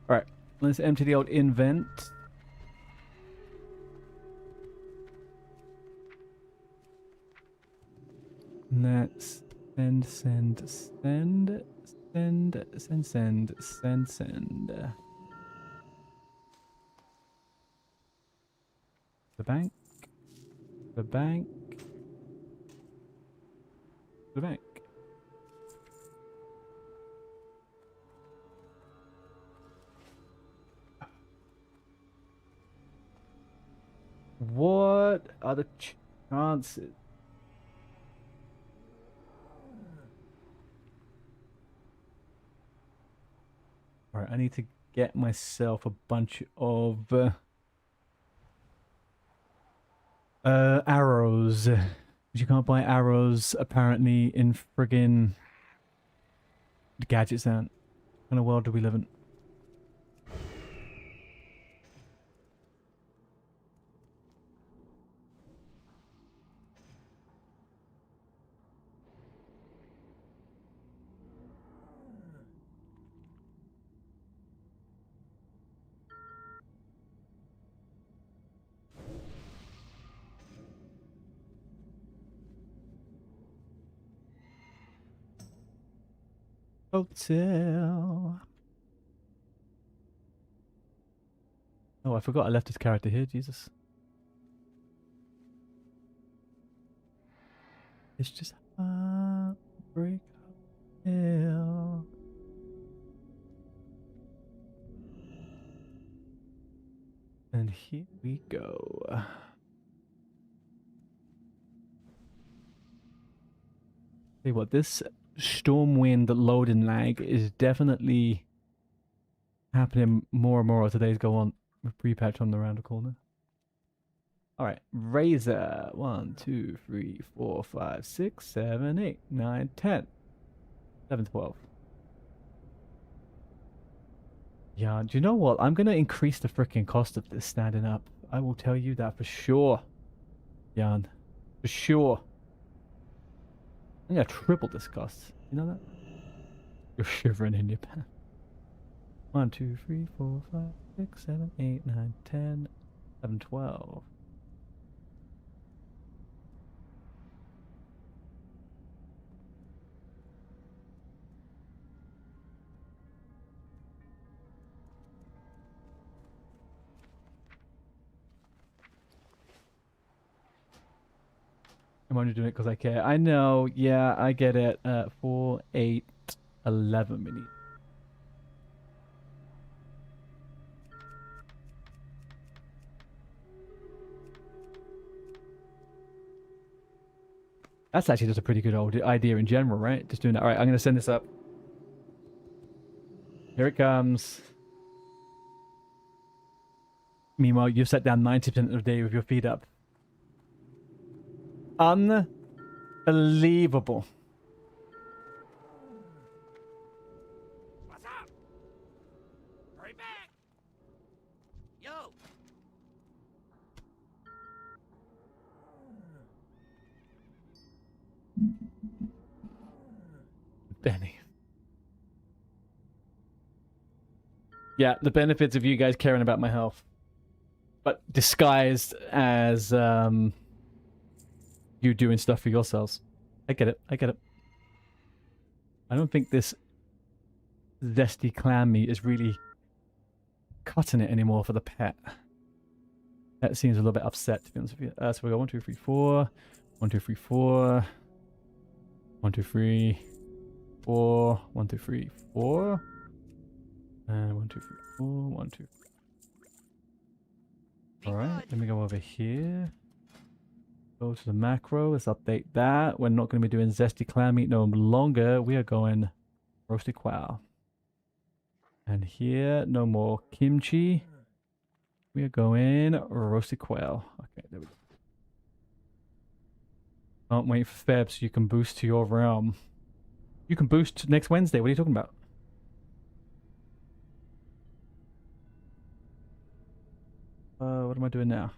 Alright, let's empty the old invent. Let's send. The bank. The bank. The bank. What are the chances? Alright, I need to get myself a bunch of arrows. You can't buy arrows apparently in friggin' gadgets then. What kind of world do we live in? Hotel. Oh, I forgot I left his character here, Jesus. It's just Heartbreak Hotel. And here we go. Tell you what, this Stormwind loading lag is definitely happening more and more as the days go on. With pre-patch on the round the corner. Alright, Razor. 1, 2, 3, 4, 5, 6, 7, 8, 9, 10. 11, 12. Yeah, do you know what? I'm gonna increase the freaking cost of this standing up. I will tell you that for sure. Jan. For sure. I'm gonna triple this cost. You know that? You're shivering in your pants. 1, 2, 3, 4, 5, 6, 7, 8, 9, 10, 11, 12. I'm only doing it because I care. I know. Yeah, I get it. 4, 8, 11 minutes. That's actually just a pretty good old idea in general, right? Just doing that. All right, I'm going to send this up. Here it comes. Meanwhile, you've sat down 90% of the day with your feet up. Unbelievable. What's up? Hurry back! Yo! Benny. Yeah, the benefits of you guys caring about my health. But disguised as you doing stuff for yourselves. I get it. I get it. I don't think this zesty clam meat is really cutting it anymore for the pet. That seems a little bit upset, to be honest with you. So we got 1, 2, 3, 4. 1, 2, 3, 4. 1, 2, 3, 4. 1, 2, 3, 4. And 1, 2, 3, 4. 1, 2, 3. Alright, let me go over here. Go to the macro. Let's update that. We're not going to be doing zesty clam meat no longer. We are going roasted quail. And here, no more kimchi. We are going roasted quail. Okay, there we go. Can't wait for Feb so you can boost to your realm. You can boost next Wednesday. What are you talking about? What am I doing now?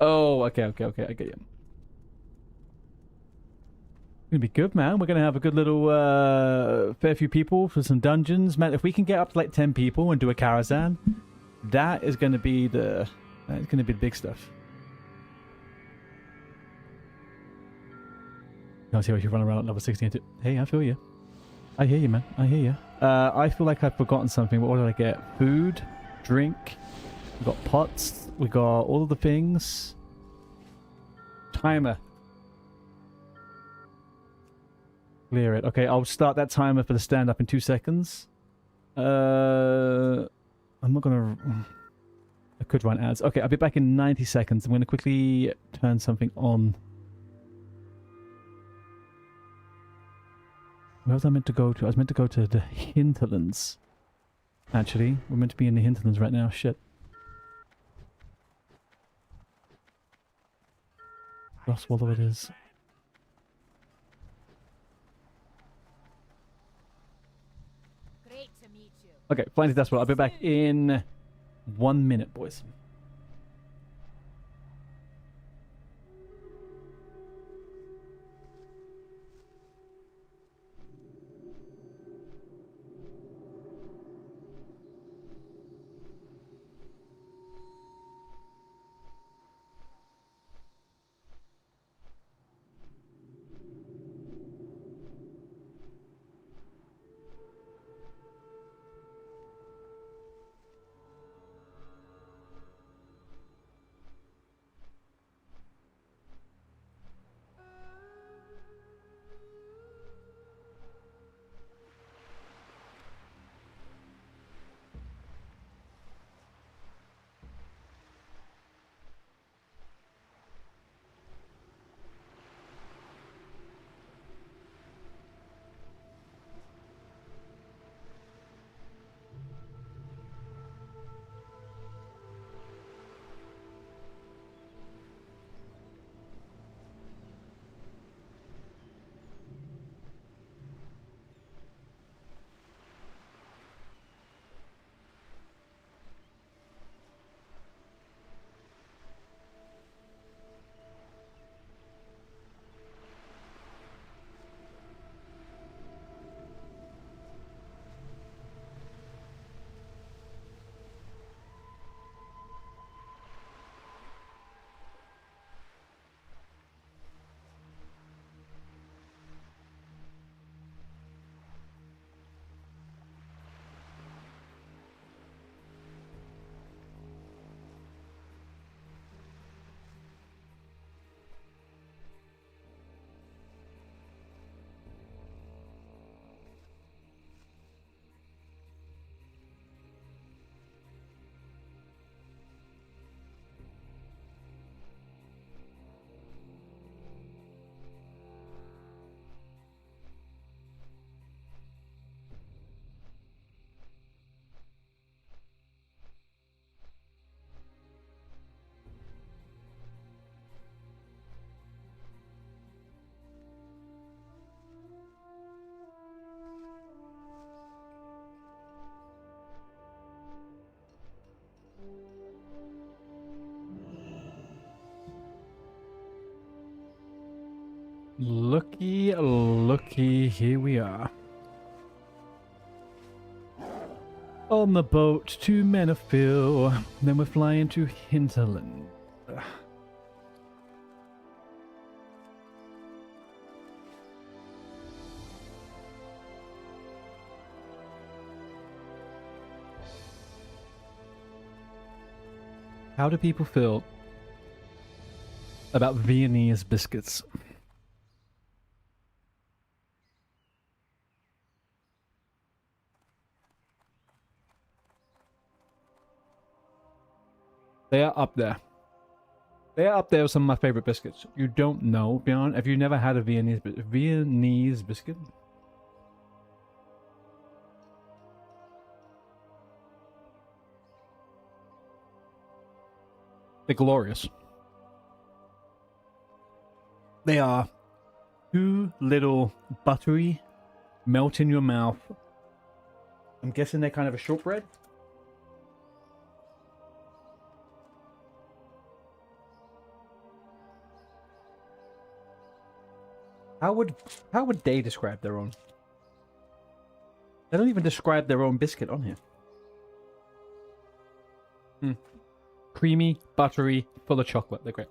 Oh, okay. I get you. Gonna be good, man. We're gonna have a good little fair few people for some dungeons, man. If we can get up to like 10 people and do a Karazhan, that is gonna be the big stuff. I'll see what you run around at level 16. Hey, I feel you. I hear you, man. I hear you. I feel like I've forgotten something. What did I get? Food, drink. We got pots. We got all of the things. Timer. Clear it. Okay, I'll start that timer for the stand-up in 2 seconds. I'm not gonna... I could run ads. Okay, I'll be back in 90 seconds. I'm gonna quickly turn something on. Where was I meant to go to? I was meant to go to the hinterlands. Actually, we're meant to be in the hinterlands right now. Shit. Lost Wallow it is. Great to meet you. Okay, flying to Desperate. I'll be back in 1 minute, boys. Looky, here we are. On the boat, 2 men of fill. Then we're flying to Hinterland. How do people feel about Viennese biscuits? They are up there. They are up there with some of my favorite biscuits. You don't know, Bjorn? Have you never had a Viennese biscuit? They're glorious. They are too little buttery, melt in your mouth. I'm guessing they're kind of a shortbread. How would they describe their own? They don't even describe their own biscuit on here. Creamy, buttery, full of chocolate. They're great.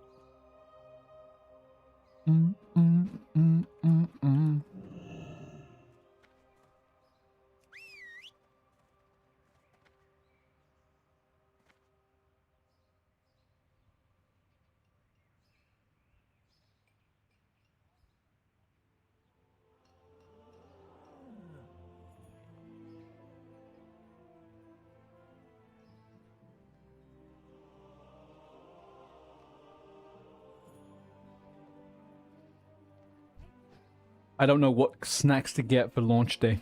I don't know what snacks to get for launch day.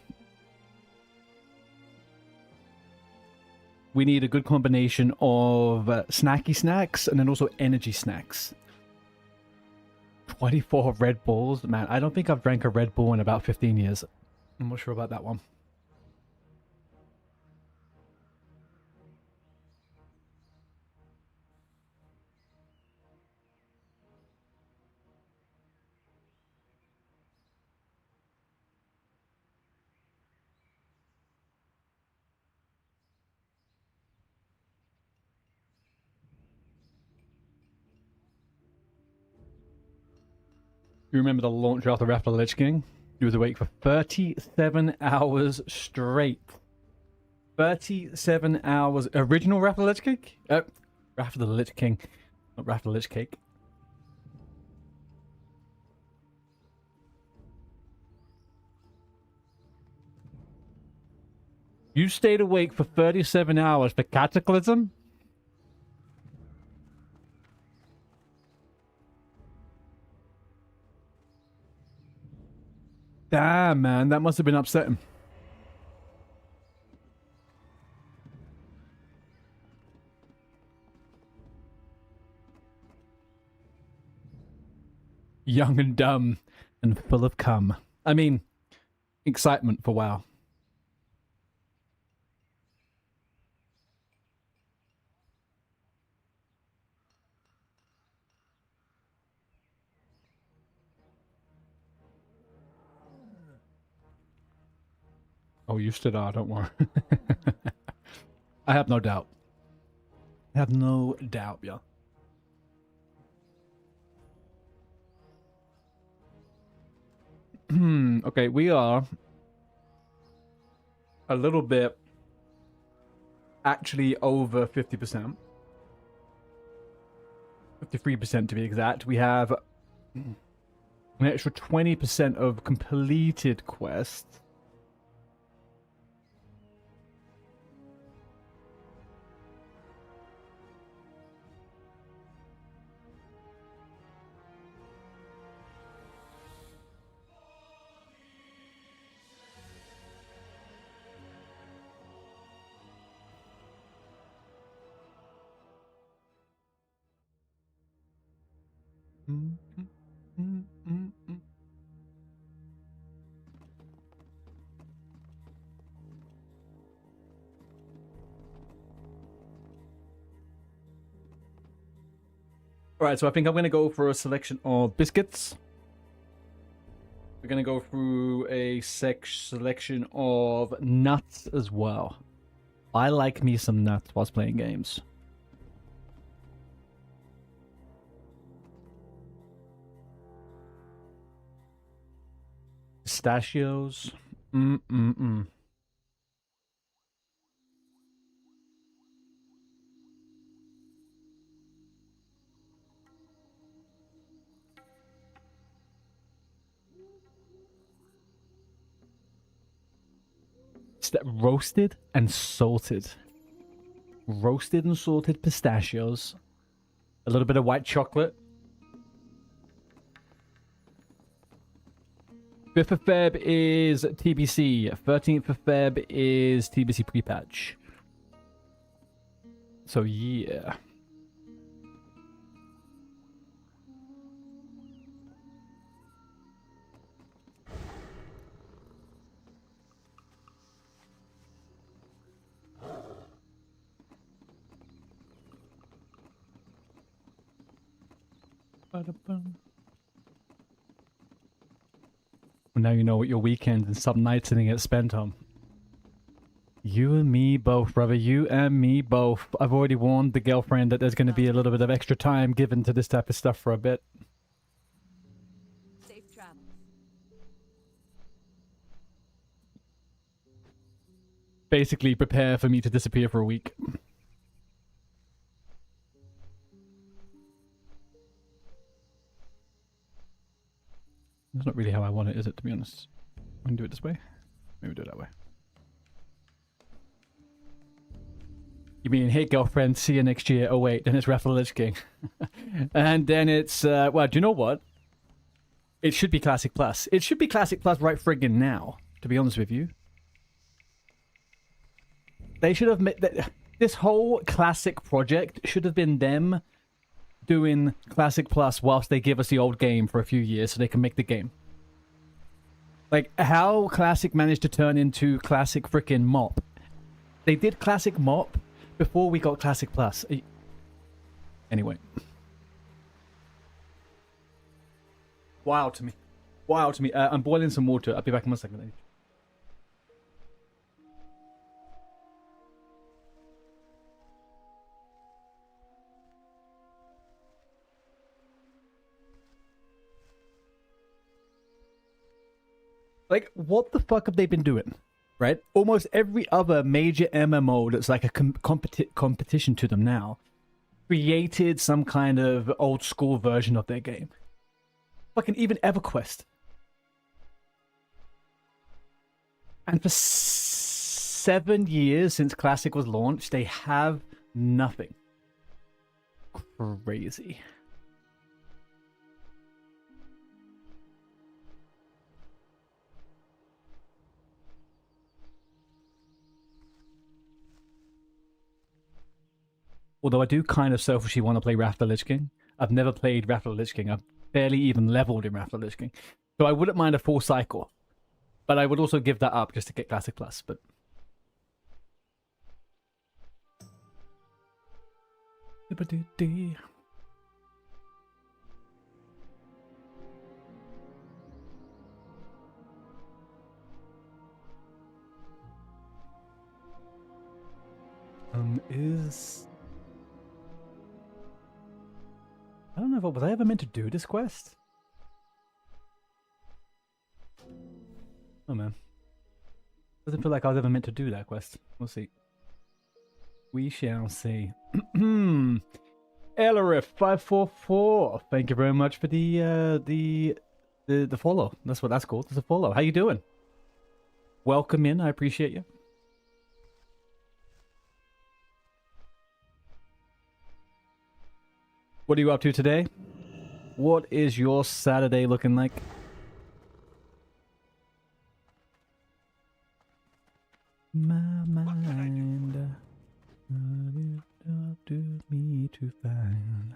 We need a good combination of snacky snacks and then also energy snacks. 24 Red Bulls? Man, I don't think I've drank a Red Bull in about 15 years. I'm not sure about that one. You remember the launch after Wrath of the Lich King? You was awake for 37 hours straight. 37 hours. Original Wrath of the Lich King? Wrath of the Lich King. Not Wrath of the Lich Cake. You stayed awake for 37 hours for Cataclysm? Damn, man, that must have been upsetting. Young and dumb and full of cum. I mean, excitement for WoW. Oh, you stood out, don't worry. I have no doubt. I have no doubt, yeah. Okay, we are a little bit actually over 50%. 53% to be exact. We have an extra 20% of completed quests. Alright, so I think I'm going to go for a selection of biscuits. We're gonna go through a selection of nuts as well. I like me some nuts whilst playing games. Pistachios. Mm-mm-mm. Roasted and salted. Roasted and salted pistachios. A little bit of white chocolate. 5th of Feb is TBC. 13th of Feb is TBC PREPATCH. So yeah. Well, now you know what your weekends and some nights and get spent on. You and me both, brother. You and me both. I've already warned the girlfriend that there's going to be a little bit of extra time given to this type of stuff for a bit. Safe travels. Basically, prepare for me to disappear for a week. That's not really how I want it, is it, to be honest? I can do it this way. Maybe do it that way. You mean, hey, girlfriend, see you next year. Oh, wait, then it's Wrath of the Lich King. And then it's, well, do you know what? It should be Classic Plus. It should be Classic Plus right friggin' now, to be honest with you. They should have made... This whole Classic project should have been them doing Classic Plus whilst they give us the old game for a few years so they can make the game. Like, how Classic managed to turn into Classic frickin' Mop. They did Classic Mop before we got Classic Plus. Anyway. Wild to me. Wild to me. I'm boiling some water. I'll be back in 1 second. Like, what the fuck have they been doing? Right? Almost every other major MMO that's like a competition to them now created some kind of old school version of their game. Fucking even EverQuest. And for 7 years since Classic was launched, they have nothing. Crazy. Although I do kind of selfishly want to play Wrath of the Lich King. I've never played Wrath of the Lich King. I've barely even leveled in Wrath of the Lich King. So I wouldn't mind a full cycle. But I would also give that up just to get Classic Plus. But I don't know if was I ever meant to do this quest? Oh man. Doesn't feel like I was ever meant to do that quest. We'll see. We shall see. Elrif544. Thank you very much for the follow. That's what that's called. It's a follow. How you doing? Welcome in. I appreciate you. What are you up to today? What is your Saturday looking like? My mind, up to me to find.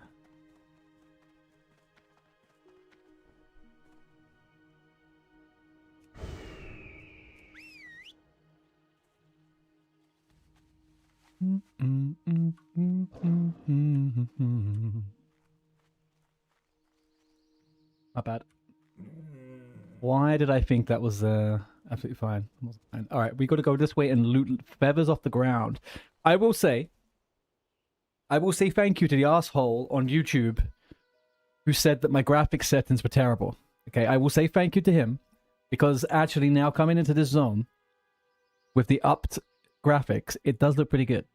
Not bad. Why did I think that was absolutely fine? Wasn't fine. All right, we got to go this way and loot feathers off the ground. I will say thank you to the asshole on YouTube who said that my graphics settings were terrible. Okay, I will say thank you to him because actually now coming into this zone with the upped graphics, it does look pretty good.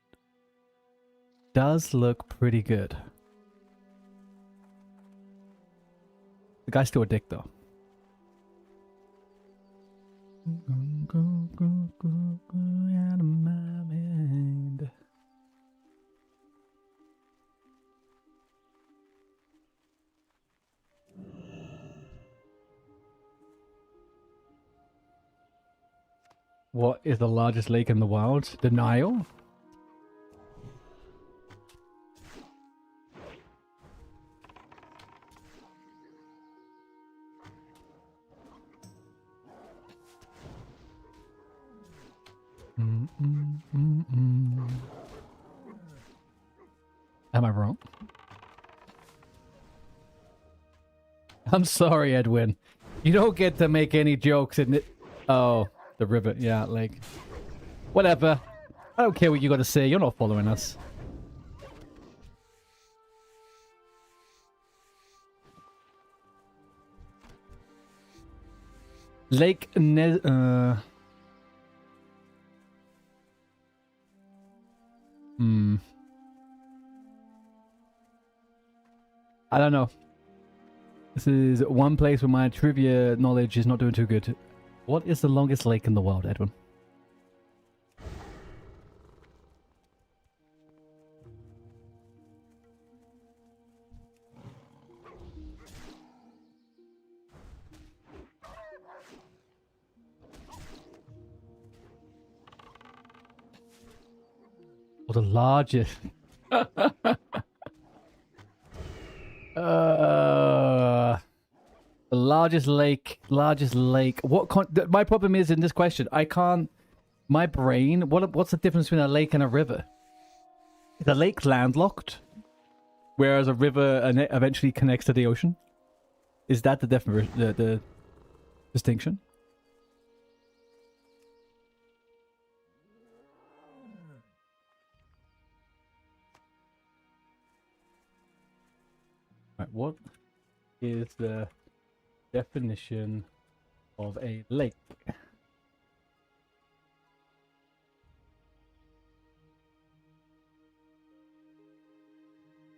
Does look pretty good. The guy's still a dick though. Out of my mind. What is the largest lake in the world? The Nile? Am I wrong? I'm sorry, Edwin. You don't get to make any jokes in it. Oh, the river. Yeah, like... Whatever. I don't care what you got to say. You're not following us. Lake I don't know. This is one place where my trivia knowledge is not doing too good. What is the longest lake in the world, Edwin? Or the largest? The largest lake. What? My problem is in this question, I can't. My brain. What's the difference between a lake and a river? Is a lake landlocked, whereas a river eventually connects to the ocean? Is that the distinction? Right, what is the definition of a lake?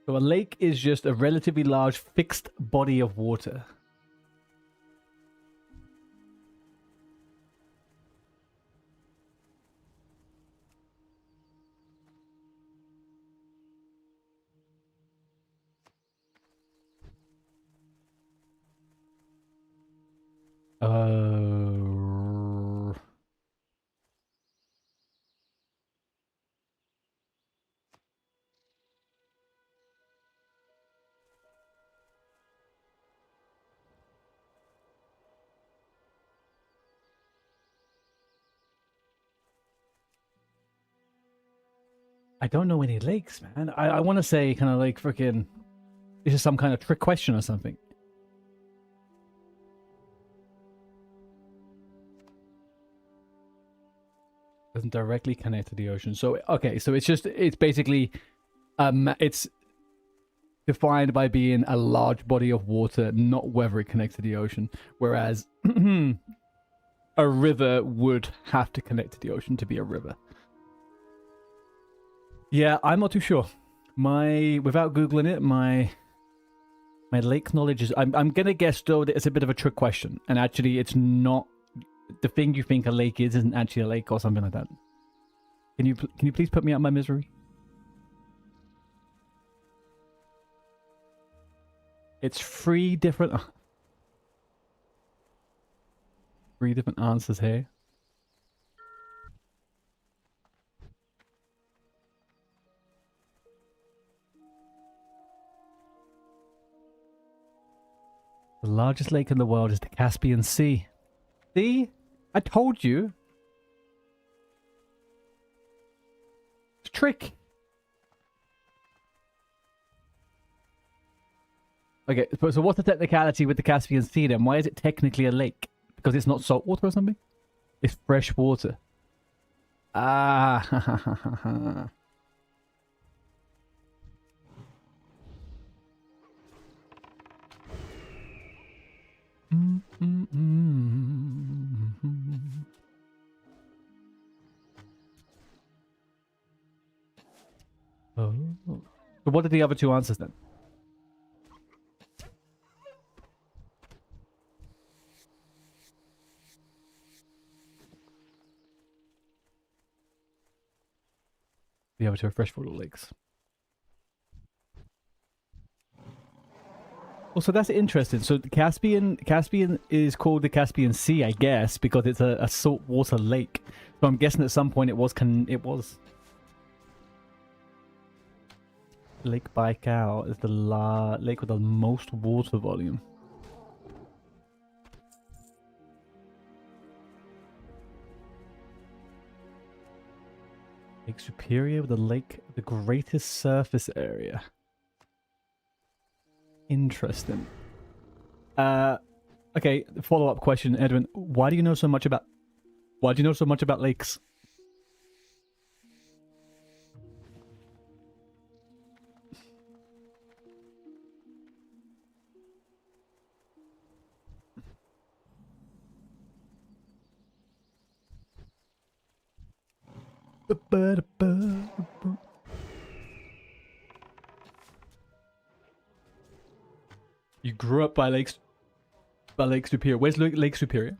So a lake is just a relatively large fixed body of water. I don't know any lakes, man. I want to say kind of like freaking... This is some kind of trick question or something. Doesn't directly connect to the ocean. So, okay, so it's basically... it's defined by being a large body of water, not whether it connects to the ocean. Whereas a river would have to connect to the ocean to be a river. Yeah, I'm not too sure. Without Googling it, my lake knowledge is... I'm gonna guess though that it's a bit of a trick question, and actually it's not... The thing you think a lake isn't actually a lake or something like that. Can you please put me out of my misery? It's three different answers here. The largest lake in the world is the Caspian Sea. See? I told you. It's a trick. Okay, so what's the technicality with the Caspian Sea then? Why is it technically a lake? Because it's not salt water or something? It's fresh water. Ah. Oh. So what are the other two answers then? The other two are freshwater lakes. Oh, so that's interesting. So the Caspian is called the Caspian Sea, I guess, because it's a saltwater lake. So I'm guessing at some point it was Lake Baikal is the lake with the most water volume. Lake Superior with the greatest surface area. Interesting. Okay, follow-up question, Edwin. Why do you know so much about lakes? You grew up by Lake Superior. Where's Lake Superior?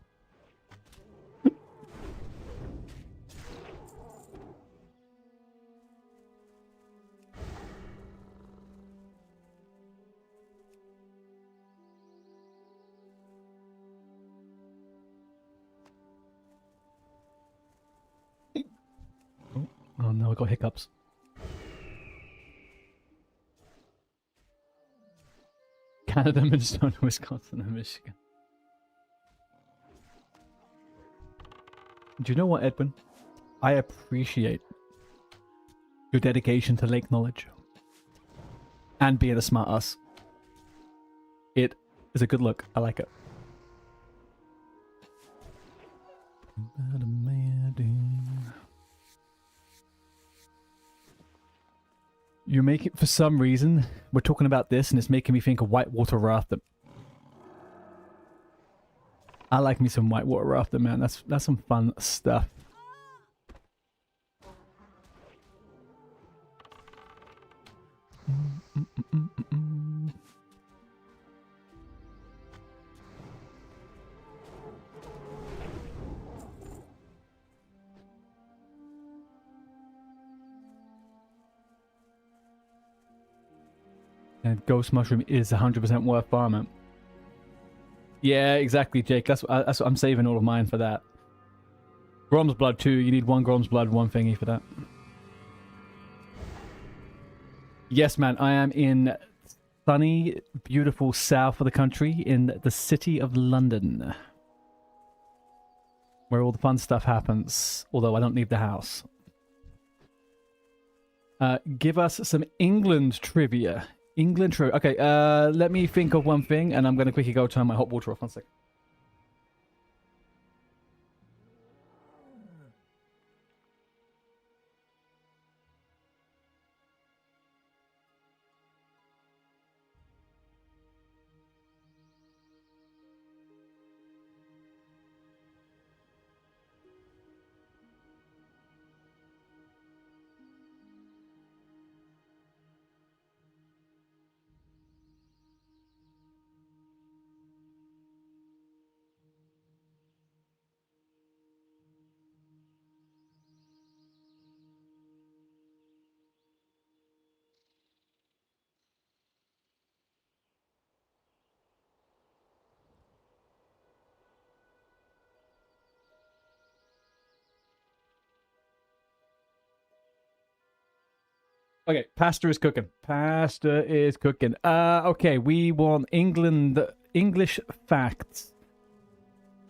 Oh no, I got hiccups. Canada, Minnesota, Wisconsin, and Michigan. Do you know what, Edwin? I appreciate your dedication to lake knowledge and being a smart ass. It is a good look. I like it. You're making, for some reason, we're talking about this and it's making me think of whitewater rafting. I like me some whitewater rafting, man. That's some fun stuff. And Ghost Mushroom is 100% worth farming. Yeah, exactly, Jake. That's what I'm saving all of mine for that. Grom's Blood too. You need 1 Grom's Blood, 1 thingy for that. Yes, man. I am in sunny, beautiful south of the country in the city of London. Where all the fun stuff happens. Although I don't leave the house. Give us some England trivia. Okay, let me think of one thing, and I'm going to quickly go turn my hot water off. 1 second. Okay, pasta is cooking. Pasta is cooking. Okay, we want English facts.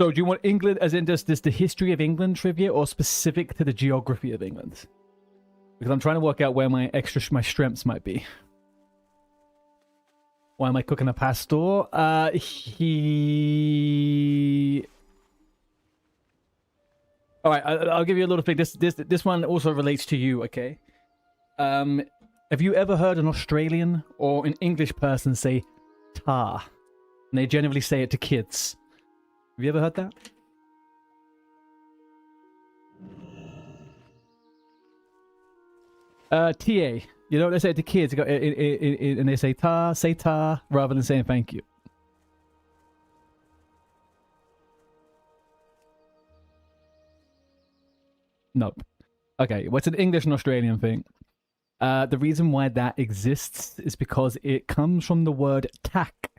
So do you want England as in just the history of England trivia or specific to the geography of England? Because I'm trying to work out where my strengths might be. Why am I cooking a pastor? All right, I'll give you a little thing. This one also relates to you, okay? Have you ever heard an Australian or an English person say "tar"? And they generally say it to kids. Have you ever heard that? TA. You know what they say to kids? They go, and they say tar, rather than saying thank you. Nope. Okay, what's an English and Australian thing? The reason why that exists is because it comes from the word tak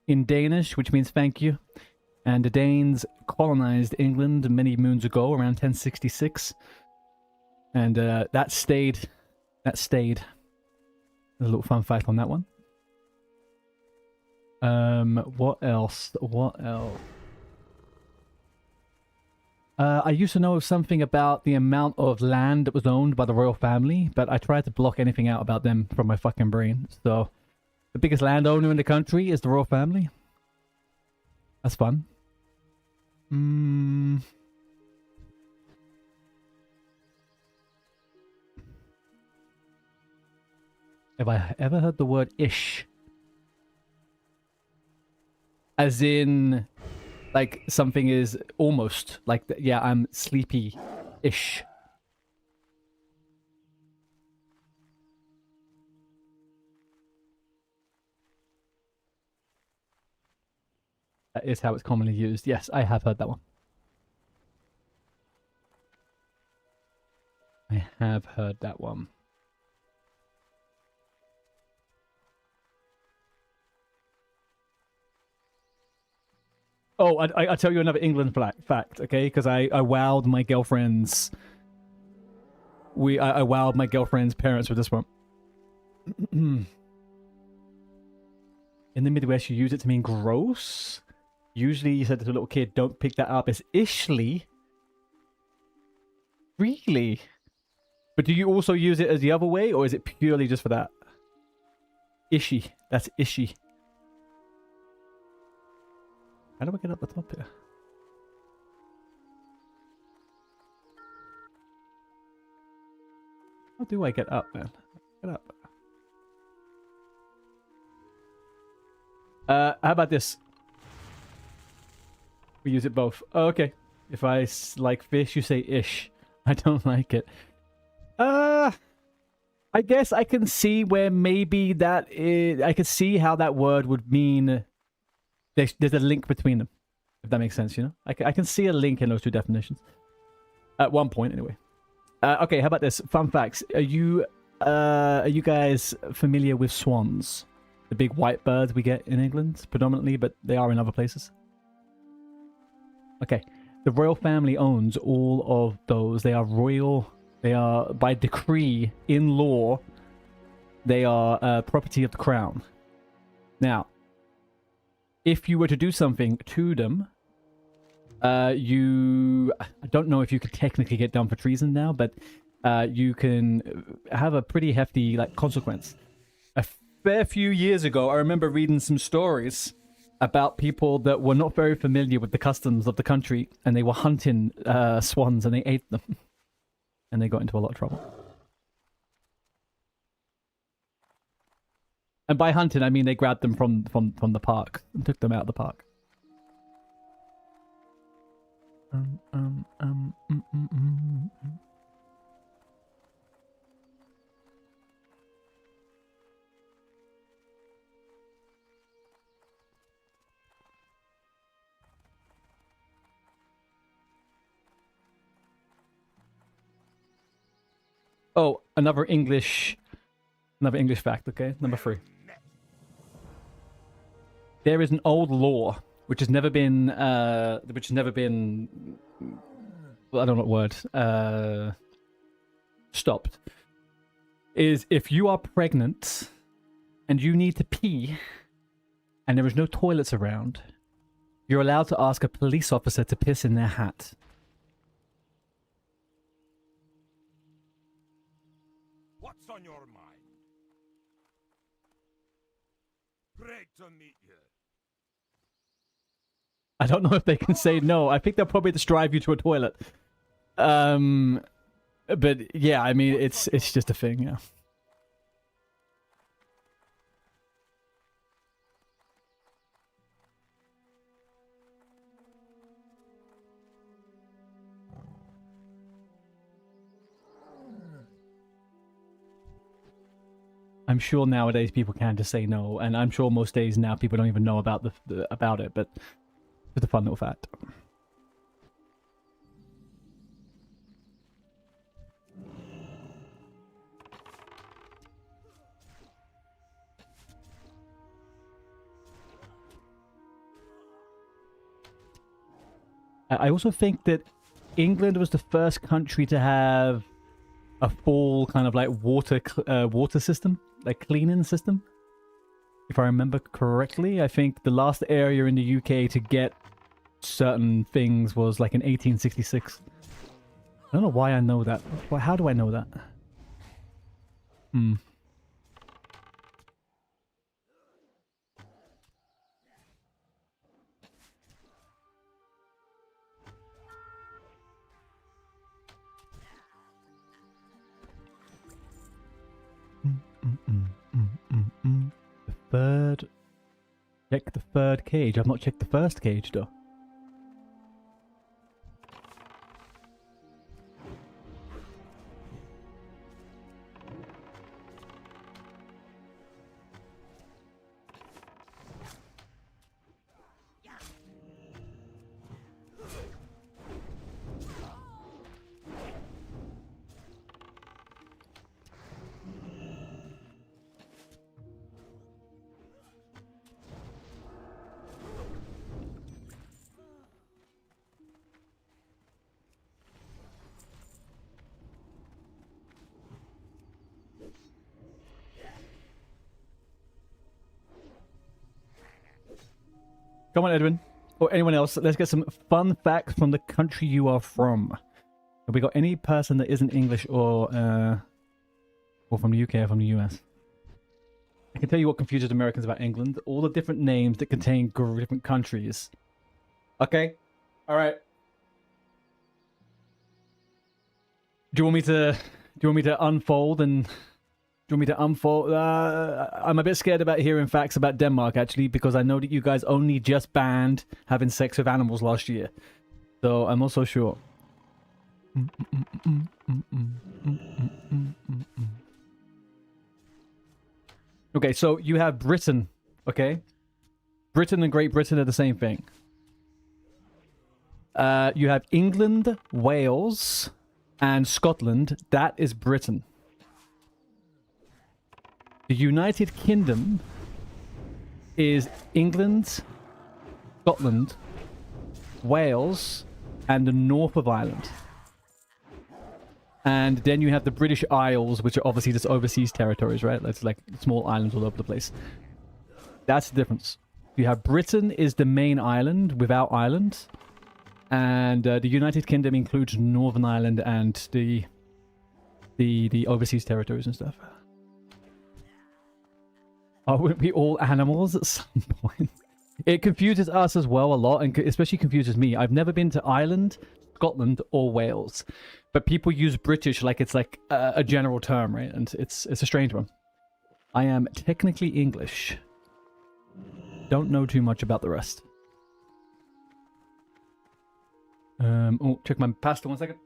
in Danish, which means thank you. And the Danes colonized England many moons ago, around 1066. And that stayed. There's a little fun fact on that one. What else? I used to know something about the amount of land that was owned by the royal family, but I tried to block anything out about them from my fucking brain. So, the biggest landowner in the country is the royal family. That's fun. Have I ever heard the word ish? As in, like, something is almost like, yeah, I'm sleepy-ish. That is how it's commonly used. Yes, I have heard that one. I have heard that one. Oh, I'll tell you another England fact, okay? Because I wowed my girlfriend's... I wowed my girlfriend's parents with this one. In the Midwest, you use it to mean gross. Usually, you said to a little kid, don't pick that up. It's ishly. Really? But do you also use it as the other way, or is it purely just for that? Ishy. That's ishy. How do I get up the top here? How do I get up, man? Get up. How about this? We use it both. Oh, okay. If I like fish, you say ish. I don't like it. I guess I can see where maybe that is... I can see how that word would mean... There's a link between them, if that makes sense, you know? I can see a link in those two definitions. At one point, anyway. Okay, how about this? Fun facts. Are you guys familiar with swans? The big white birds we get in England, predominantly, but they are in other places. Okay. The royal family owns all of those. They are royal... They are, by decree, in law, they are property of the crown. Now... If you were to do something to them, I don't know if you could technically get done for treason now, but you can have a pretty hefty consequence. A fair few years ago, I remember reading some stories about people that were not very familiar with the customs of the country, and they were hunting swans and they ate them, and they got into a lot of trouble. And by hunting, I mean they grabbed them from the park and took them out of the park. Oh, another English fact, okay? Number 3. There is an old law which has never been well, I don't know what word, stopped. Is if you are pregnant and you need to pee and there is no toilets around, you're allowed to ask a police officer to piss in their hat. What's on your mind? Great to meet you. I don't know if they can say no. I think they'll probably just drive you to a toilet. But yeah, I mean, it's just a thing. Yeah. I'm sure nowadays people can just say no, and I'm sure most days now people don't even know about about it. But just a fun little fact. I also think that England was the first country to have a full kind of like water system, like cleaning system. If I remember correctly, I think the last area in the UK to get certain things was like in 1866. I don't know why I know that. How do I know that? Hmm. The third... Check the third cage. I've not checked the first cage, though. Come on, Edwin. Or anyone else. Let's get some fun facts from the country you are from. Have we got any person that isn't English or from the UK or from the US? I can tell you what confuses Americans about England. All the different names that contain different countries. Okay. All right. Do you want me to unfold and... Do you want me to unfold? I'm a bit scared about hearing facts about Denmark, actually, because I know that you guys only just banned having sex with animals last year. So I'm not so sure. Okay, so you have Britain, okay? Britain and Great Britain are the same thing. You have England, Wales, and Scotland. That is Britain. The United Kingdom is England, Scotland, Wales, and the north of Ireland. And then you have the British Isles, which are obviously just overseas territories, right? That's like small islands all over the place. That's the difference. You have Britain is the main island without Ireland. And the United Kingdom includes Northern Ireland and the overseas territories and stuff. Wouldn't we all animals at some point? It confuses us as well a lot, and especially confuses me. I've never been to Ireland, Scotland, or Wales, but people use British like it's like a general term, right? And it's a strange one. I am technically English. Don't know too much about the rest. Oh, check my pasta 1 second.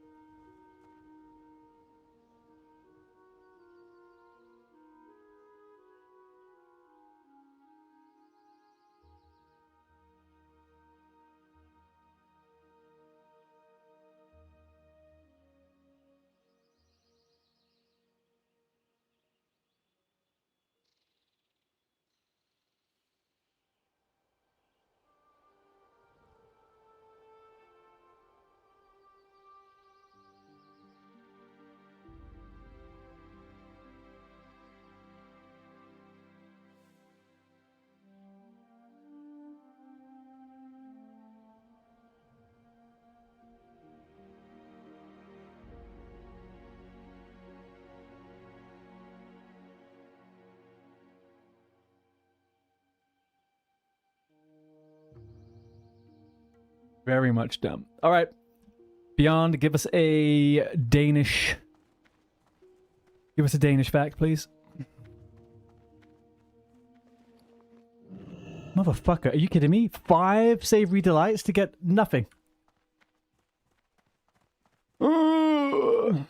Very much dumb. All right. Beyond, give us a Danish. Give us a Danish fact, please. Motherfucker, are you kidding me? 5 savory delights to get nothing. Ugh.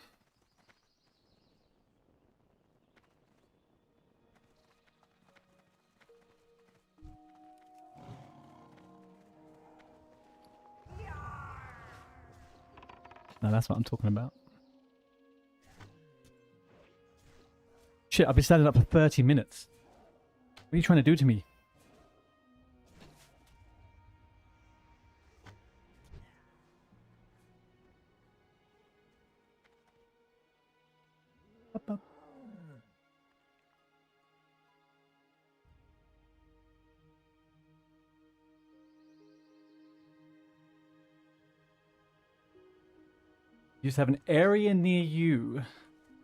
No, that's what I'm talking about. Shit, I've been standing up for 30 minutes. What are you trying to do to me? Up, up. You used to have an area near you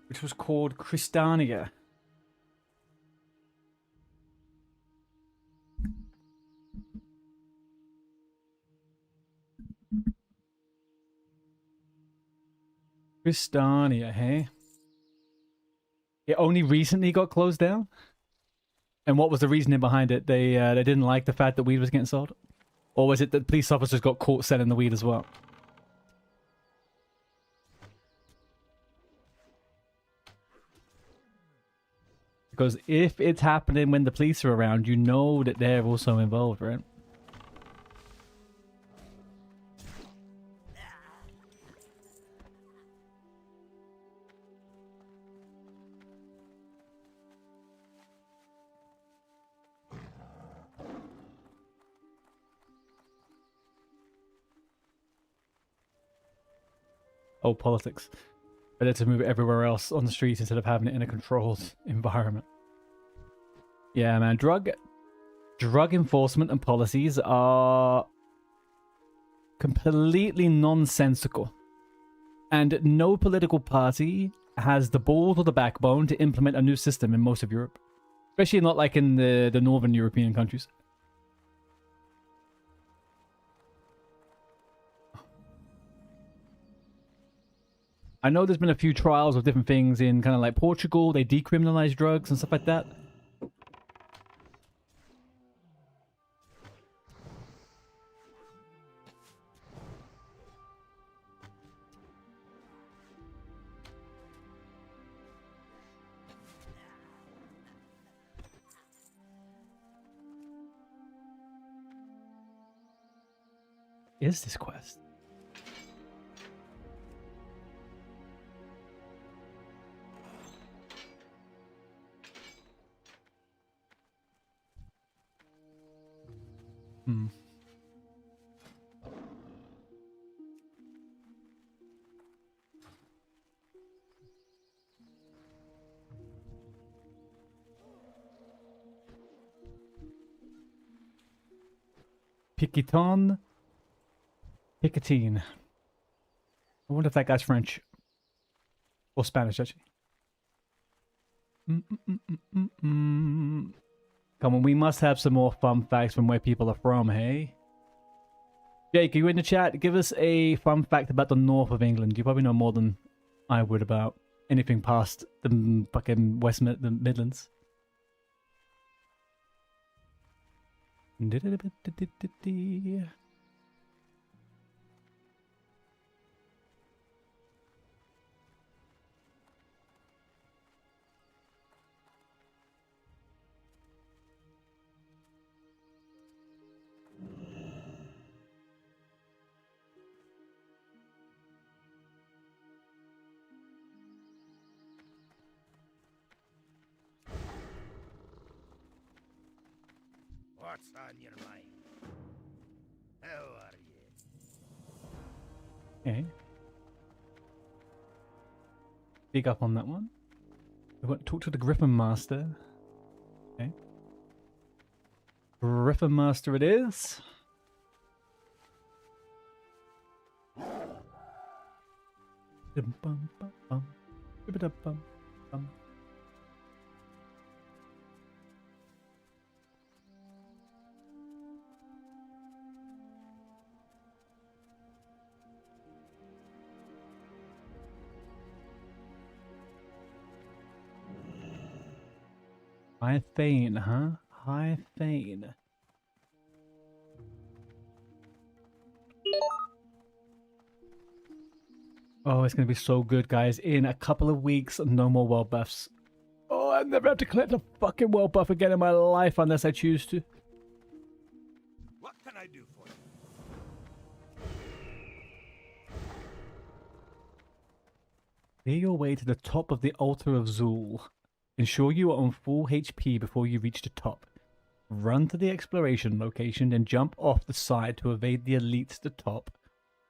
which was called Christiania. Christiania, hey? It only recently got closed down? And what was the reasoning behind it? They didn't like the fact that weed was getting sold? Or was it that police officers got caught selling the weed as well? Because if it's happening when the police are around, you know that they're also involved, right? Oh, politics. Better to move it everywhere else on the streets instead of having it in a controlled environment. Yeah, man. Drug enforcement and policies are completely nonsensical. And no political party has the balls or the backbone to implement a new system in most of Europe. Especially not like in the northern European countries. I know there's been a few trials of different things in kind of like Portugal. They decriminalize drugs and stuff like that. Is this quest? Hmm. Piqueton. Picatine. I wonder if that guy's French. Or Spanish, actually. Come on, we must have some more fun facts from where people are from, hey? Jake, are you in the chat? Give us a fun fact about the north of England. You probably know more than I would about anything past the fucking the Midlands. What's on your mind? How are you? Okay. Big up on that one. We want to talk to the Griffin Master. Okay. Griffin Master it is. Bum, bum, bum. Bum, bum. High Thane, huh? High Thane. Oh, it's gonna be so good, guys. In a couple of weeks, no more world buffs. Oh, I never have to collect a fucking world buff again in my life unless I choose to. What can I do for you? Clear your way to the top of the Altar of Zul. Ensure you are on full HP before you reach the top. Run to the exploration location, then jump off the side to evade the elites at the top.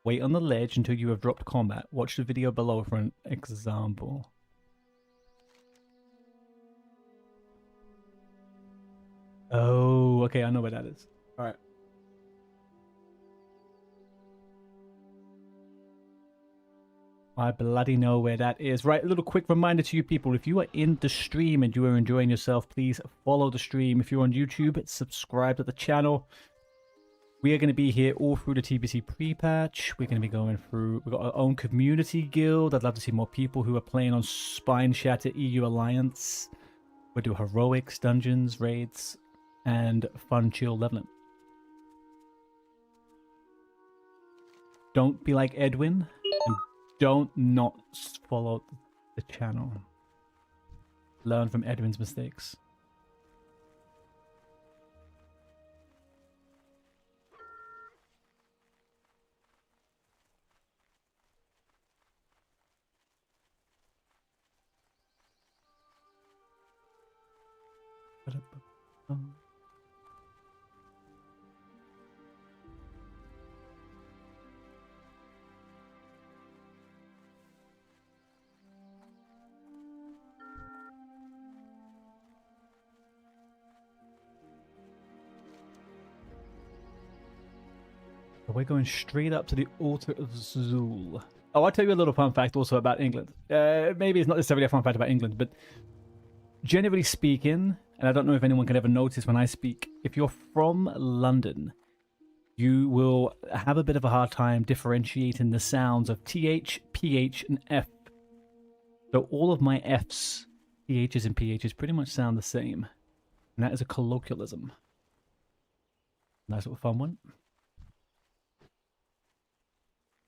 Wait on the ledge until you have dropped combat. Watch the video below for an example. Oh, okay, I know where that is. Alright. I bloody know where that is. Right, a little quick reminder to you people. If you are in the stream and you are enjoying yourself, please follow the stream. If you're on YouTube, subscribe to the channel. We are going to be here all through the TBC pre-patch. We're going to be going through... We've got our own community guild. I'd love to see more people who are playing on SPINESHATTER EU Alliance. We'll do heroics, dungeons, raids, and fun, chill leveling. Don't be like Edwin, and don't not follow the channel. Learn from Edwin's mistakes. We're going straight up to the Altar of Zul. Oh, I'll tell you a little fun fact also about England. Maybe it's not necessarily a fun fact about England, but generally speaking, and I don't know if anyone can ever notice when I speak, if you're from London, you will have a bit of a hard time differentiating the sounds of TH, PH, and F. So all of my Fs, THs, and PHs pretty much sound the same. And that is a colloquialism. Nice little fun one.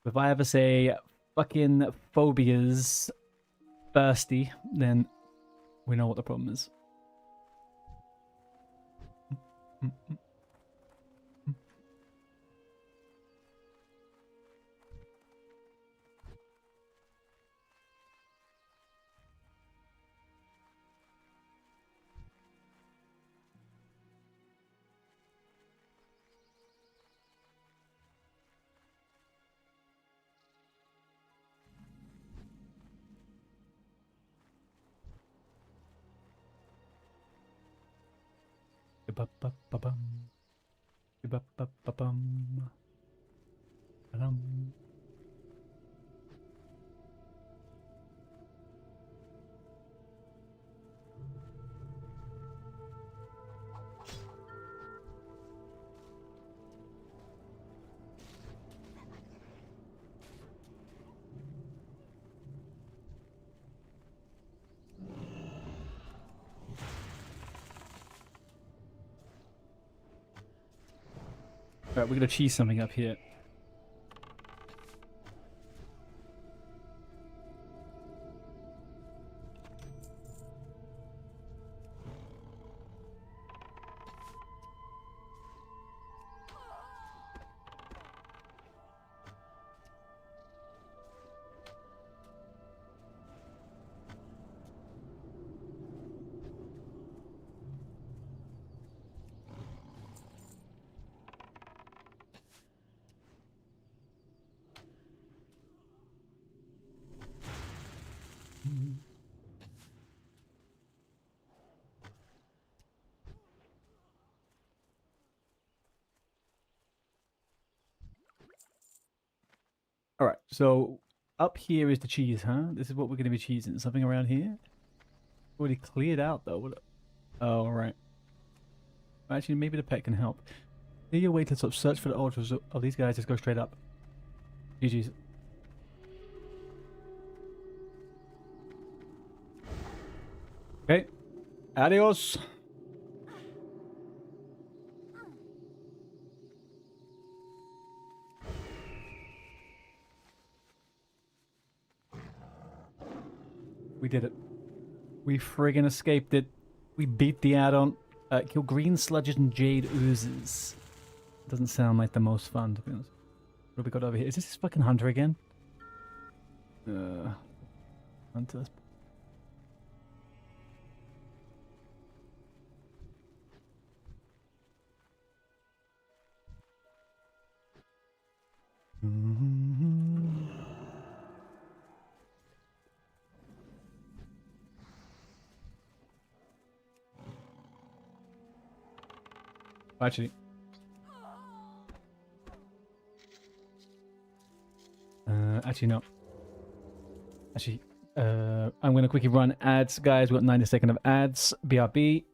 If I ever say fucking phobias thirsty, then we know what the problem is. Alright, we're gonna cheese something up here. Alright, so up here is the cheese, huh? This is what we're going to be cheesing. Something around here? Already cleared out, though. Oh, right. Actually, maybe the pet can help. Clear your way to sort of search for the altars. Oh, these guys just go straight up. GG's. Okay. Adios. We did it. We friggin' escaped it. We beat the add-on. Kill green sludges and jade oozes. Doesn't sound like the most fun, to be honest. What have we got over here? Is this fucking hunter again? Hunter. Actually, no. Actually, I'm gonna quickly run ads, guys. We've got 90 seconds of ads. BRB.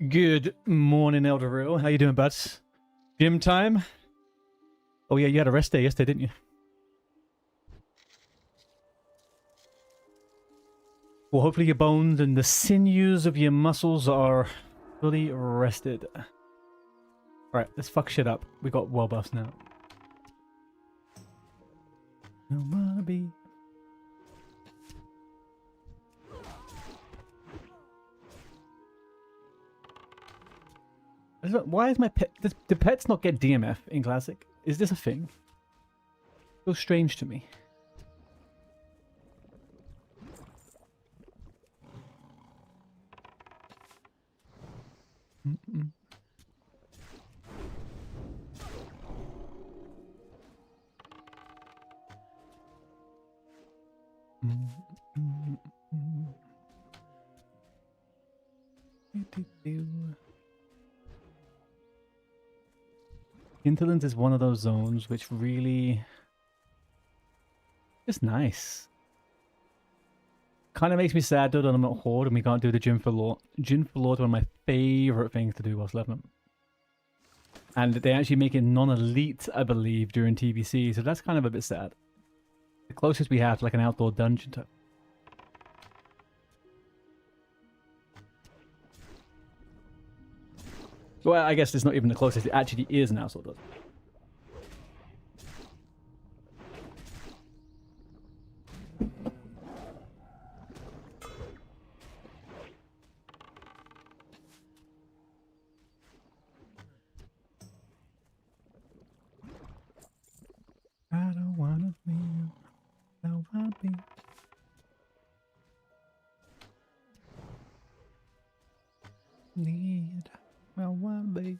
Good morning, Elder Real. How you doing, buds? Gym time? Oh yeah, you had a rest day yesterday, didn't you? Well, hopefully your bones and the sinews of your muscles are fully rested. Alright, let's fuck shit up. We got wall buffs now. Don't wanna be. Why is my pet... Do pets not get DMF in Classic? Is this a thing? So strange to me. Mm-mm. Hinterlands is one of those zones which really is nice. Kind of makes me sad though that I'm not Horde and we can't do the Gym for Lord. Gym for Lord is one of my favorite things to do whilst leveling. And they actually make it non-elite, I believe, during TBC, so that's kind of a bit sad. The closest we have to like an outdoor dungeon type. Well, I guess it's not even the closest. It actually is an outdoor dungeon. I don't wanna be, I wanna be. Need, I wanna be.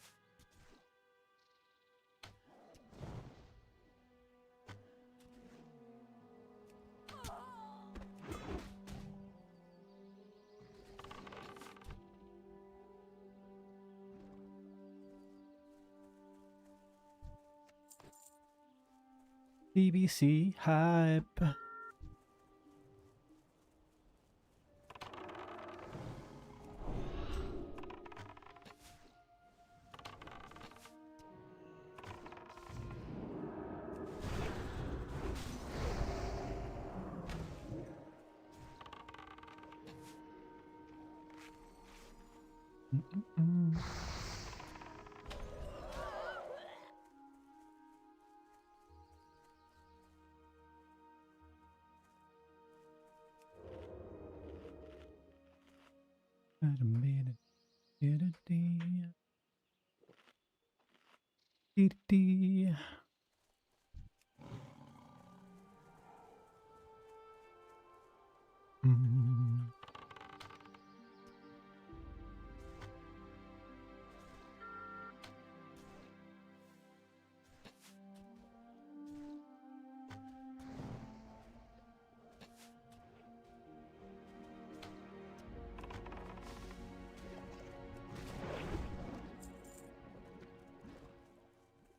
TBC hype.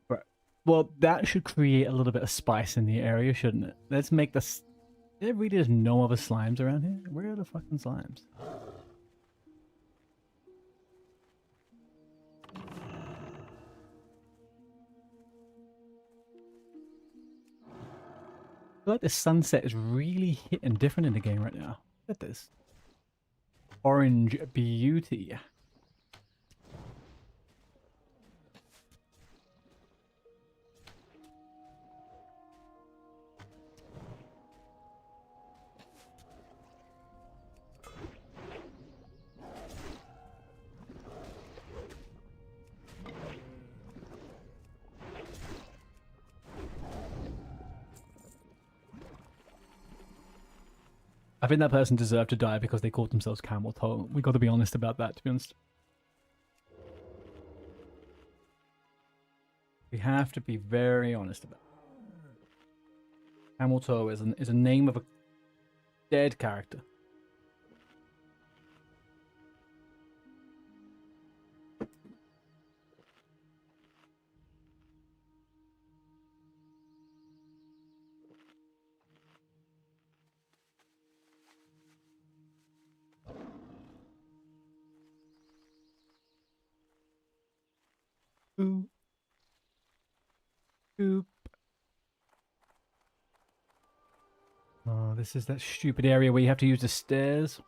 Right. Well, that should create a little bit of spice in the area, shouldn't it? Let's make this. There really is no other slimes around here. Where are the fucking slimes? I feel like the sunset is really hitting different in the game right now. Look at this. Orange beauty. I think that person deserved to die because they called themselves camel toe. We got to be honest about that, to be honest. We have to be very honest about it. Camel toe is a name of a dead character. Ooh. Oop. Oh, this is that stupid area where you have to use the stairs.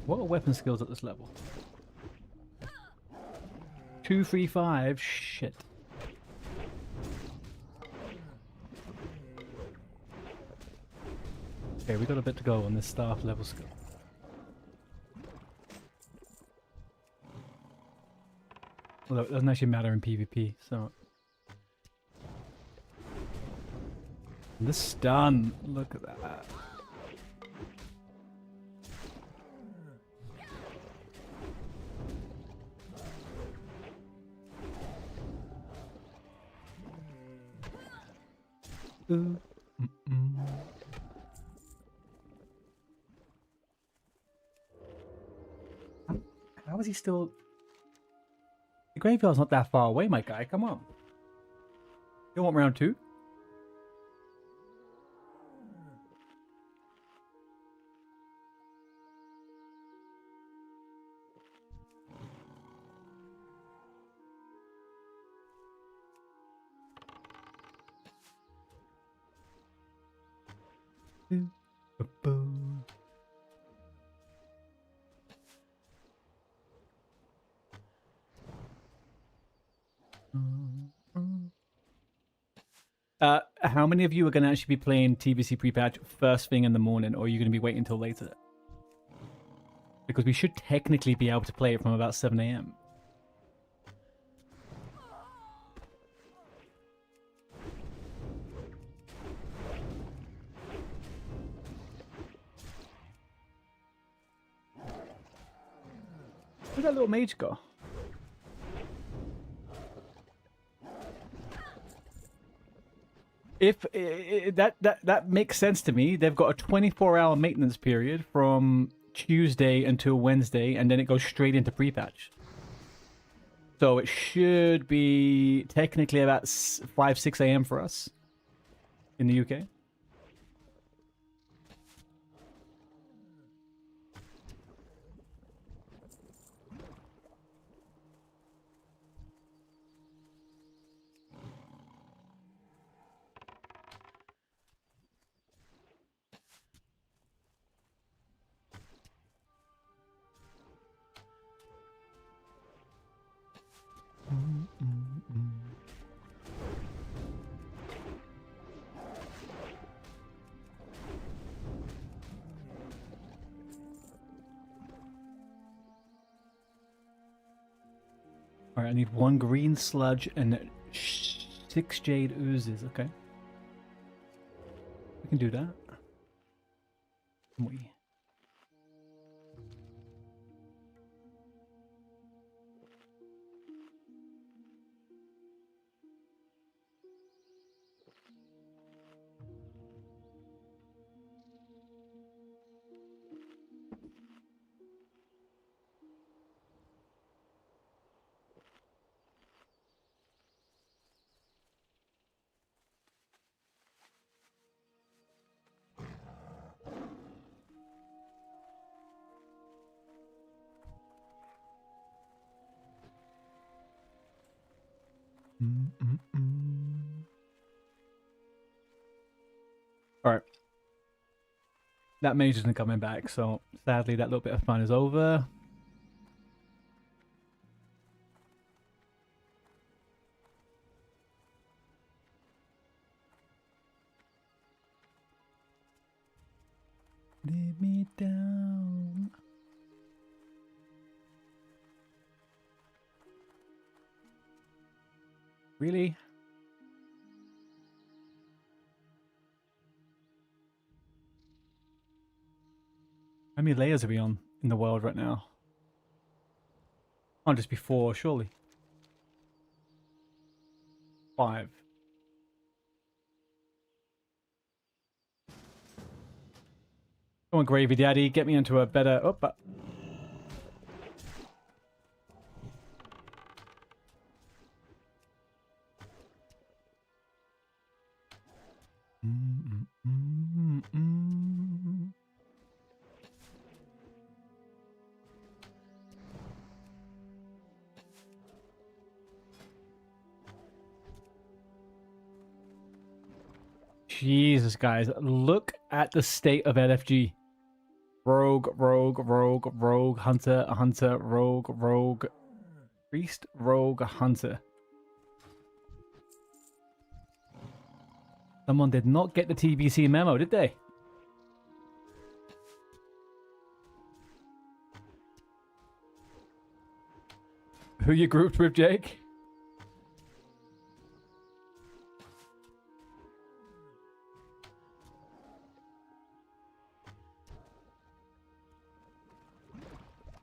What are weapon skills at this level? 2, 3, 5. Shit. Okay, we got a bit to go on this staff level skill. Although it doesn't actually matter in PvP, so. The stun. Look at that. Ooh. How is he still? The graveyard's not that far away, my guy. Come on. You want round 2? How many of you are going to actually be playing TBC pre-patch first thing in the morning, or are you going to be waiting until later? because we should technically be able to play it from about 7 a.m. Where'd that little mage go? If that makes sense to me, they've got a 24-hour maintenance period from Tuesday until Wednesday, and then it goes straight into pre-patch. So it should be technically about 5, 6 a.m. for us in the UK. Alright, I need 1 green sludge and 6 jade oozes. Okay. We can do that. Can we? Alright. That mage isn't coming back, so sadly that little bit of fun is over. Leave me down. Really? How many layers are we on in the world right now? Can't just be 4, surely. 5. Come on, Gravy Daddy, get me into a better... Oh, but... Jesus, guys, look at the state of LFG. Rogue, rogue, rogue, rogue, hunter, hunter, rogue, rogue, priest, rogue, hunter. Someone did not get the TBC memo, did they? Who you grouped with, Jake?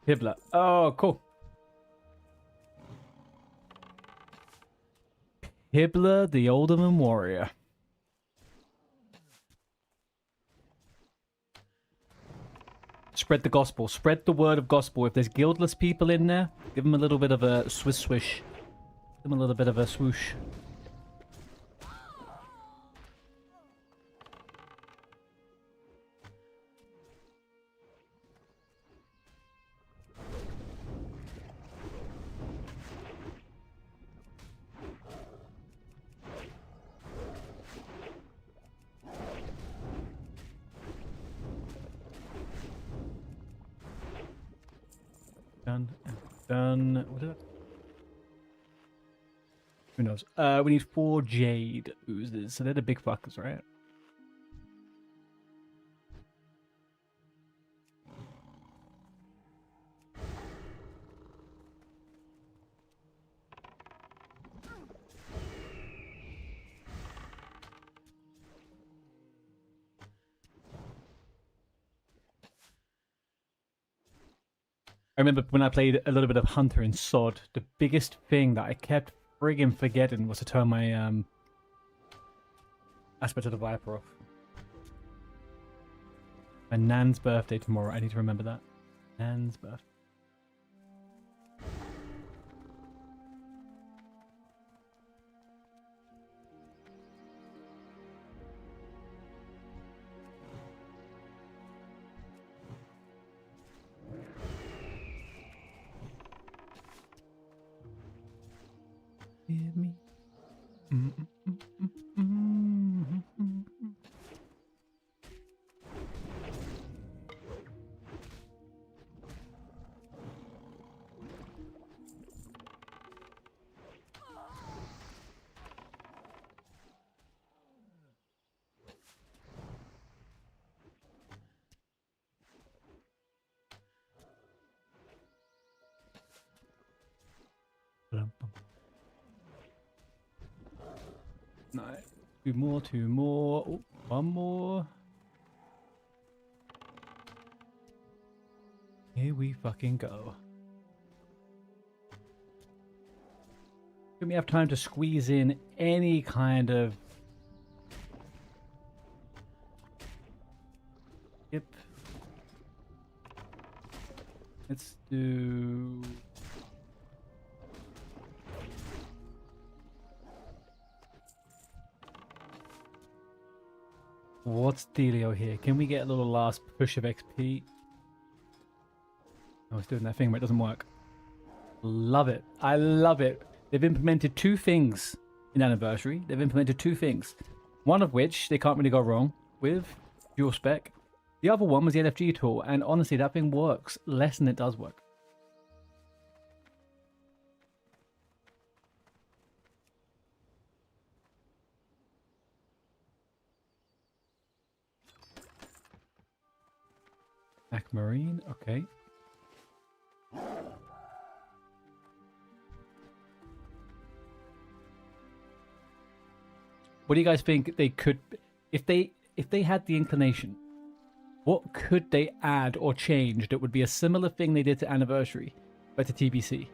Hibbler. Oh, cool. Hibbler, the Alderman warrior. Spread the gospel. Spread the word of gospel. If there's guildless people in there, give them a little bit of a swish. Give them a little bit of a swoosh. Done. What is it? Who knows? We need 4 jade oozes, so they're the big fuckers, right? I remember when I played a little bit of Hunter in SOD, the biggest thing that I kept friggin' forgetting was to turn my aspect of the Viper off. My Nan's birthday tomorrow. I need to remember that. Nan's birthday. Give me. Nice. Two more. Oh, one more. Here we fucking go. Can we have time to squeeze in any kind of... Yep. Let's do... What's dealio here? Can we get a little last push of XP? Oh, it's doing that thing, but it doesn't work. Love it. I love it. They've implemented two things in Anniversary. They've implemented two things. One of which they can't really go wrong with, dual spec. The other one was the LFG tool, and honestly, that thing works less than it does work. Aquamarine, okay. What do you guys think they could, if they had the inclination, what could they add or change that would be a similar thing they did to Anniversary, but to TBC?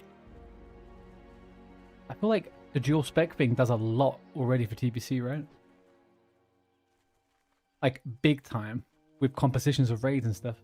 I feel like the dual spec thing does a lot already for TBC, right? Like big time with compositions of raids and stuff.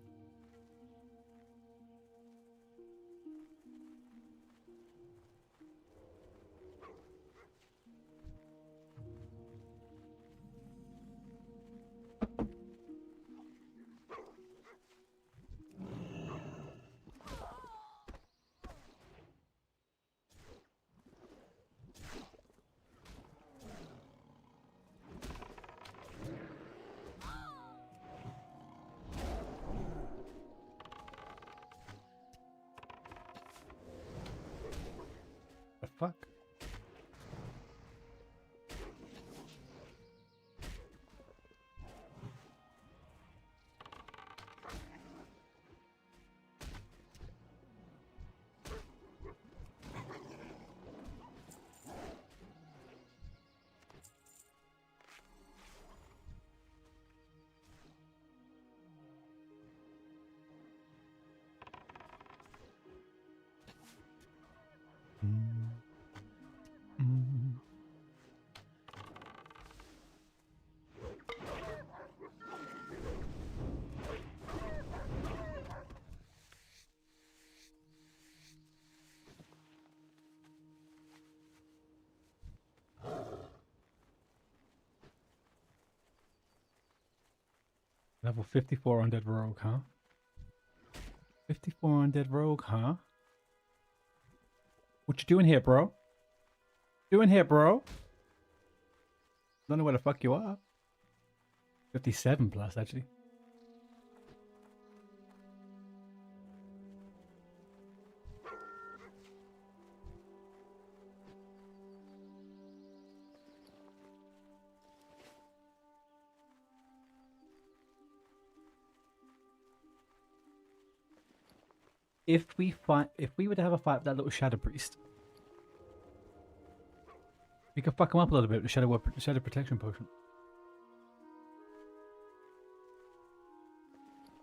The fuck? Level 54 Undead Rogue, huh? 54 Undead Rogue, huh? What you doing here, bro? Doing here, bro? Don't know where the fuck you are. 57 plus, actually. If we were to have a fight with that little Shadow Priest, we could fuck him up a little bit with the Shadow Protection Potion.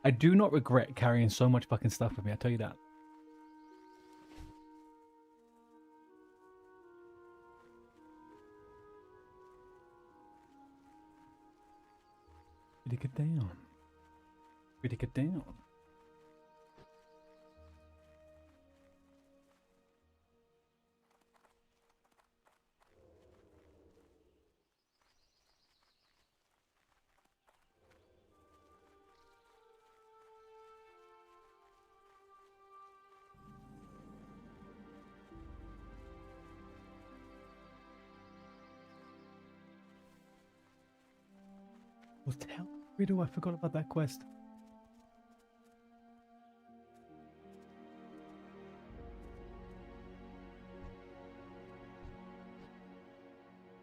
I do not regret carrying so much fucking stuff with me, I tell you that. Pretty good down. Pretty good down. Well, tell Riddle, I forgot about that quest.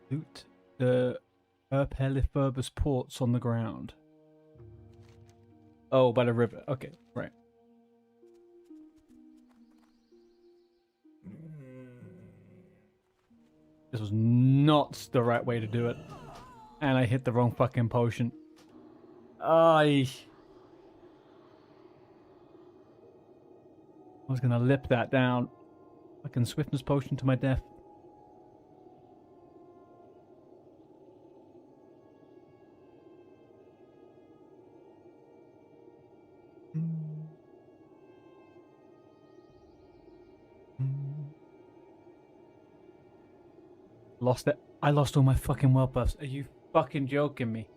Loot the Herpeliferbus ports on the ground. Oh, by the river. Okay, right. This was not the right way to do it. And I hit the wrong fucking potion. I was gonna lip that down. Fucking swiftness potion to my death. Lost it. I lost all my fucking world buffs. Are you fucking joking me?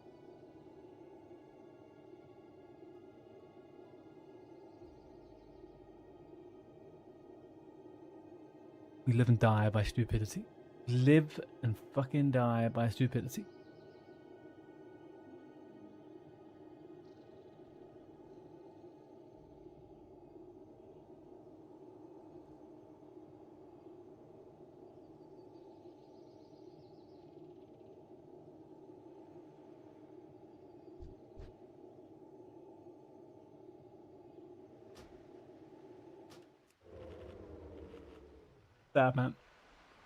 We live and die by stupidity. Live and fucking die by stupidity. Sad, man.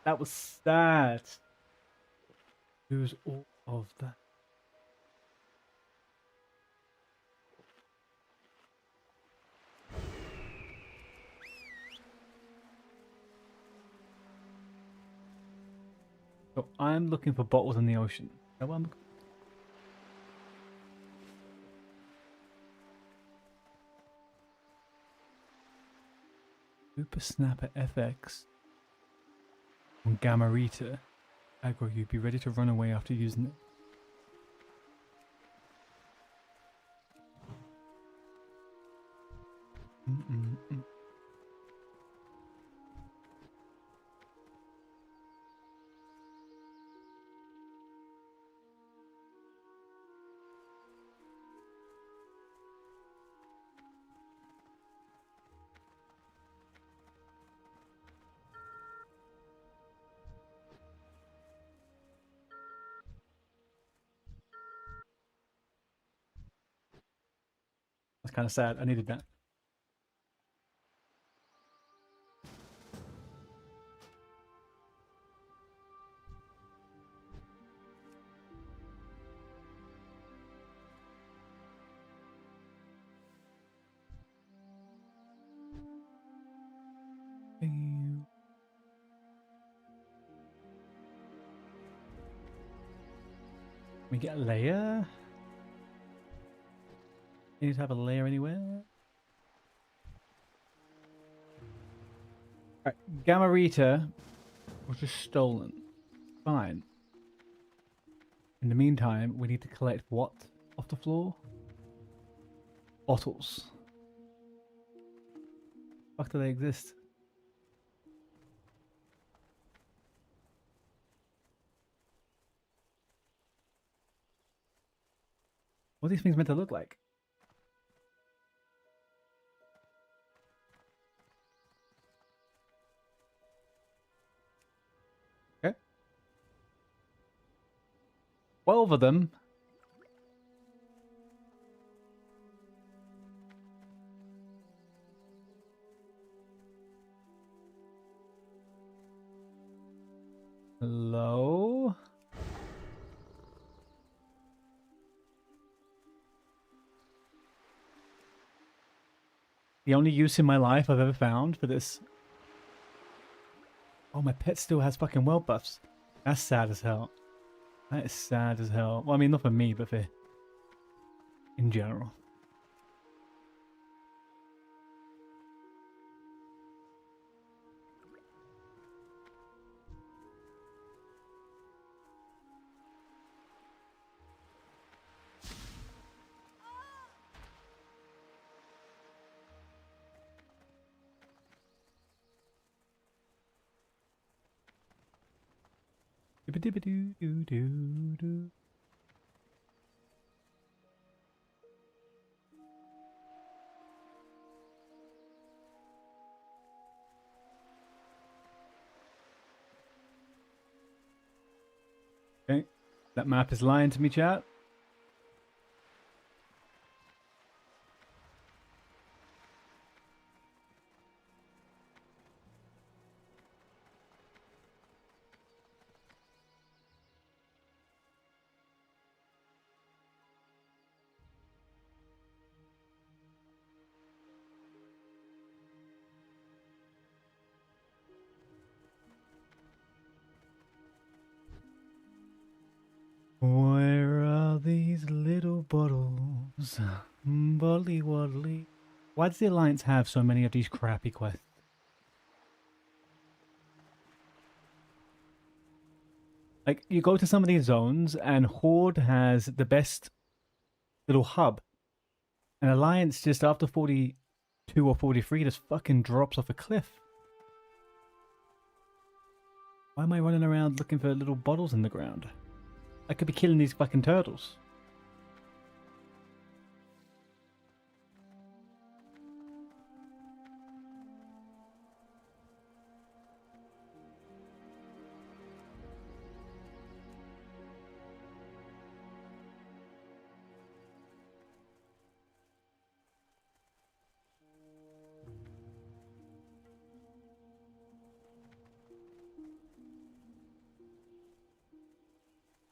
That was sad. Lose all of that. So I'm looking for bottles in the ocean. Is that what I'm looking for? Super Snapper FX on Gamarita. Aggro you, be ready to run away after using it. That's kind of sad. I needed that. We get a layer. You need to have a layer anywhere. Alright, Gamarita was just stolen. Fine. In the meantime, we need to collect what off the floor? Bottles. Fuck, do they exist? What are these things meant to look like? Okay. 12 of them. Hello? The only use in my life I've ever found for this. Oh, my pet still has fucking world buffs. That's sad as hell. That is sad as hell. Well, I mean, not for me, but for in general. Doo-doo-doo-doo-doo. Okay, that map is lying to me, chat. Where are these little bottles? Boddly waddly. Why does the Alliance have so many of these crappy quests? Like, you go to some of these zones, and Horde has the best little hub. And Alliance, just after 42 or 43, just fucking drops off a cliff. Why am I running around looking for little bottles in the ground? I could be killing these fucking turtles.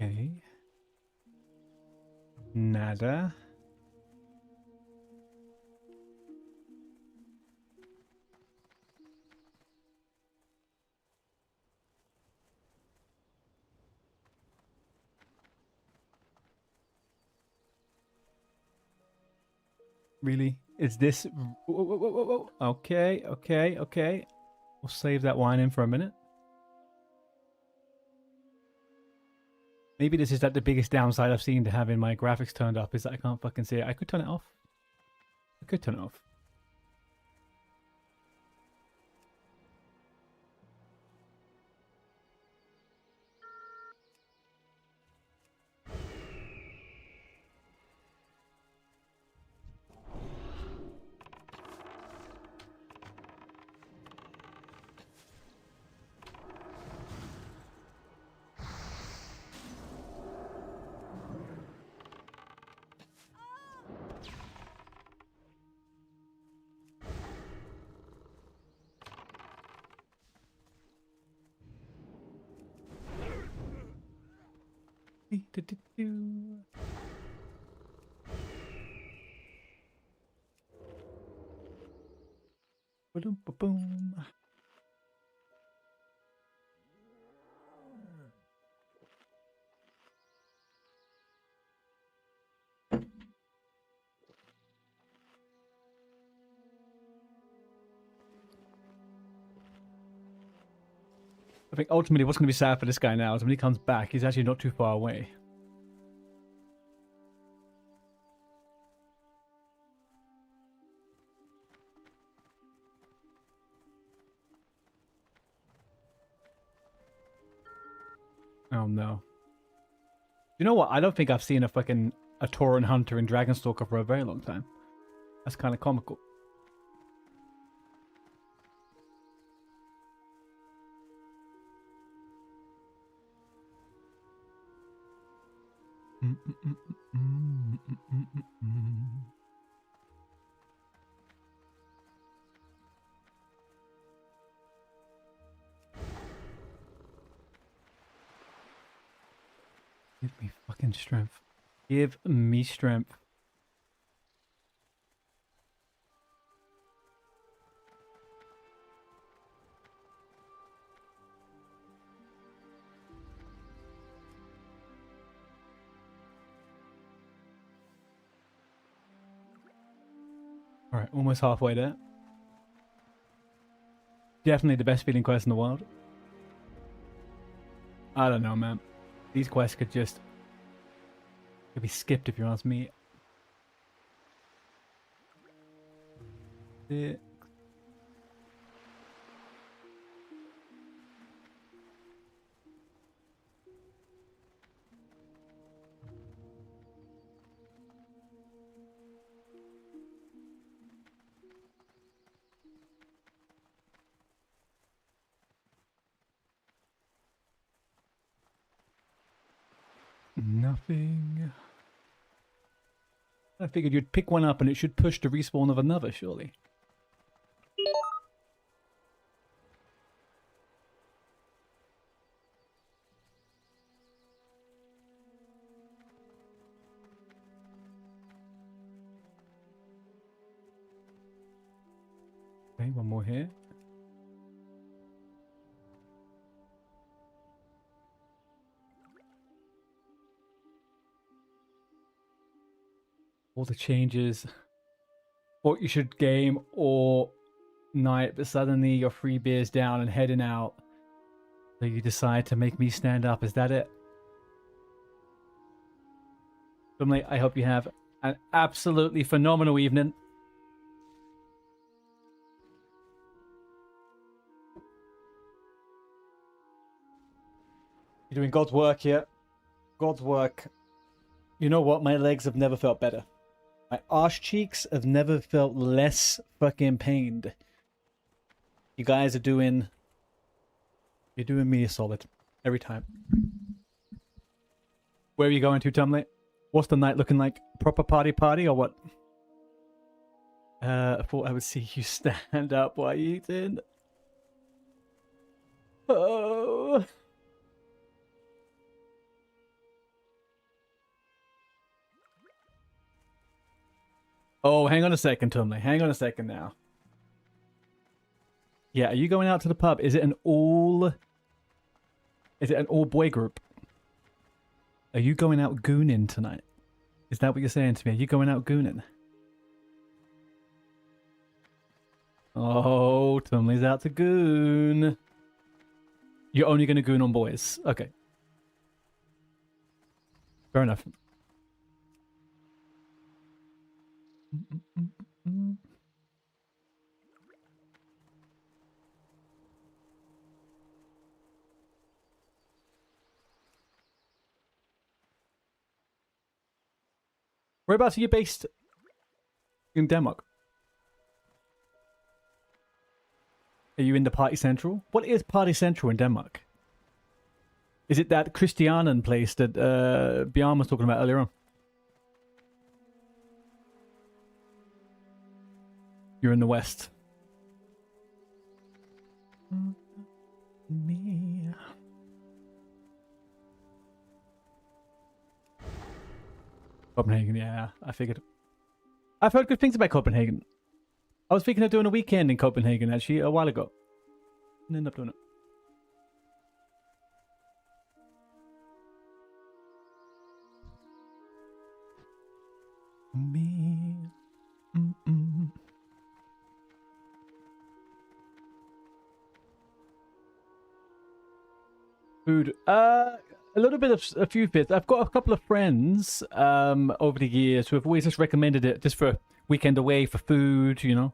Okay. Nada. Really? Is this... Whoa, whoa, whoa, whoa, whoa. Okay, okay, okay. We'll save that wine in for a minute. Maybe this is like the biggest downside I've seen to having my graphics turned up is that I can't fucking see it. I could turn it off. I could turn it off. Boom, boom. I think ultimately what's going to be sad for this guy now is when he comes back, he's actually not too far away. Oh no. You know what? I don't think I've seen a Tauren Hunter in Dragonstalker for a very long time. That's kind of comical. Give me fucking strength. Give me strength. Alright, almost halfway there. Definitely the best feeling quest in the world. I don't know, man. These quests could be skipped if you ask me. Yeah. Nothing. I figured you'd pick one up and it should push the respawn of another, surely. Okay, one more here. All the changes. What you should game or night, but suddenly your 3 beers down and heading out. So you decide to make me stand up. Is that it? Family, I hope you have an absolutely phenomenal evening. You're doing God's work here. God's work. You know what? My legs have never felt better. My arse cheeks have never felt less fucking pained. You guys are doing... You're doing me a solid. Every time. Where are you going to, Tumley? What's the night looking like? Proper party or what? I thought I would see you stand up while eating. Oh... Oh, hang on a second, Tumley. Hang on a second now. Yeah, are you going out to the pub? Is it an all boy group? Are you going out gooning tonight? Is that what you're saying to me? Are you going out gooning? Oh, Tumley's out to goon. You're only going to goon on boys. Okay. Fair enough. Whereabouts are you based? In Denmark. Are you in the Party Central? What is Party Central in Denmark? Is it that Christianen place that Bjarne was talking about earlier on? You're in the West. Me. Copenhagen, yeah, I figured. I've heard good things about Copenhagen. I was thinking of doing a weekend in Copenhagen actually a while ago. And ended up doing it. Me. Food. A little bit of a few bits. I've got a couple of friends over the years who have always just recommended it just for weekend away for food, you know.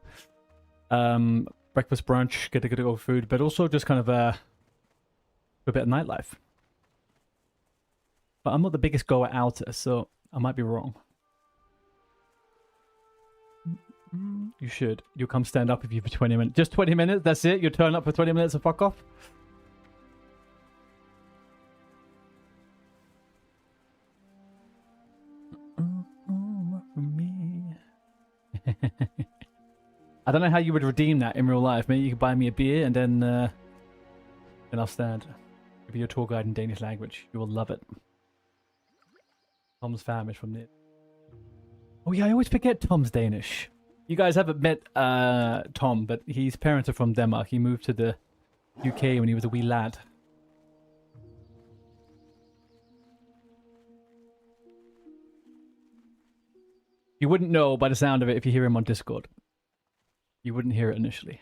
Breakfast, brunch, get to go food, but also just kind of a bit of nightlife. But I'm not the biggest goer out, so I might be wrong. You should. You'll come stand up with you for 20 minutes. Just 20 minutes? That's it? You'll turn up for 20 minutes and fuck off? I don't know how you would redeem that in real life. Maybe you could buy me a beer and then I'll stand. Give you a tour guide in Danish language. You will love it. Tom's famish from there. Oh yeah, I always forget Tom's Danish. You guys haven't met Tom, but his parents are from Denmark. He moved to the UK when he was a wee lad. You wouldn't know by the sound of it if you hear him on Discord. You wouldn't hear it initially.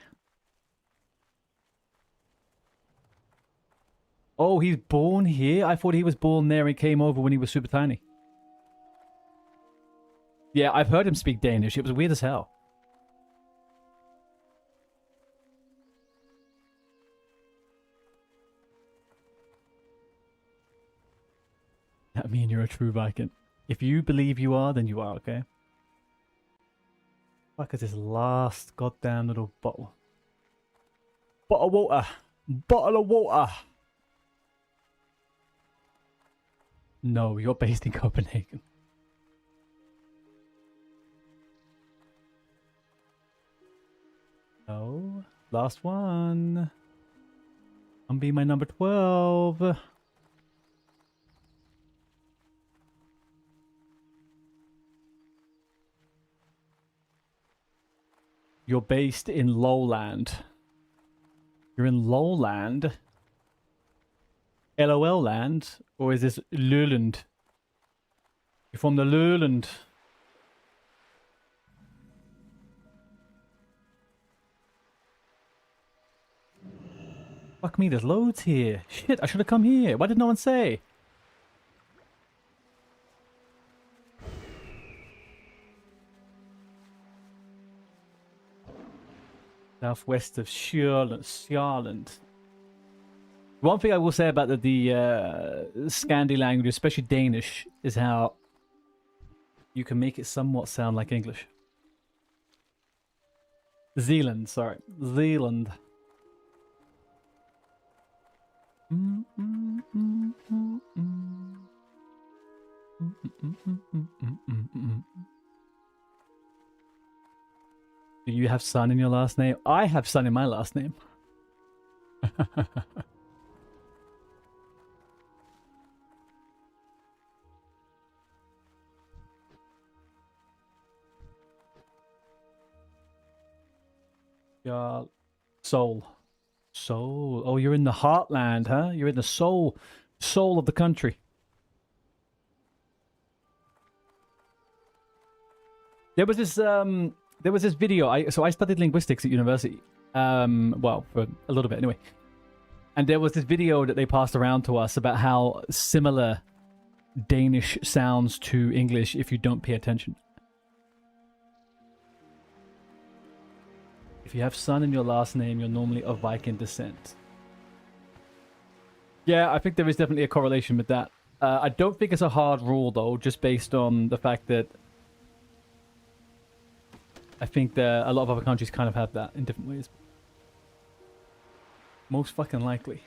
Oh, he's born here? I thought he was born there and came over when he was super tiny. Yeah, I've heard him speak Danish. It was weird as hell. That mean you're a true Viking. If you believe you are, then you are, okay? Fuck is this last goddamn little bottle? Bottle of water. Bottle of water. No, you're based in Copenhagen. No. Last one. I'm be my number 12. You're based in Lowland. You're in Lowland? LOL land? Or is this Lowland? You're from the Lowland. Fuck me, there's loads here. Shit, I should have come here. Why did no one say? Southwest of Sjælland. One thing I will say about the Scandi language, especially Danish, is how you can make it somewhat sound like English. Zealand, sorry. Zealand. Do you have son in your last name? I have son in my last name. Yeah, Seoul. Seoul. Oh, you're in the heartland, huh? You're in the soul of the country. There was this video. So I studied linguistics at university. Well, for a little bit anyway. And there was this video that they passed around to us about how similar Danish sounds to English if you don't pay attention. If you have son in your last name, you're normally of Viking descent. Yeah, I think there is definitely a correlation with that. I don't think it's a hard rule, though, just based on the fact that I think that a lot of other countries kind of have that in different ways. Most fucking likely.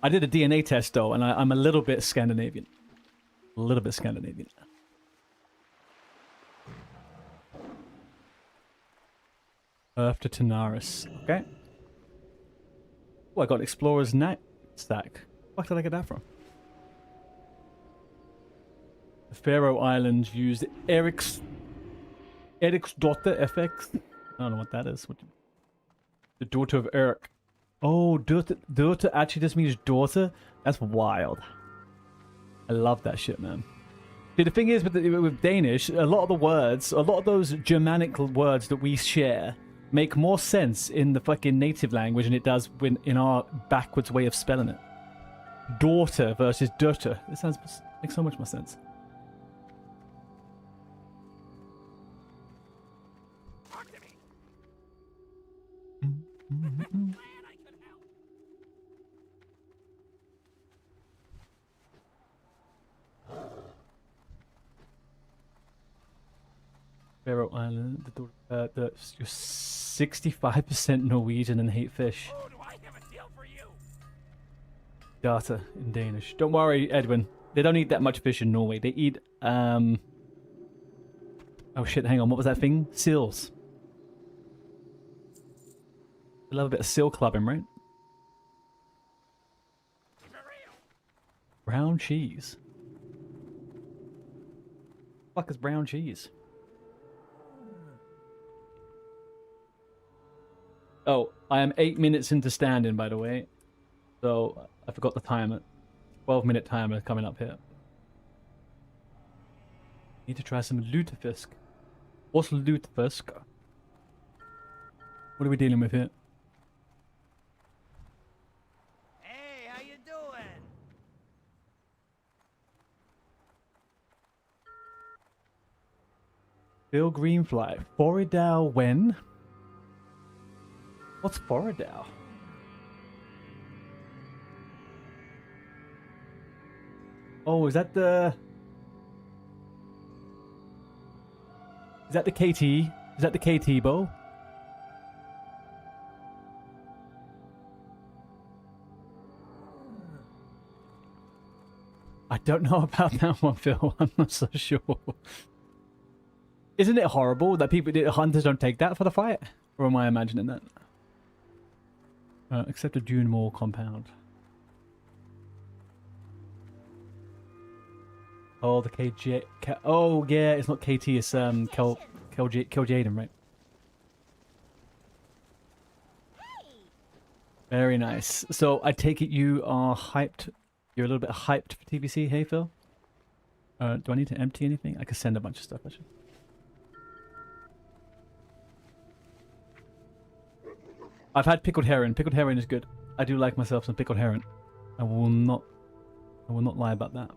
I did a DNA test, though, and I'm a little bit Scandinavian. A little bit Scandinavian. Earth to Tanaris. Okay. Oh, I got Explorer's Knight stack. Where did I get that from? The Faroe Islands used Eric's daughter FX. I don't know what that is. The daughter of Eric. Oh, daughter actually just means daughter? That's wild. I love that shit, man. See, the thing is with Danish, a lot of the words, a lot of those Germanic words that we share make more sense in the fucking native language than it does in our backwards way of spelling it. Daughter versus dutter. This makes so much more sense. Talk to me. Faroe Island, you're 65% Norwegian and hate fish. Oh, do I have a deal for you? Data in Danish. Don't worry, Edwin. They don't eat that much fish in Norway. They eat, oh shit, hang on. What was that thing? Seals. They love a bit of seal clubbing, right? Keep it real. Brown cheese. What the fuck is brown cheese? Oh, I am 8 minutes into standing, by the way. So, I forgot the timer. 12-minute timer coming up here. Need to try some lutefisk. What's lutefisk? What are we dealing with here? Hey, how you doing? Bill Greenfly. Foridao when? What's Foridao? Oh, is that the... Is that the KT? Is that the KT bow? I don't know about that one, Phil. I'm not so sure. Isn't it horrible that hunters don't take that for the fight? Or am I imagining that? Except a Dune Mall compound. Oh, the KJ... oh, yeah, it's not KT, it's Jaden, right? Very nice. So, I take it you are hyped. You're a little bit hyped for TBC, hey, Phil? Do I need to empty anything? I could send a bunch of stuff, actually. I've had pickled heron. Pickled heron is good. I do like myself some pickled heron. I will not lie about that.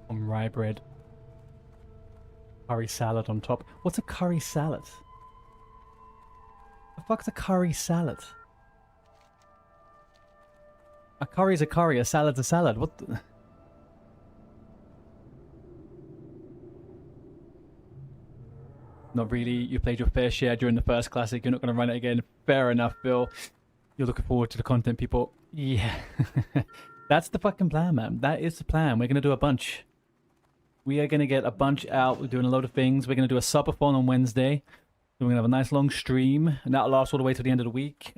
Rye bread. Curry salad on top. What's a curry salad? The fuck's a curry salad? A curry's a curry, a salad's a salad. What the... Not really. You played your fair share during the first classic. You're not going to run it again. Fair enough, Bill. You're looking forward to the content, people. Yeah. That's the fucking plan, man. That is the plan. We're going to do a bunch. We are going to get a bunch out. We're doing a load of things. We're going to do a subathon on Wednesday. We're going to have a nice long stream. And that'll last all the way to the end of the week.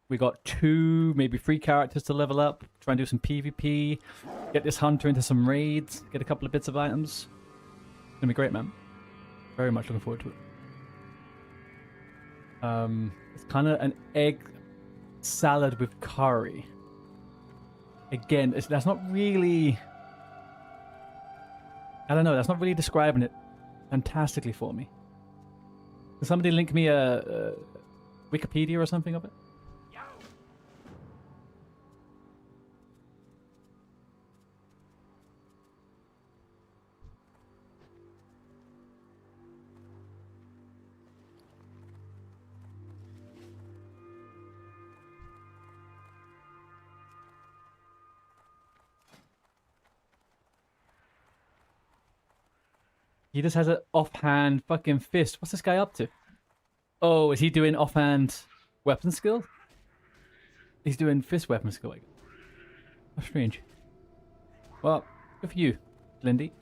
We got 2, maybe 3 characters to level up. Try and do some PvP. Get this hunter into some raids. Get a couple of bits of items. It's going to be great, man. Very much looking forward to it. It's kind of an egg salad with curry. Again, that's not really... I don't know, that's not really describing it fantastically for me. Can somebody link me a Wikipedia or something of it? Yo! He just has an offhand fucking fist. What's this guy up to? Oh, is he doing offhand weapon skill? He's doing fist weapon skill. Like, how strange. Well, good for you, Lindy.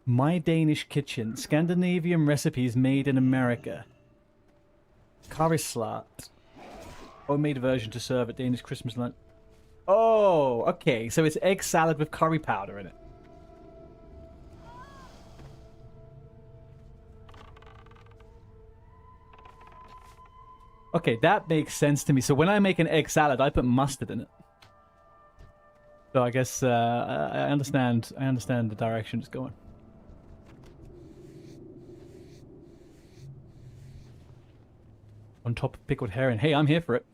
My Danish kitchen. Scandinavian recipes made in America. Curryslat. Homemade version to serve at Danish Christmas lunch. Oh, okay. So it's egg salad with curry powder in it. Okay, that makes sense to me. So when I make an egg salad, I put mustard in it. So I guess I understand. I understand the direction it's going. On top of pickled herring. Hey, I'm here for it.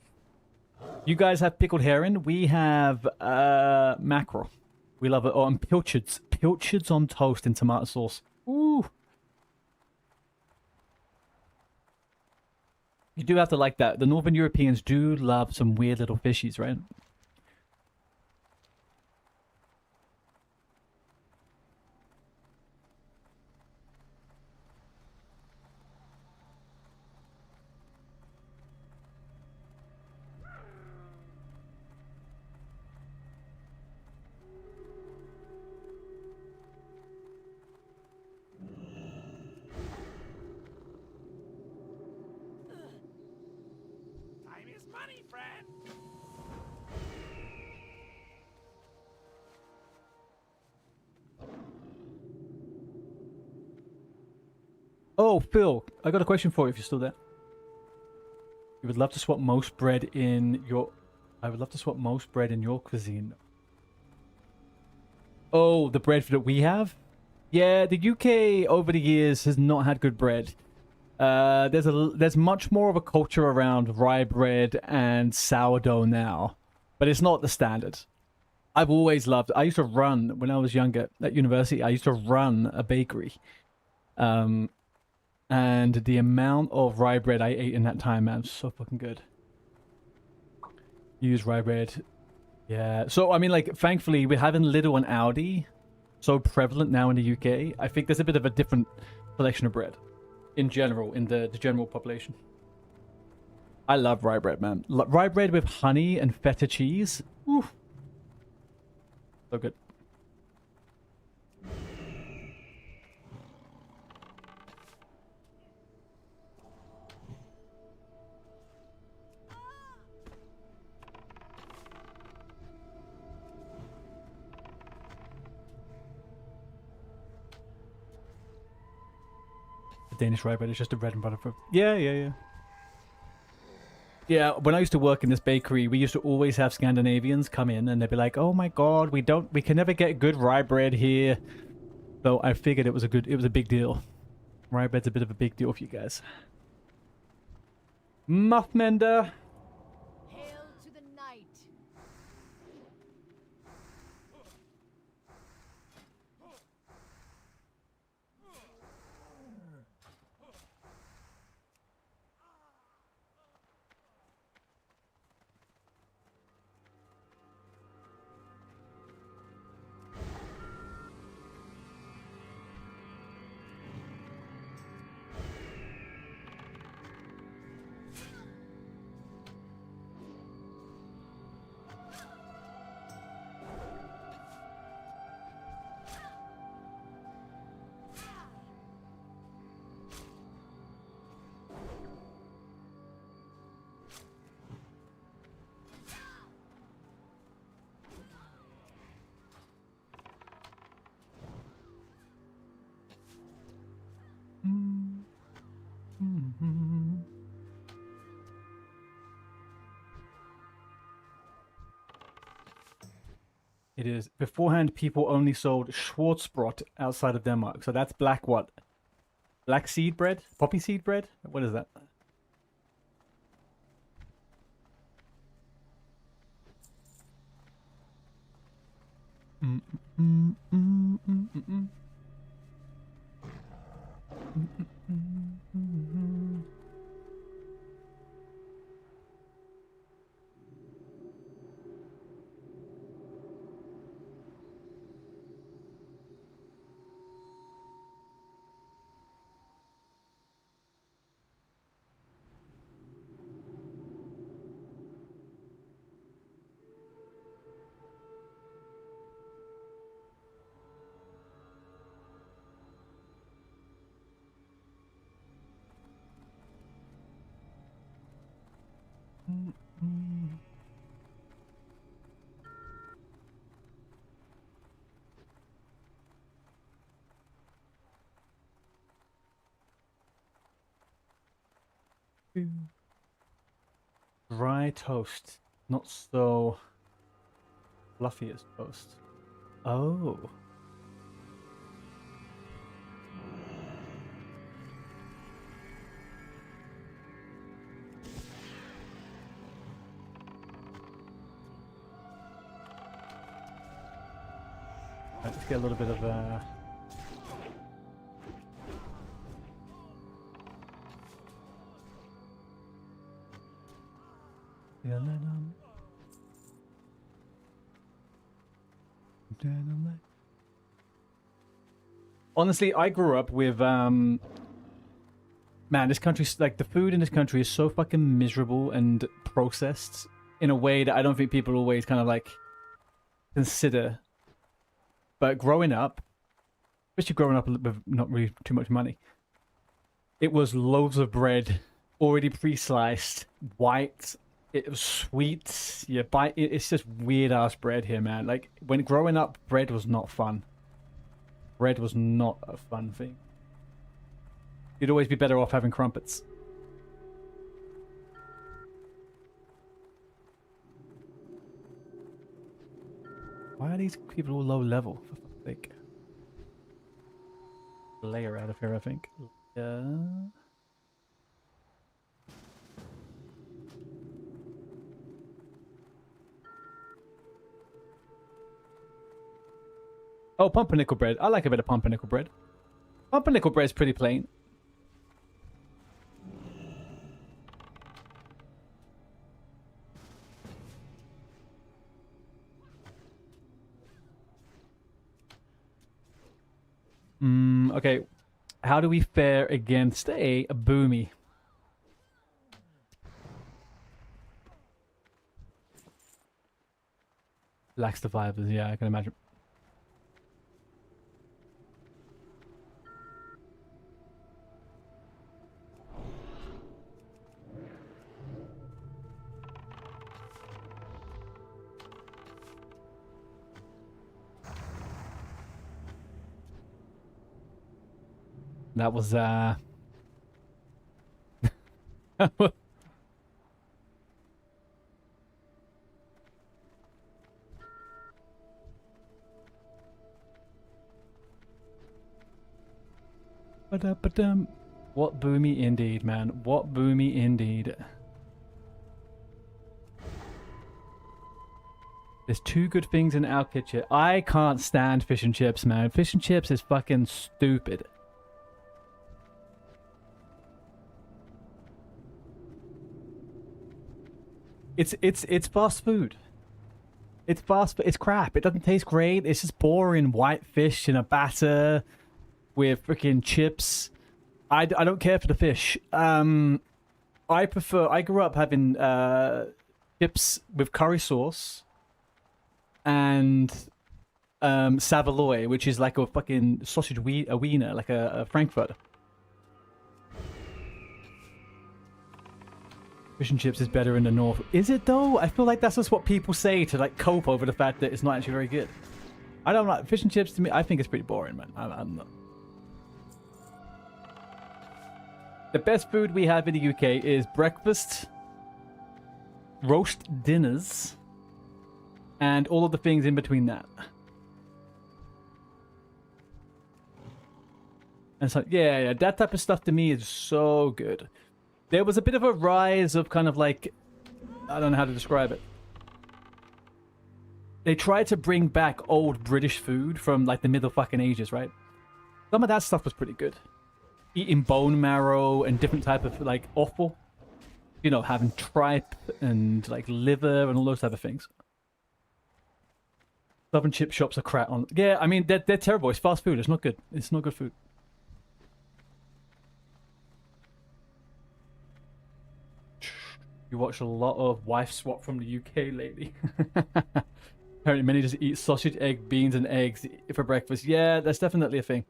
You guys have pickled herring. We have mackerel. We love it. Oh, and pilchards. Pilchards on toast in tomato sauce. Ooh. You do have to like that. The Northern Europeans do love some weird little fishies, right? money, friend. Oh, Phil, I got a question for you if you're still there. You would love to swap most bread in your... I would love to swap most bread in your cuisine. Oh, the bread that we have? Yeah, the UK over the years has not had good bread. There's much more of a culture around rye bread and sourdough now, but it's not the standard. I've always loved... I used to run, when I was younger at university, I used to run a bakery. And the amount of rye bread I ate in that time, man, was so fucking good. Use rye bread. Yeah. So, I mean, like, thankfully, we're having Lidl and Aldi so prevalent now in the UK. I think there's a bit of a different selection of bread in general, in the general population. I love rye bread, man. Rye bread with honey and feta cheese. Oof. So good. The Danish rye bread is just a bread and butter for... Yeah. Yeah, when I used to work in this bakery, we used to always have Scandinavians come in and they'd be like, "Oh my god, we can never get good rye bread here." So I figured it was a big deal. Rye bread's a bit of a big deal for you guys. Muffmender. Hail to the night. It is. Beforehand, people only sold Schwarzbrot outside of Denmark. So that's black what? Black seed bread? Poppy seed bread? What is that? Dry toast. Not so fluffy as toast. Oh. Right, let's get a little bit of Honestly, I grew up with man, this country's like the food in this country is so fucking miserable and processed in a way that I don't think people always kind of like consider. But growing up, especially growing up with not really too much money, it was loaves of bread, already pre-sliced, white, It was sweet. Yeah, it's just weird ass bread here, man. Like when growing up, bread was not fun. Bread was not a fun thing. You'd always be better off having crumpets. Why are these people all low level? For fuck's sake. Layer out of here, I think. Yeah. Oh, pumpernickel bread. I like a bit of pumpernickel bread. Pumpernickel bread's pretty plain. Okay. How do we fare against a boomy? Lacks the fibers, yeah, I can imagine. That was Ba-da-ba-dum. What boomy indeed, man. What boomy indeed. There's two good things in our kitchen. I can't stand fish and chips, man. Fish and chips is fucking stupid. It's fast food. It's fast food. It's crap. It doesn't taste great. It's just boring white fish in a batter with freaking chips. I don't care for the fish. I grew up having chips with curry sauce and saveloy, which is like a fucking sausage a wiener, like a frankfurter. Fish and chips is better in the north. Is it though? I feel like that's just what people say to like cope over the fact that it's not actually very good. I don't like fish and chips. To me, I think it's pretty boring, man. I'm not. The best food we have in the UK is breakfast, roast dinners, and all of the things in between that. And so, yeah, that type of stuff to me is so good. There was a bit of a rise of kind of like, I don't know how to describe it. They tried to bring back old British food from like the Middle fucking Ages, right? Some of that stuff was pretty good. Eating bone marrow and different type of like offal. You know, having tripe and like liver and all those type of things. Southern chip shops are crap on. Yeah, I mean, they're terrible. It's fast food. It's not good. It's not good food. You watch a lot of Wife Swap from the UK lately. Apparently many just eat sausage, egg, beans, and eggs for breakfast. Yeah, that's definitely a thing.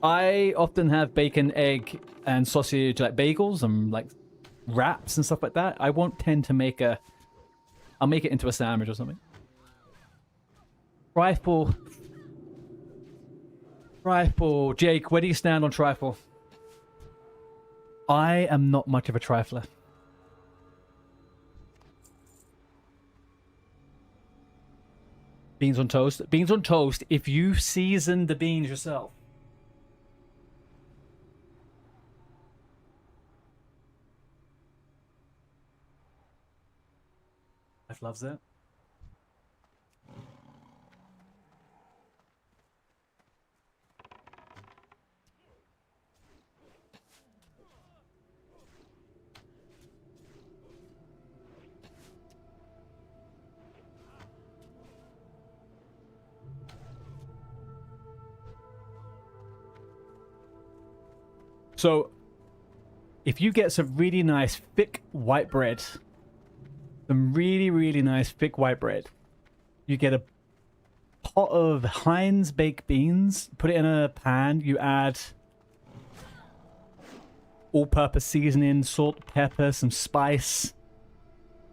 I often have bacon, egg, and sausage, like bagels and like wraps and stuff like that. I won't tend to make a... I'll make it into a sandwich or something. Trifle. Trifle. Jake, where do you stand on trifle? I am not much of a trifler. Beans on toast. Beans on toast if you season the beans yourself. Life loves it. So, if you get some really nice thick white bread, some really nice thick white bread, you get a pot of Heinz baked beans, put it in a pan, you add all-purpose seasoning, salt, pepper, some spice,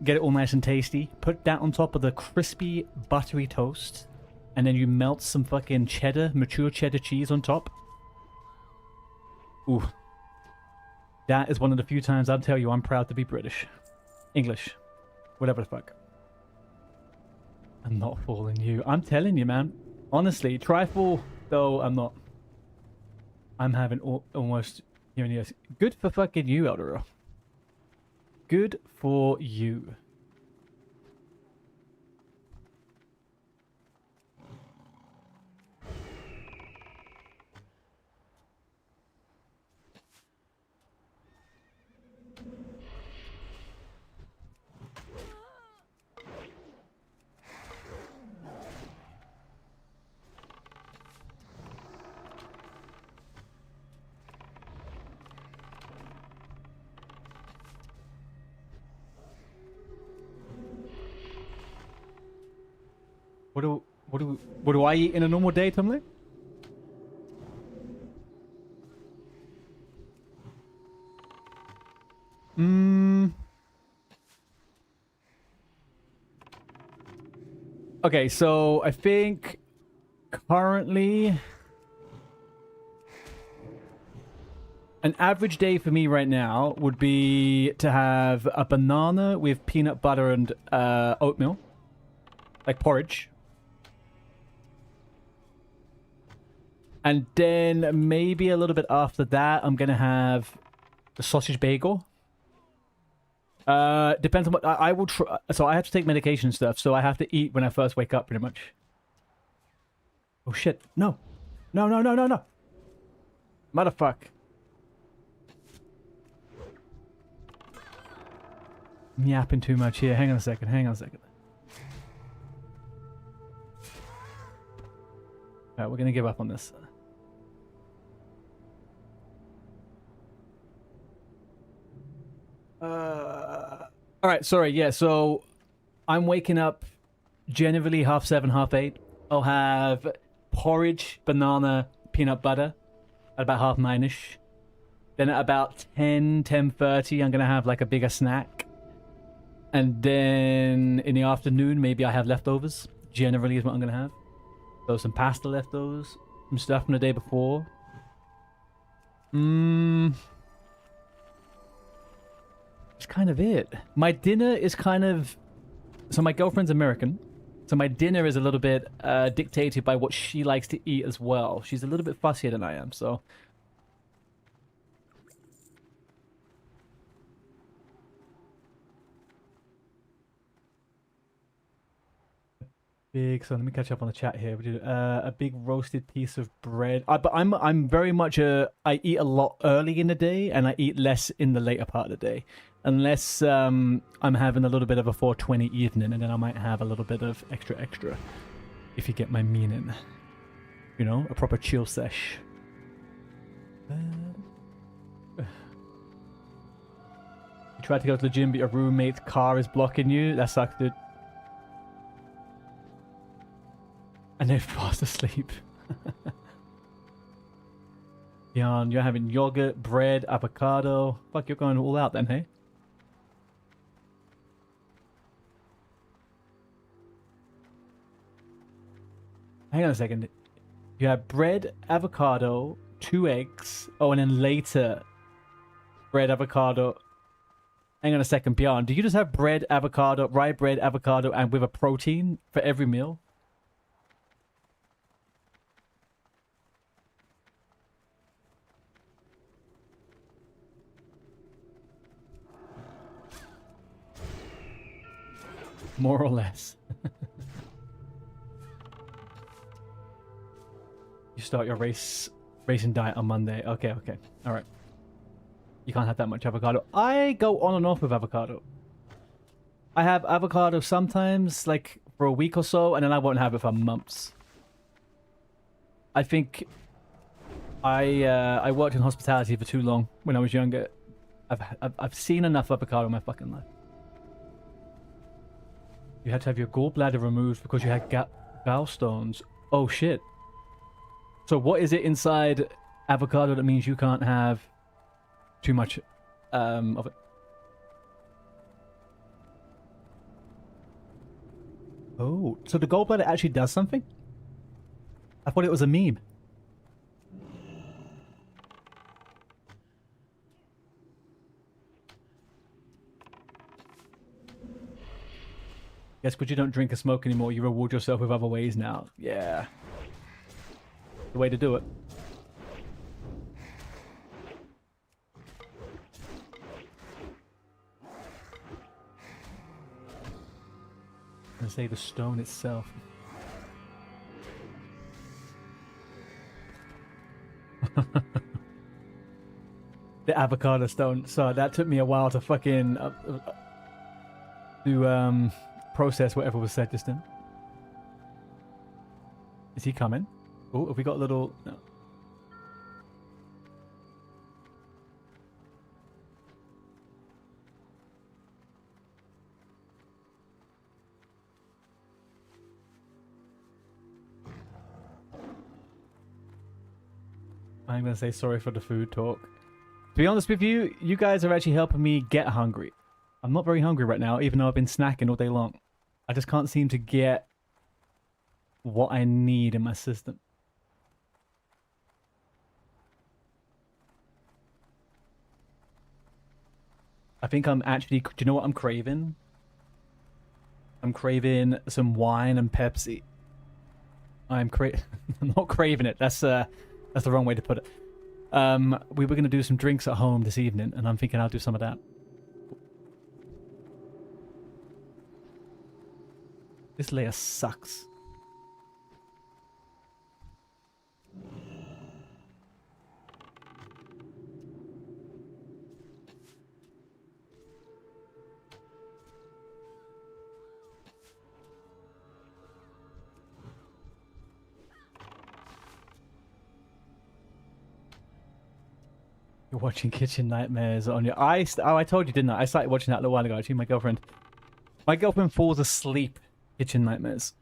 get it all nice and tasty. Put that on top of the crispy, buttery toast. And then you melt some fucking cheddar, mature cheddar cheese on top. Ooh. That is one of the few times I'll tell you I'm proud to be British. English. Whatever the fuck. I'm not fooling you. I'm telling you, man. Honestly, trifle, though, I'm not. I'm having almost... Yes. Good for fucking you, Eldora. Good for you. What do I eat in a normal day, Tumley? Okay, so I think currently an average day for me right now would be to have a banana with peanut butter and oatmeal, like porridge. And then maybe a little bit after that, I'm going to have the sausage bagel. Depends on what I will try. So I have to take medication stuff, so I have to eat when I first wake up, pretty much. Oh shit! No, no, no, no, no, no! Motherfuck! I'm yapping too much here. Hang on a second. Hang on a second. Alright, we're gonna give up on this. Alright, sorry, yeah, so I'm waking up generally 7:30, 8:30. I'll have porridge, banana, peanut butter at about 9:30-ish. Then at about 10:30, I'm gonna have like a bigger snack. And then in the afternoon, maybe I have leftovers. Generally is what I'm gonna have. So some pasta leftovers, some stuff from the day before. That's kind of it. My dinner is kind of... So my girlfriend's American. So my dinner is a little bit dictated by what she likes to eat as well. She's a little bit fussier than I am, so... So let me catch up on the chat here. We did a big roasted piece of bread. But I'm very much I eat a lot early in the day, and I eat less in the later part of the day, unless I'm having a little bit of a 420 evening, and then I might have a little bit of extra, if you get my meaning. You know, a proper chill sesh. You tried to go to the gym, but your roommate's car is blocking you. That sucks, dude. And they're fast asleep. Jan, you're having yogurt, bread, avocado. Fuck, you're going all out then, hey? Hang on a second. You have bread, avocado, 2 eggs. Oh, and then later, bread, avocado. Hang on a second, Bjorn. Do you just have bread, avocado, rye bread, avocado, and with a protein for every meal? More or less. You start your racing diet on Monday. Okay. All right. You can't have that much avocado. I go on and off with avocado. I have avocado sometimes, like for a week or so, and then I won't have it for months. I think I worked in hospitality for too long when I was younger. I've seen enough avocado in my fucking life. You had to have your gallbladder removed because you had gallstones. Oh shit. So what is it inside avocado that means you can't have too much of it? Oh, so the gallbladder actually does something? I thought it was a meme. Guess because you don't drink or smoke anymore, you reward yourself with other ways now. Yeah. The way to do it. I'm gonna say the stone itself. The avocado stone. So that took me a while to fucking process whatever was said just then. Is he coming? Oh, have we got a little... No. I'm gonna say sorry for the food talk. To be honest with you, you guys are actually helping me get hungry. I'm not very hungry right now, even though I've been snacking all day long. I just can't seem to get what I need in my system. I think I'm actually... Do you know what I'm craving? I'm craving some wine and Pepsi. I'm not craving it. That's the wrong way to put it. We were going to do some drinks at home this evening, and I'm thinking I'll do some of that. This layer sucks. You're watching Kitchen Nightmares on your... I told you, didn't I? I started watching that a little while ago, actually, my girlfriend. My girlfriend falls asleep Kitchen Nightmares.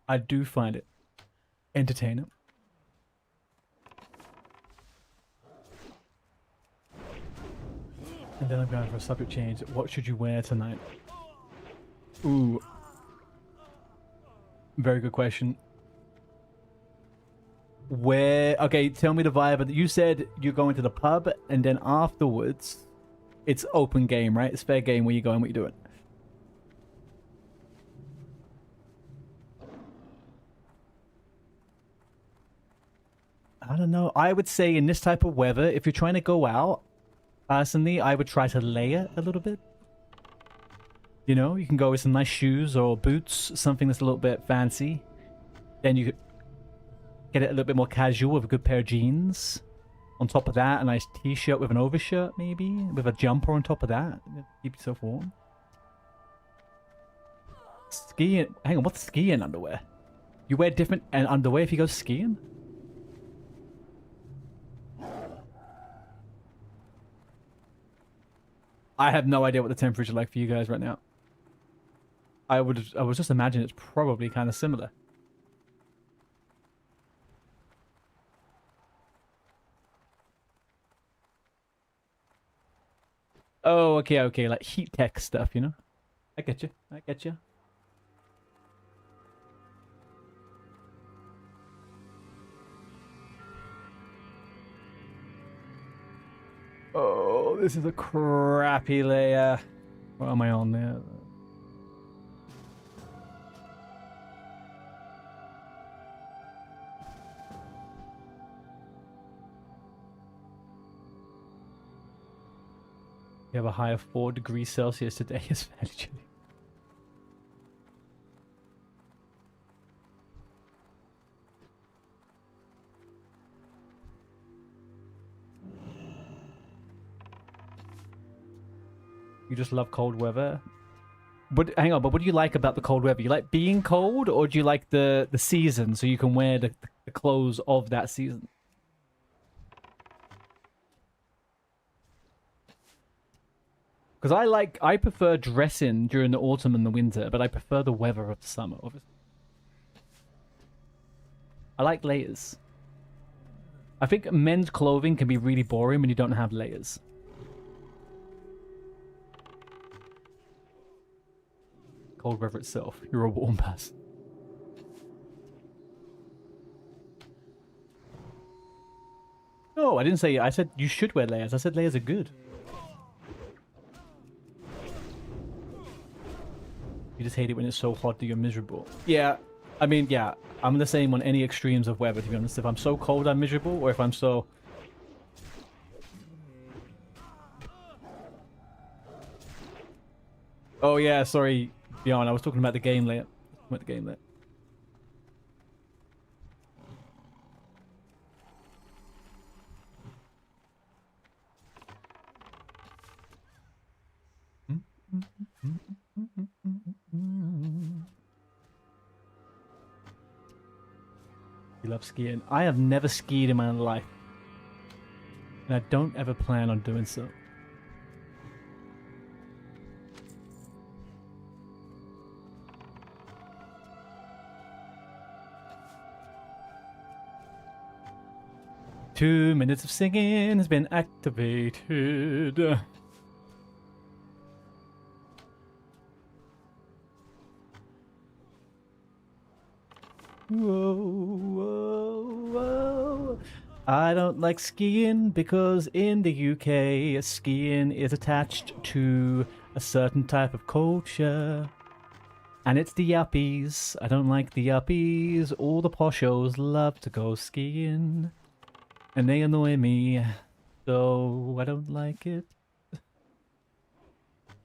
I do find it entertaining. And then I'm going for a subject change. What should you wear tonight? Ooh. Very good question. Where... Okay, tell me the vibe. You said you're going to the pub, and then afterwards, it's open game, right? It's fair game where you going, what you doing. I don't know. I would say in this type of weather, if you're trying to go out, personally, I would try to layer a little bit. You know, you can go with some nice shoes or boots, something that's a little bit fancy. Then you could get it a little bit more casual with a good pair of jeans. On top of that, a nice t-shirt with an overshirt, maybe, with a jumper on top of that. Keep yourself warm. Skiing. Hang on, what's skiing underwear? You wear different underwear if you go skiing? I have no idea what the temperature is like for you guys right now. I would just imagine it's probably kind of similar. Oh, okay, like heat tech stuff, you know? I get you. Oh, this is a crappy layer. What am I on there? We have a high of 4 degrees Celsius today. It's fairly chilly. You just love cold weather? But hang on, but what do you like about the cold weather? You like being cold, or do you like the season so you can wear the clothes of that season? Because I prefer dressing during the autumn and the winter, but I prefer the weather of the summer, obviously. I like layers. I think men's clothing can be really boring when you don't have layers. cold weather itself. You're a warm person. No, I didn't say. I said you should wear layers. I said layers are good. You just hate it when it's so hot that you're miserable. Yeah, I mean, yeah, I'm the same on any extremes of weather, to be honest. If I'm so cold, I'm miserable, or if I'm so... Oh yeah, sorry, Bjorn, I was talking about the game layer. About the game layer. You love skiing. I have never skied in my life. And I don't ever plan on doing so. Two minutes of singing has been activated. Whoa, whoa, whoa. I don't like skiing because in the UK, skiing is attached to a certain type of culture. And it's the yuppies. I don't like the yuppies. All the poshos love to go skiing. And they annoy me. So I don't like it.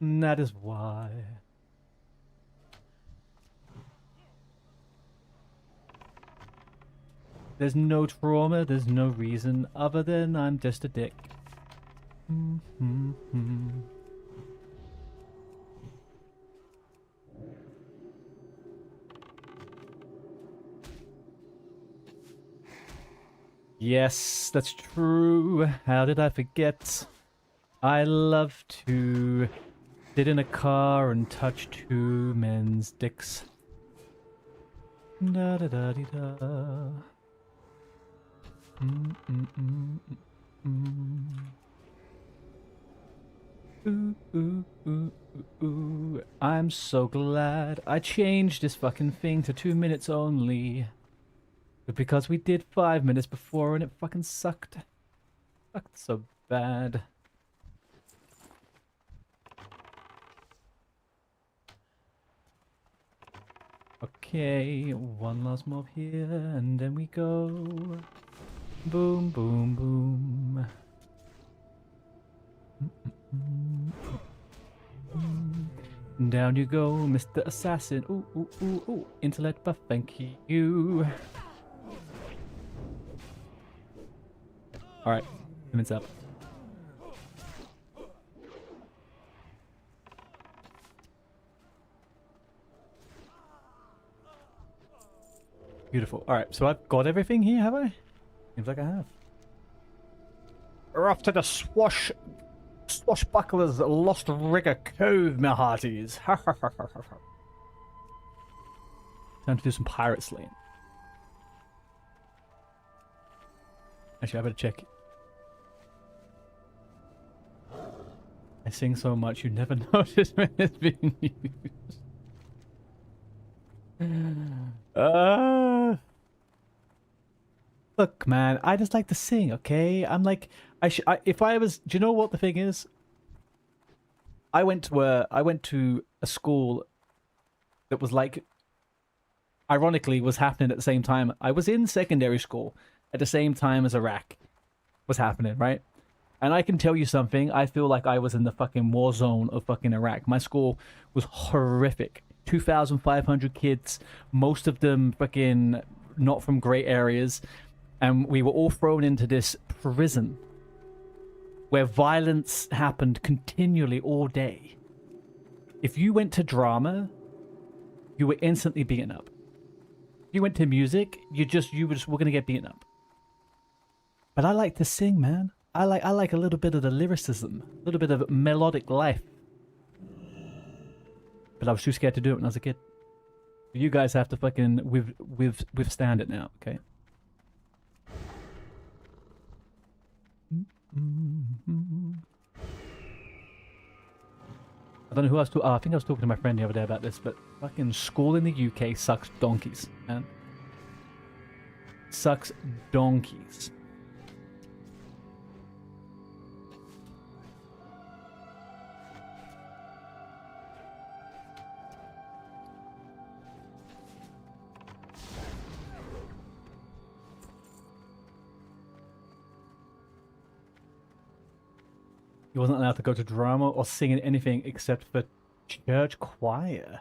And that is why. There's no trauma, there's no reason other than I'm just a dick. Yes, that's true. How did I forget? I love to sit in a car and touch two men's dicks. Da da da dee da. Ooh, ooh, ooh, ooh, ooh. I'm so glad I changed this fucking thing to 2 minutes only. But because we did 5 minutes before and it fucking sucked. Sucked so bad. Okay, one last mob here, and then we go. Boom, boom, boom. Down you go, Mr. Assassin. Ooh, ooh, ooh, ooh. Intellect buff, thank you. Alright, minutes up. Beautiful. Alright, so I've got everything here, have I? Seems like I have. We're off to the Swashbuckler's Lost Rigger Cove, my hearties. Ha ha ha ha ha. Time to do some pirate slaying. Actually, I better check. I sing so much you never notice when it's being used. Look, man, I just like to sing, okay? I'm like, if I was, do you know what the thing is? I went to a school that was like, ironically, was happening at the same time. I was in secondary school at the same time as Iraq was happening, right? And I can tell you something, I feel like I was in the fucking war zone of fucking Iraq. My school was horrific. 2,500 kids, most of them fucking not from great areas. And we were all thrown into this prison where violence happened continually all day. If you went to drama, you were instantly beaten up. If you went to music, you were gonna get beaten up. But I like to sing, man. I like a little bit of the lyricism, a little bit of melodic life. But I was too scared to do it when I was a kid. You guys have to fucking withstand it now, okay? I don't know who I was talking. I think I was talking to my friend the other day about this, but fucking school in the UK sucks donkeys, man. Sucks donkeys. He wasn't allowed to go to drama or sing in anything except for church choir.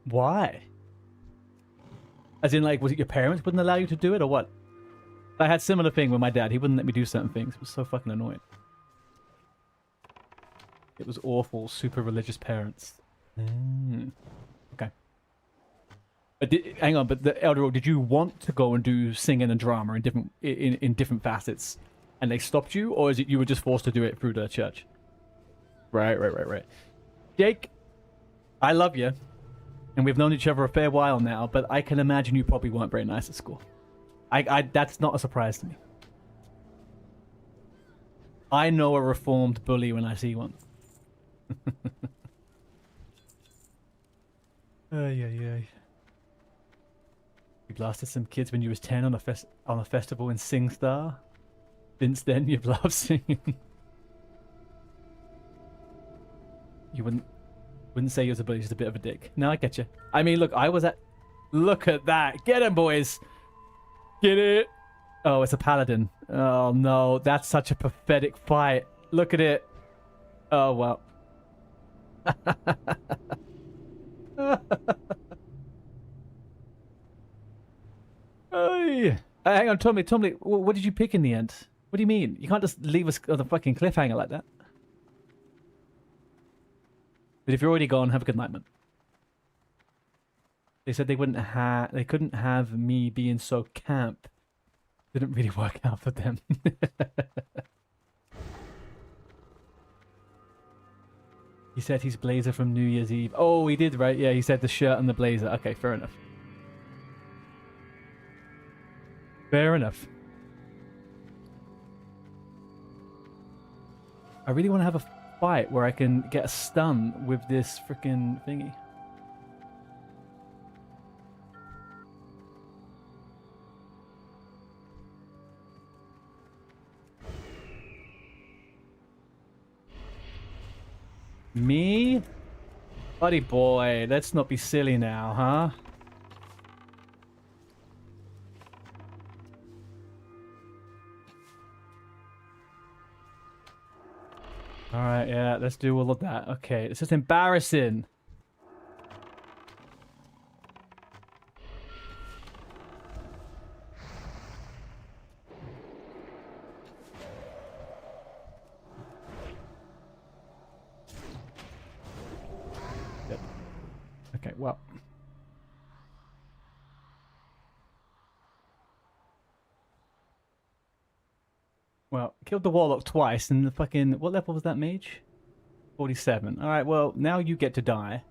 Why? As in, like, was it your parents wouldn't allow you to do it, or what? I had similar thing with my dad. He wouldn't let me do certain things. It was so fucking annoying. It was awful. Super religious parents. Okay. But hang on, but the Elder, did you want to go and do singing and drama in different facets, and they stopped you, or is it you were just forced to do it through the church? Right. Jake, I love you, and we've known each other a fair while now, but I can imagine you probably weren't very nice at school. That's not a surprise to me. I know a reformed bully when I see one. Ay. You blasted some kids when you was 10 on a festival in SingStar. Since then, you've loved singing. You wouldn't say you was a bully, just a bit of a dick. No, I get you. I mean, look, I was at... Look at that. Get him, boys. Get it. Oh, it's a paladin. Oh, no. That's such a pathetic fight. Look at it. Oh, well. Hey. Hang on, Tommy, what did you pick in the end? What do you mean? You can't just leave us on a fucking cliffhanger like that. But if you're already gone, have a good night, man. They said they couldn't have me being so camp. Didn't really work out for them. He said he's blazer from New Year's Eve. Oh, he did, right? Yeah, he said the shirt and the blazer. Okay, fair enough. Fair enough. I really want to have a fight where I can get a stun with this freaking thingy. Me? Buddy boy, let's not be silly now, huh? Alright, yeah, let's do all of that. Okay, it's just embarrassing. Yep. Okay, well. Well, killed the warlock twice, and the fucking... What level was that mage? 47. Alright, well, now you get to die.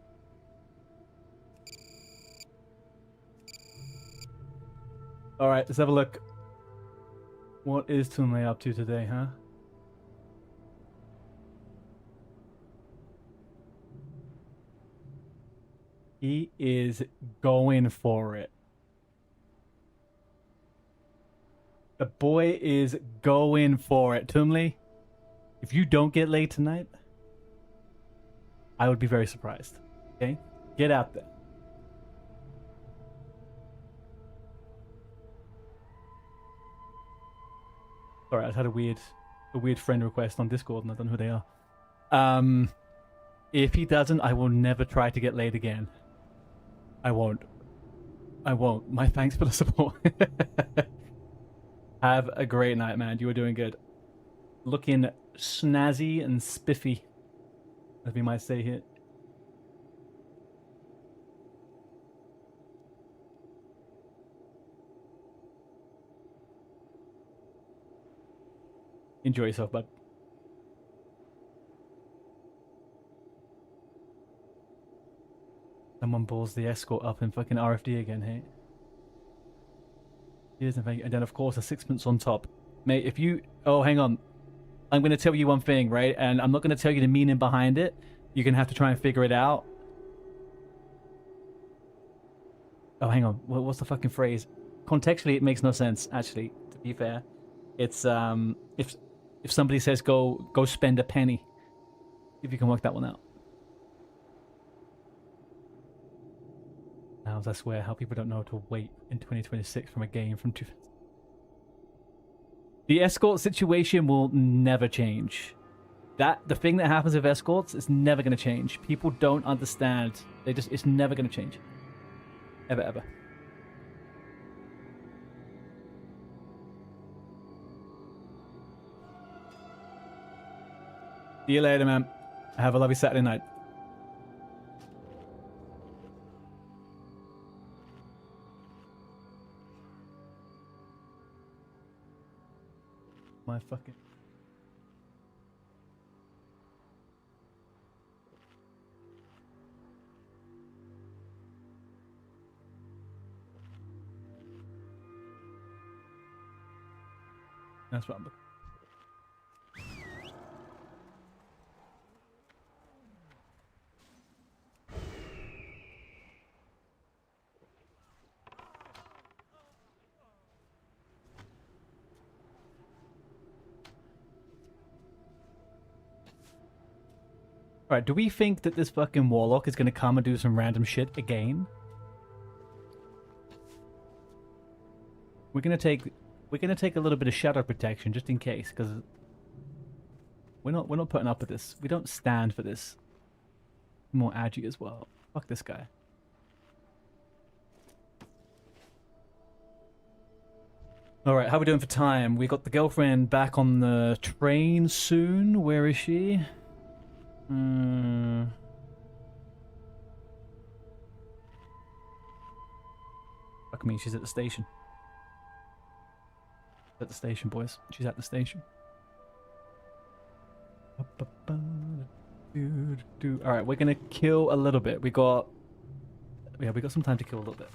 Alright, let's have a look. What is Tunley up to today, huh? He is going for it. The boy is going for it. Tumley, if you don't get laid tonight, I would be very surprised. Okay? Get out there. Sorry, I just had a weird friend request on Discord and I don't know who they are. If he doesn't, I will never try to get laid again. I won't. My thanks for the support. Have a great night, man. You were doing good. Looking snazzy and spiffy, as we might say here. Enjoy yourself, bud. Someone balls the escort up in fucking RFD again, hey? Cheers and thank you. And then, of course, a sixpence on top. Mate, if you... Oh, hang on. I'm going to tell you one thing, right? And I'm not going to tell you the meaning behind it. You're going to have to try and figure it out. Oh, hang on. What's the fucking phrase? Contextually, it makes no sense, actually, to be fair. It's, if somebody says go spend a penny, if you can work that one out. Now, I swear, how people don't know to wait in 2026 from a game from 2000. The escort situation will never change. The thing that happens with escorts is never going to change. People don't understand. It's never going to change. Ever, ever. See you later, man. Have a lovely Saturday night. My fucking... That's what I'm looking. Alright, do we think that this fucking warlock is gonna come and do some random shit again? We're gonna take a little bit of shadow protection just in case, because we're not putting up with this. We don't stand for this. More agi as well. Fuck this guy. Alright, how are we doing for time? We got the girlfriend back on the train soon. Where is she? Fuck me, she's at the station. At the station, boys. She's at the station. Alright, we're gonna kill a little bit. We got some time to kill a little bit.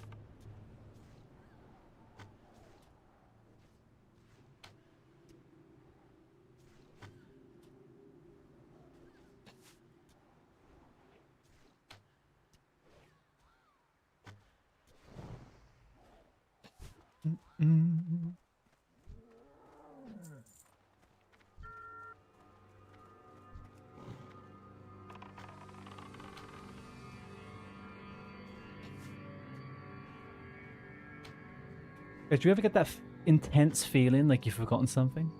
Did you ever get that intense feeling like you've forgotten something?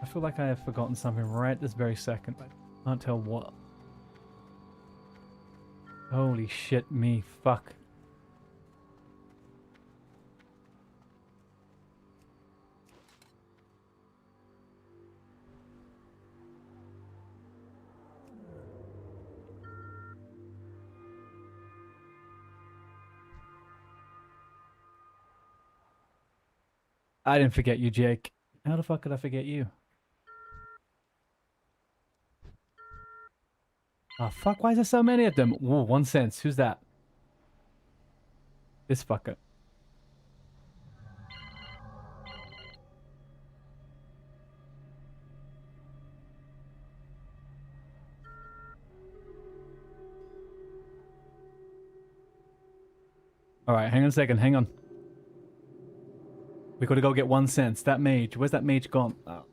I feel like I have forgotten something right this very second, but I can't tell what. Holy shit me, fuck. I didn't forget you, Jake. How the fuck could I forget you? Oh, fuck, why is there so many of them? Whoa, 1 cent. Who's that? This fucker. Alright, hang on a second, hang on. We gotta go get 1 cent. That mage. Where's that mage gone? Oh.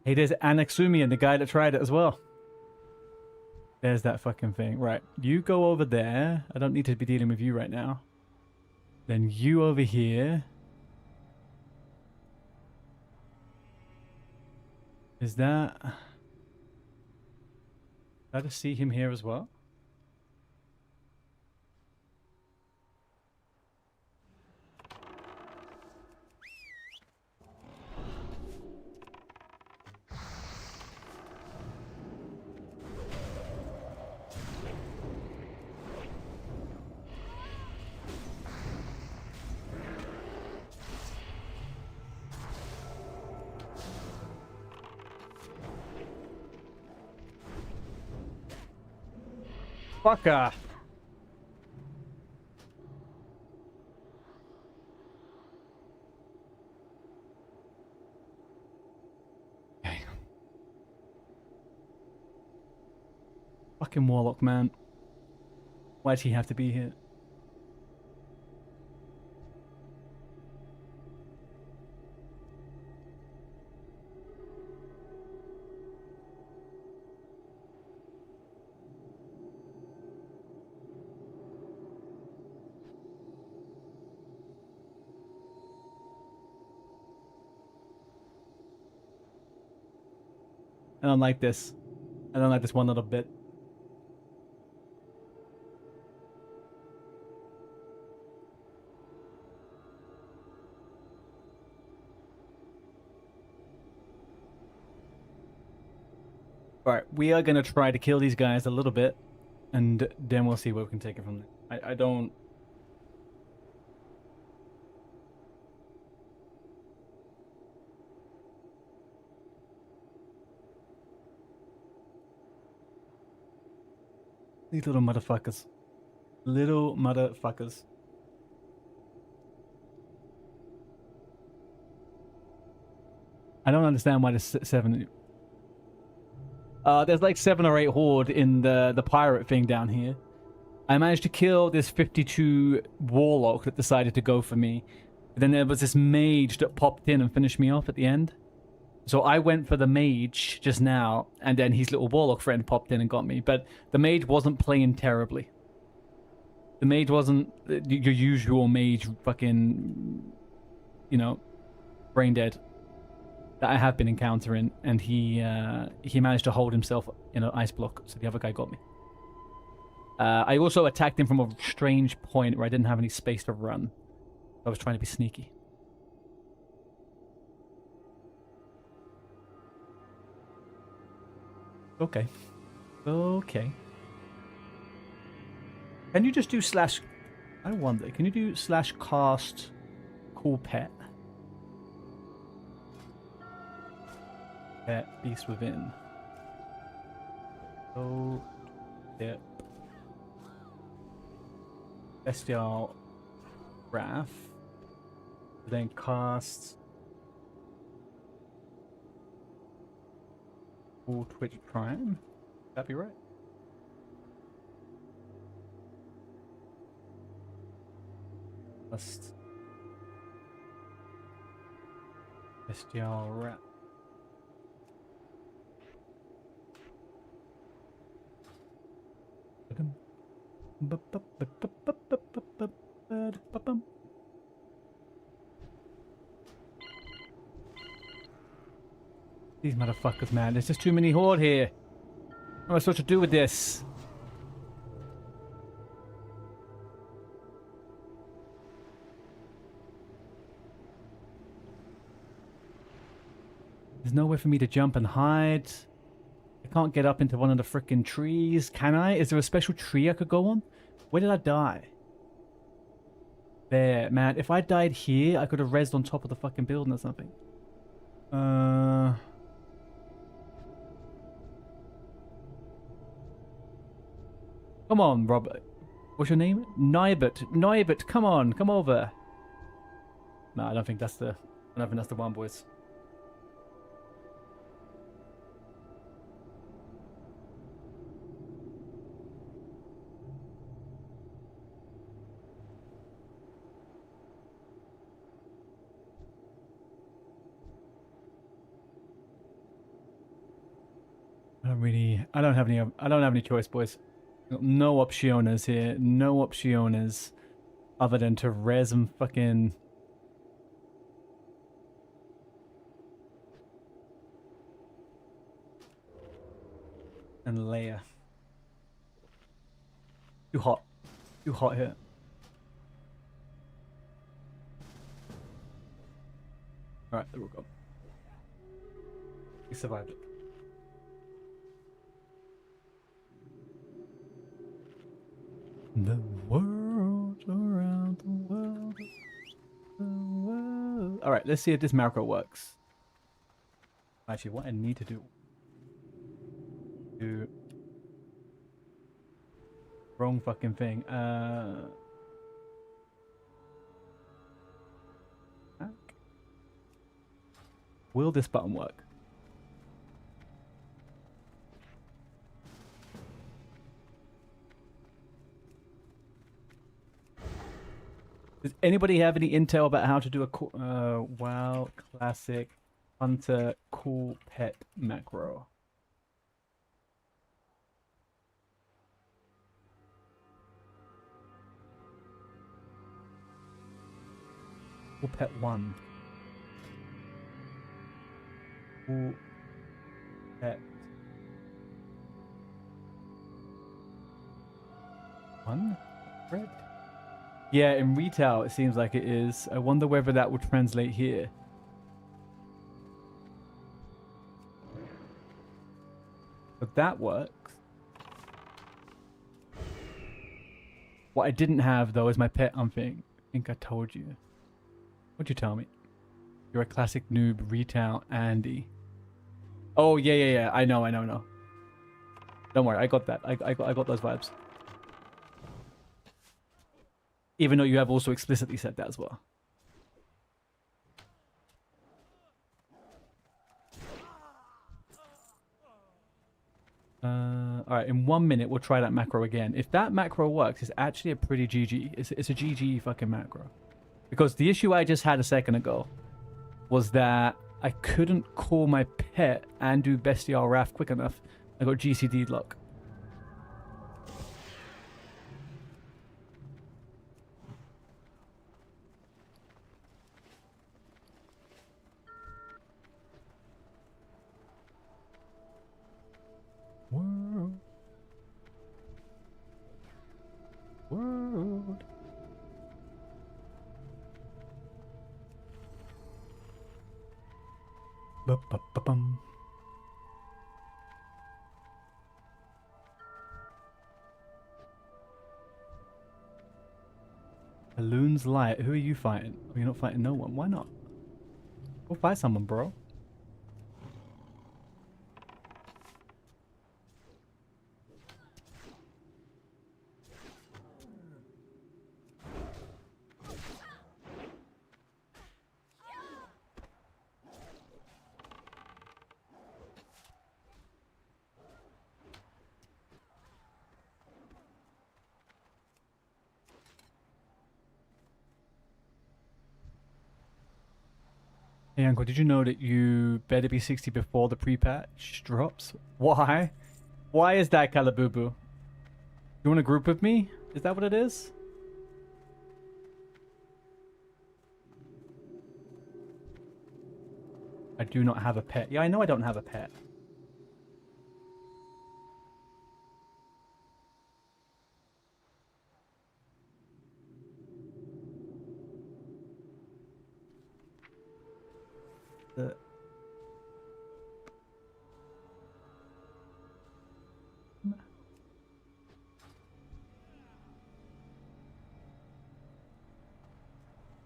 Hey, there's Anaxumian, the guy that tried it as well. There's that fucking thing. Right, you go over there. I don't need to be dealing with you right now. Then you over here. Is that... Did I just see him here as well? Motherfucker! Okay. Fucking Warlock, man. Why'd he have to be here? I don't like this. I don't like this one little bit. Alright, we are gonna try to kill these guys a little bit, and then we'll see where we can take it from there. I don't... These little motherfuckers. Little motherfuckers. I don't understand why there's 7... there's like 7 or 8 horde in the pirate thing down here. I managed to kill this 52 warlock that decided to go for me. But then there was this mage that popped in and finished me off at the end. So I went for the mage just now, and then his little warlock friend popped in and got me. But the mage wasn't playing terribly. The mage wasn't your usual mage fucking, you know, brain dead that I have been encountering, and he managed to hold himself in an ice block, so the other guy got me. I also attacked him from a strange point where I didn't have any space to run. I was trying to be sneaky. Okay. Okay. Can you just do slash... I wonder, can you do slash cast cool pet? Pet beast within. Oh, yep. Bestial wrath. Then cast full Twitch Prime. That'd be right. Just Bestial wrath. These motherfuckers, man. There's just too many horde here. What am I supposed to do with this? There's nowhere for me to jump and hide. I can't get up into one of the frickin' trees. Can I? Is there a special tree I could go on? Where did I die? There, man. If I died here, I could have rezzed on top of the fucking building or something. Come on, Robert. What's your name? Nibert. Nibert, come on. Come over. No, I don't think that's the... I don't think that's the one, boys. I don't have any choice, boys. No opciones here. No opciones other than to res and fucking... and layer. Too hot. Too hot here. Alright, there we go. We survived it. The world around the world. The world. All right, let's see if this macro works. Actually, what I need to do Wrong fucking thing. Will this button work? Does anybody have any intel about how to do a WoW Classic Hunter Cool Pet macro? Cool Pet 1. Cool Pet 1? Red? Yeah, in retail it seems like it is. I wonder whether that will translate here. But that works. What I didn't have though is my pet thing. I think I told you. What'd you tell me? You're a classic noob retail Andy. Oh yeah. I know. Don't worry, I got that. I got those vibes. Even though you have also explicitly said that as well. Alright, in 1 minute we'll try that macro again. If that macro works, it's actually a pretty GG. It's a GG fucking macro. Because the issue I just had a second ago was that I couldn't call my pet and do Bestial Wrath quick enough. I got GCD luck. World. Ba-ba-ba-bum. Balloons Light. Who are you fighting? Oh, you're not fighting no one. Why not? Go fight someone, bro. Hey Uncle, did you know that you better be 60 before the pre-patch drops? Why? Why is that, Calabubu? You want to group with me? Is that what it is? I do not have a pet. Yeah, I know I don't have a pet.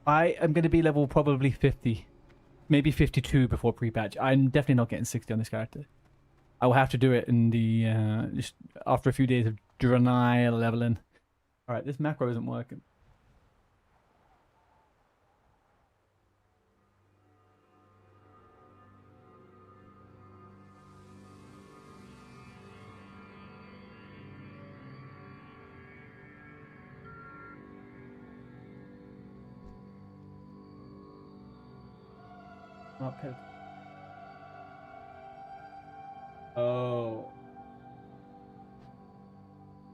I am going to be level probably 50. Maybe 52 before pre-patch. I'm definitely not getting 60 on this character. I will have to do it in the just after a few days of Draenei leveling. Alright, this macro isn't working. Not pet. Oh.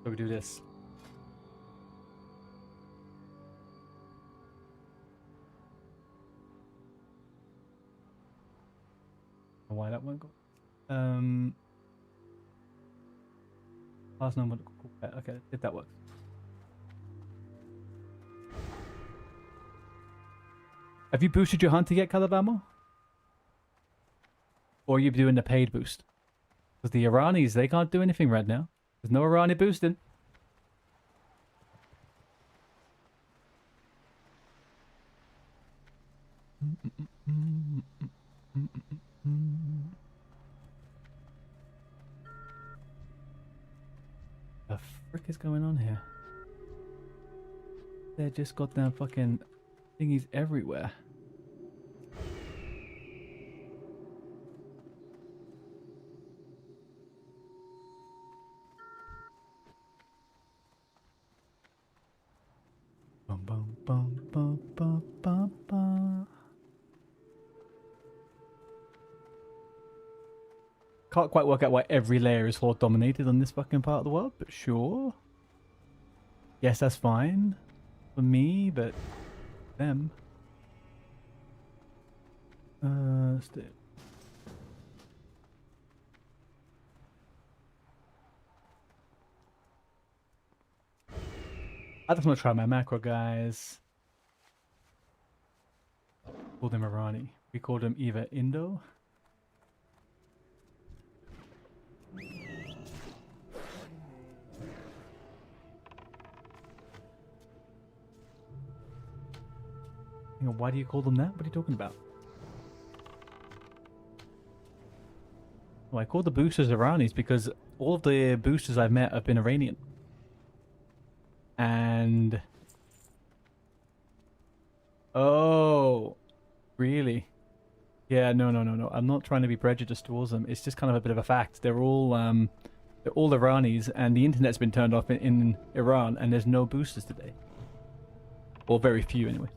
So we do this. Why that won't go? Last number. Okay, if that works. Have you boosted your hunter yet, Calabama? Or are you doing the paid boost? Because the Iranis, they can't do anything right now. There's no Irani boosting. the frick is going on here? They're just goddamn fucking thingies everywhere. Bum bum bum bum bum bum bum. Can't quite work out why every layer is Horde dominated on this fucking part of the world, but sure. Yes, that's fine for me, but them. Let's do it. I just want to try my macro, guys. Called him Irani. We called him either Indo. Hang on, why do you call them that? What are you talking about? Well, I called the boosters Iranis because all of the boosters I've met have been Iranian. And... Oh, really? Yeah, no. I'm not trying to be prejudiced towards them. It's just kind of a bit of a fact. They're all Iranis, and the internet's been turned off in Iran, and there's no boosters today. Or very few, anyway.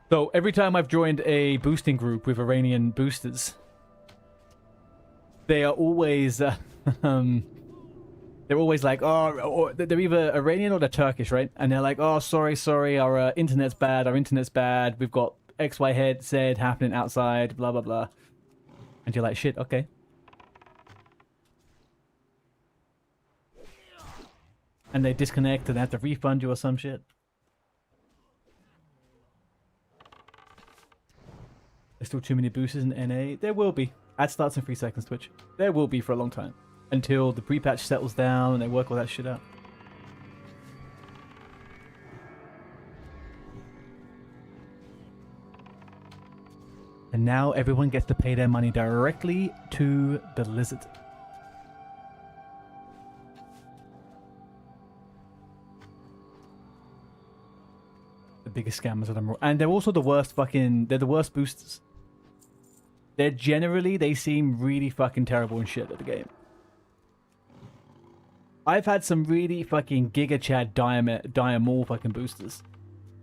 So every time I've joined a boosting group with Iranian boosters, they are always they're always like, oh, or they're either Iranian or they're Turkish, right? And they're like, oh, sorry, our internet's bad, we've got X, Y, Z happening outside, blah, blah, blah. And you're like, shit, okay. And they disconnect and they have to refund you or some shit. There's still too many boosters in NA. There will be. Ad starts in 3 seconds, Twitch. There will be for a long time. Until the pre-patch settles down and they work all that shit out. And now everyone gets to pay their money directly to the lizard. The biggest scammers of them all. And they're also the worst they're the worst boosters. They seem really fucking terrible and shit at the game. I've had some really fucking Giga Chad Diamol fucking boosters.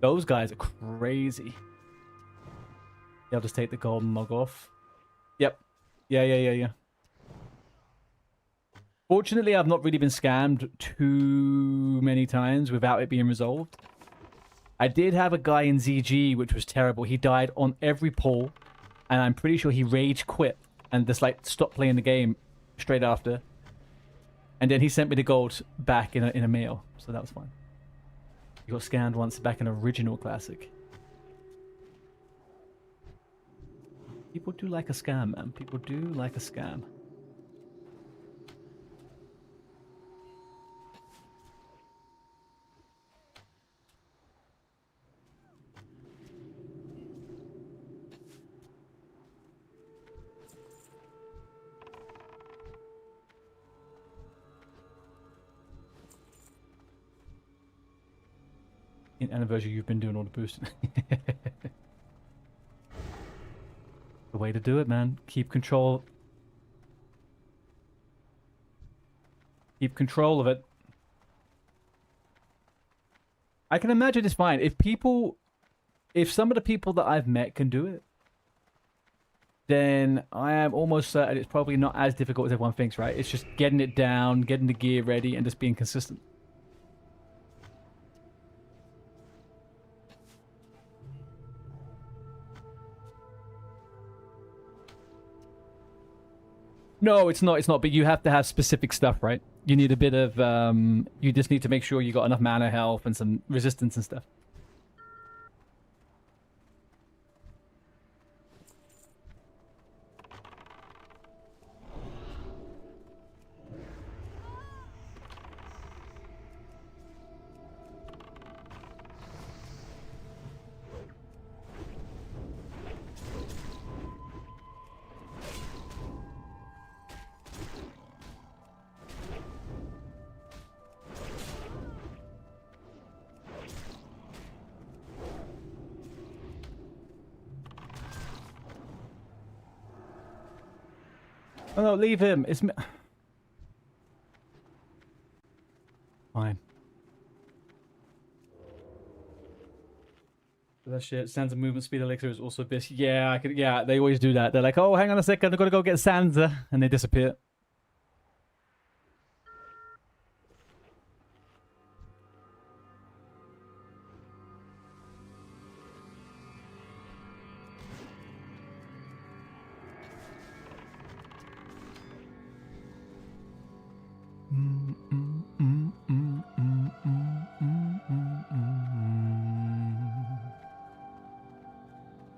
Those guys are crazy. I'll just take the golden log off. Yep. Yeah. Fortunately, I've not really been scammed too many times without it being resolved. I did have a guy in ZG, which was terrible. He died on every pull. And I'm pretty sure he rage quit and just like stopped playing the game straight after. And then he sent me the gold back in a mail, so that was fine. He got scanned once back in original classic. People do like a scam, man. People do like a scam. In anniversary, you've been doing all the boosting. The way to do it, man. Keep control. Keep control of it. I can imagine it's fine. If some of the people that I've met can do it, then I am almost certain it's probably not as difficult as everyone thinks, right? It's just getting it down, getting the gear ready, and just being consistent. No, it's not, but you have to have specific stuff, right? You need a bit of, you just need to make sure you got enough mana health and some resistance and stuff. Oh no, leave him. It's me. Fine. That shit. Sansa movement speed elixir is also this. Yeah, I could. Yeah, they always do that. They're like, oh, hang on a second, I've got to go get Sansa, and they disappear.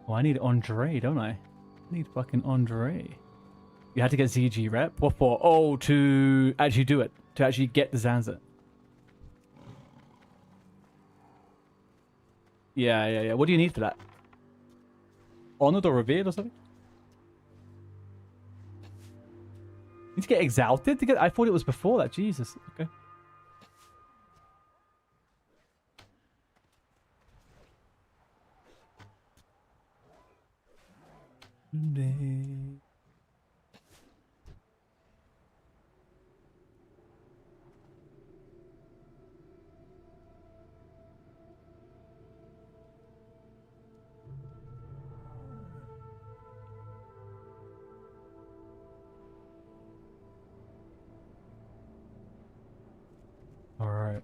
Oh, I need Andre, don't I? I need fucking Andre. You had to get ZG rep? What for? Oh, to actually do it. To actually get the Zanza. Yeah. What do you need for that? Honored or revered or something? You need to get exalted to get... I thought it was before that. Jesus. Okay. All right.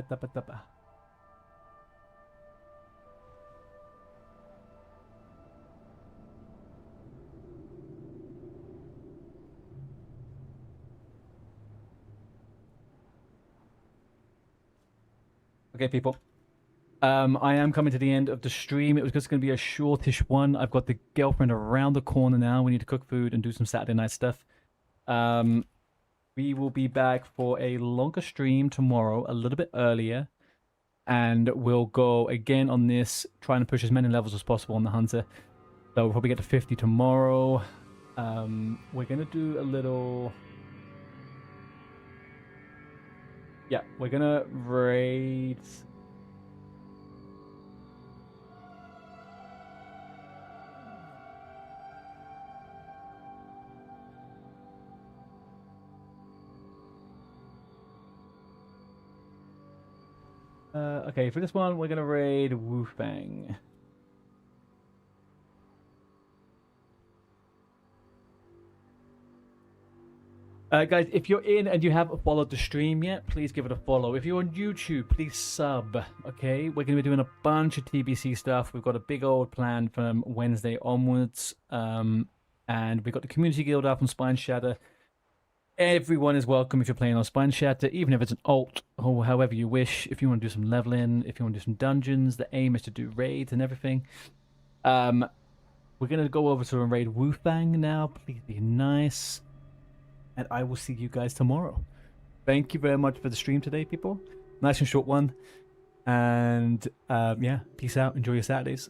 Tapa. Okay, people. I am coming to the end of the stream. It was just going to be a shortish one. I've got the girlfriend around the corner now. We need to cook food and do some Saturday night stuff. We will be back for a longer stream tomorrow, a little bit earlier. And we'll go again on this, trying to push as many levels as possible on the Hunter. So we'll probably get to 50 tomorrow. We're going to do a little... Yeah, we're going to raid... Okay, for this one, we're going to raid Woofang. Guys, if you're in and you haven't followed the stream yet, please give it a follow. If you're on YouTube, please sub, okay? We're going to be doing a bunch of TBC stuff. We've got a big old plan from Wednesday onwards. And we've got the Community Guild up on SPINESHATTER. Everyone is welcome if you're playing on SPINESHATTER, even if it's an alt or however you wish. If you want to do some leveling, if you want to do some dungeons, the aim is to do raids and everything. We're going to go over to a raid Woofang now. Please be nice. And I will see you guys tomorrow. Thank you very much for the stream today, people. Nice and short one. And yeah, peace out. Enjoy your Saturdays.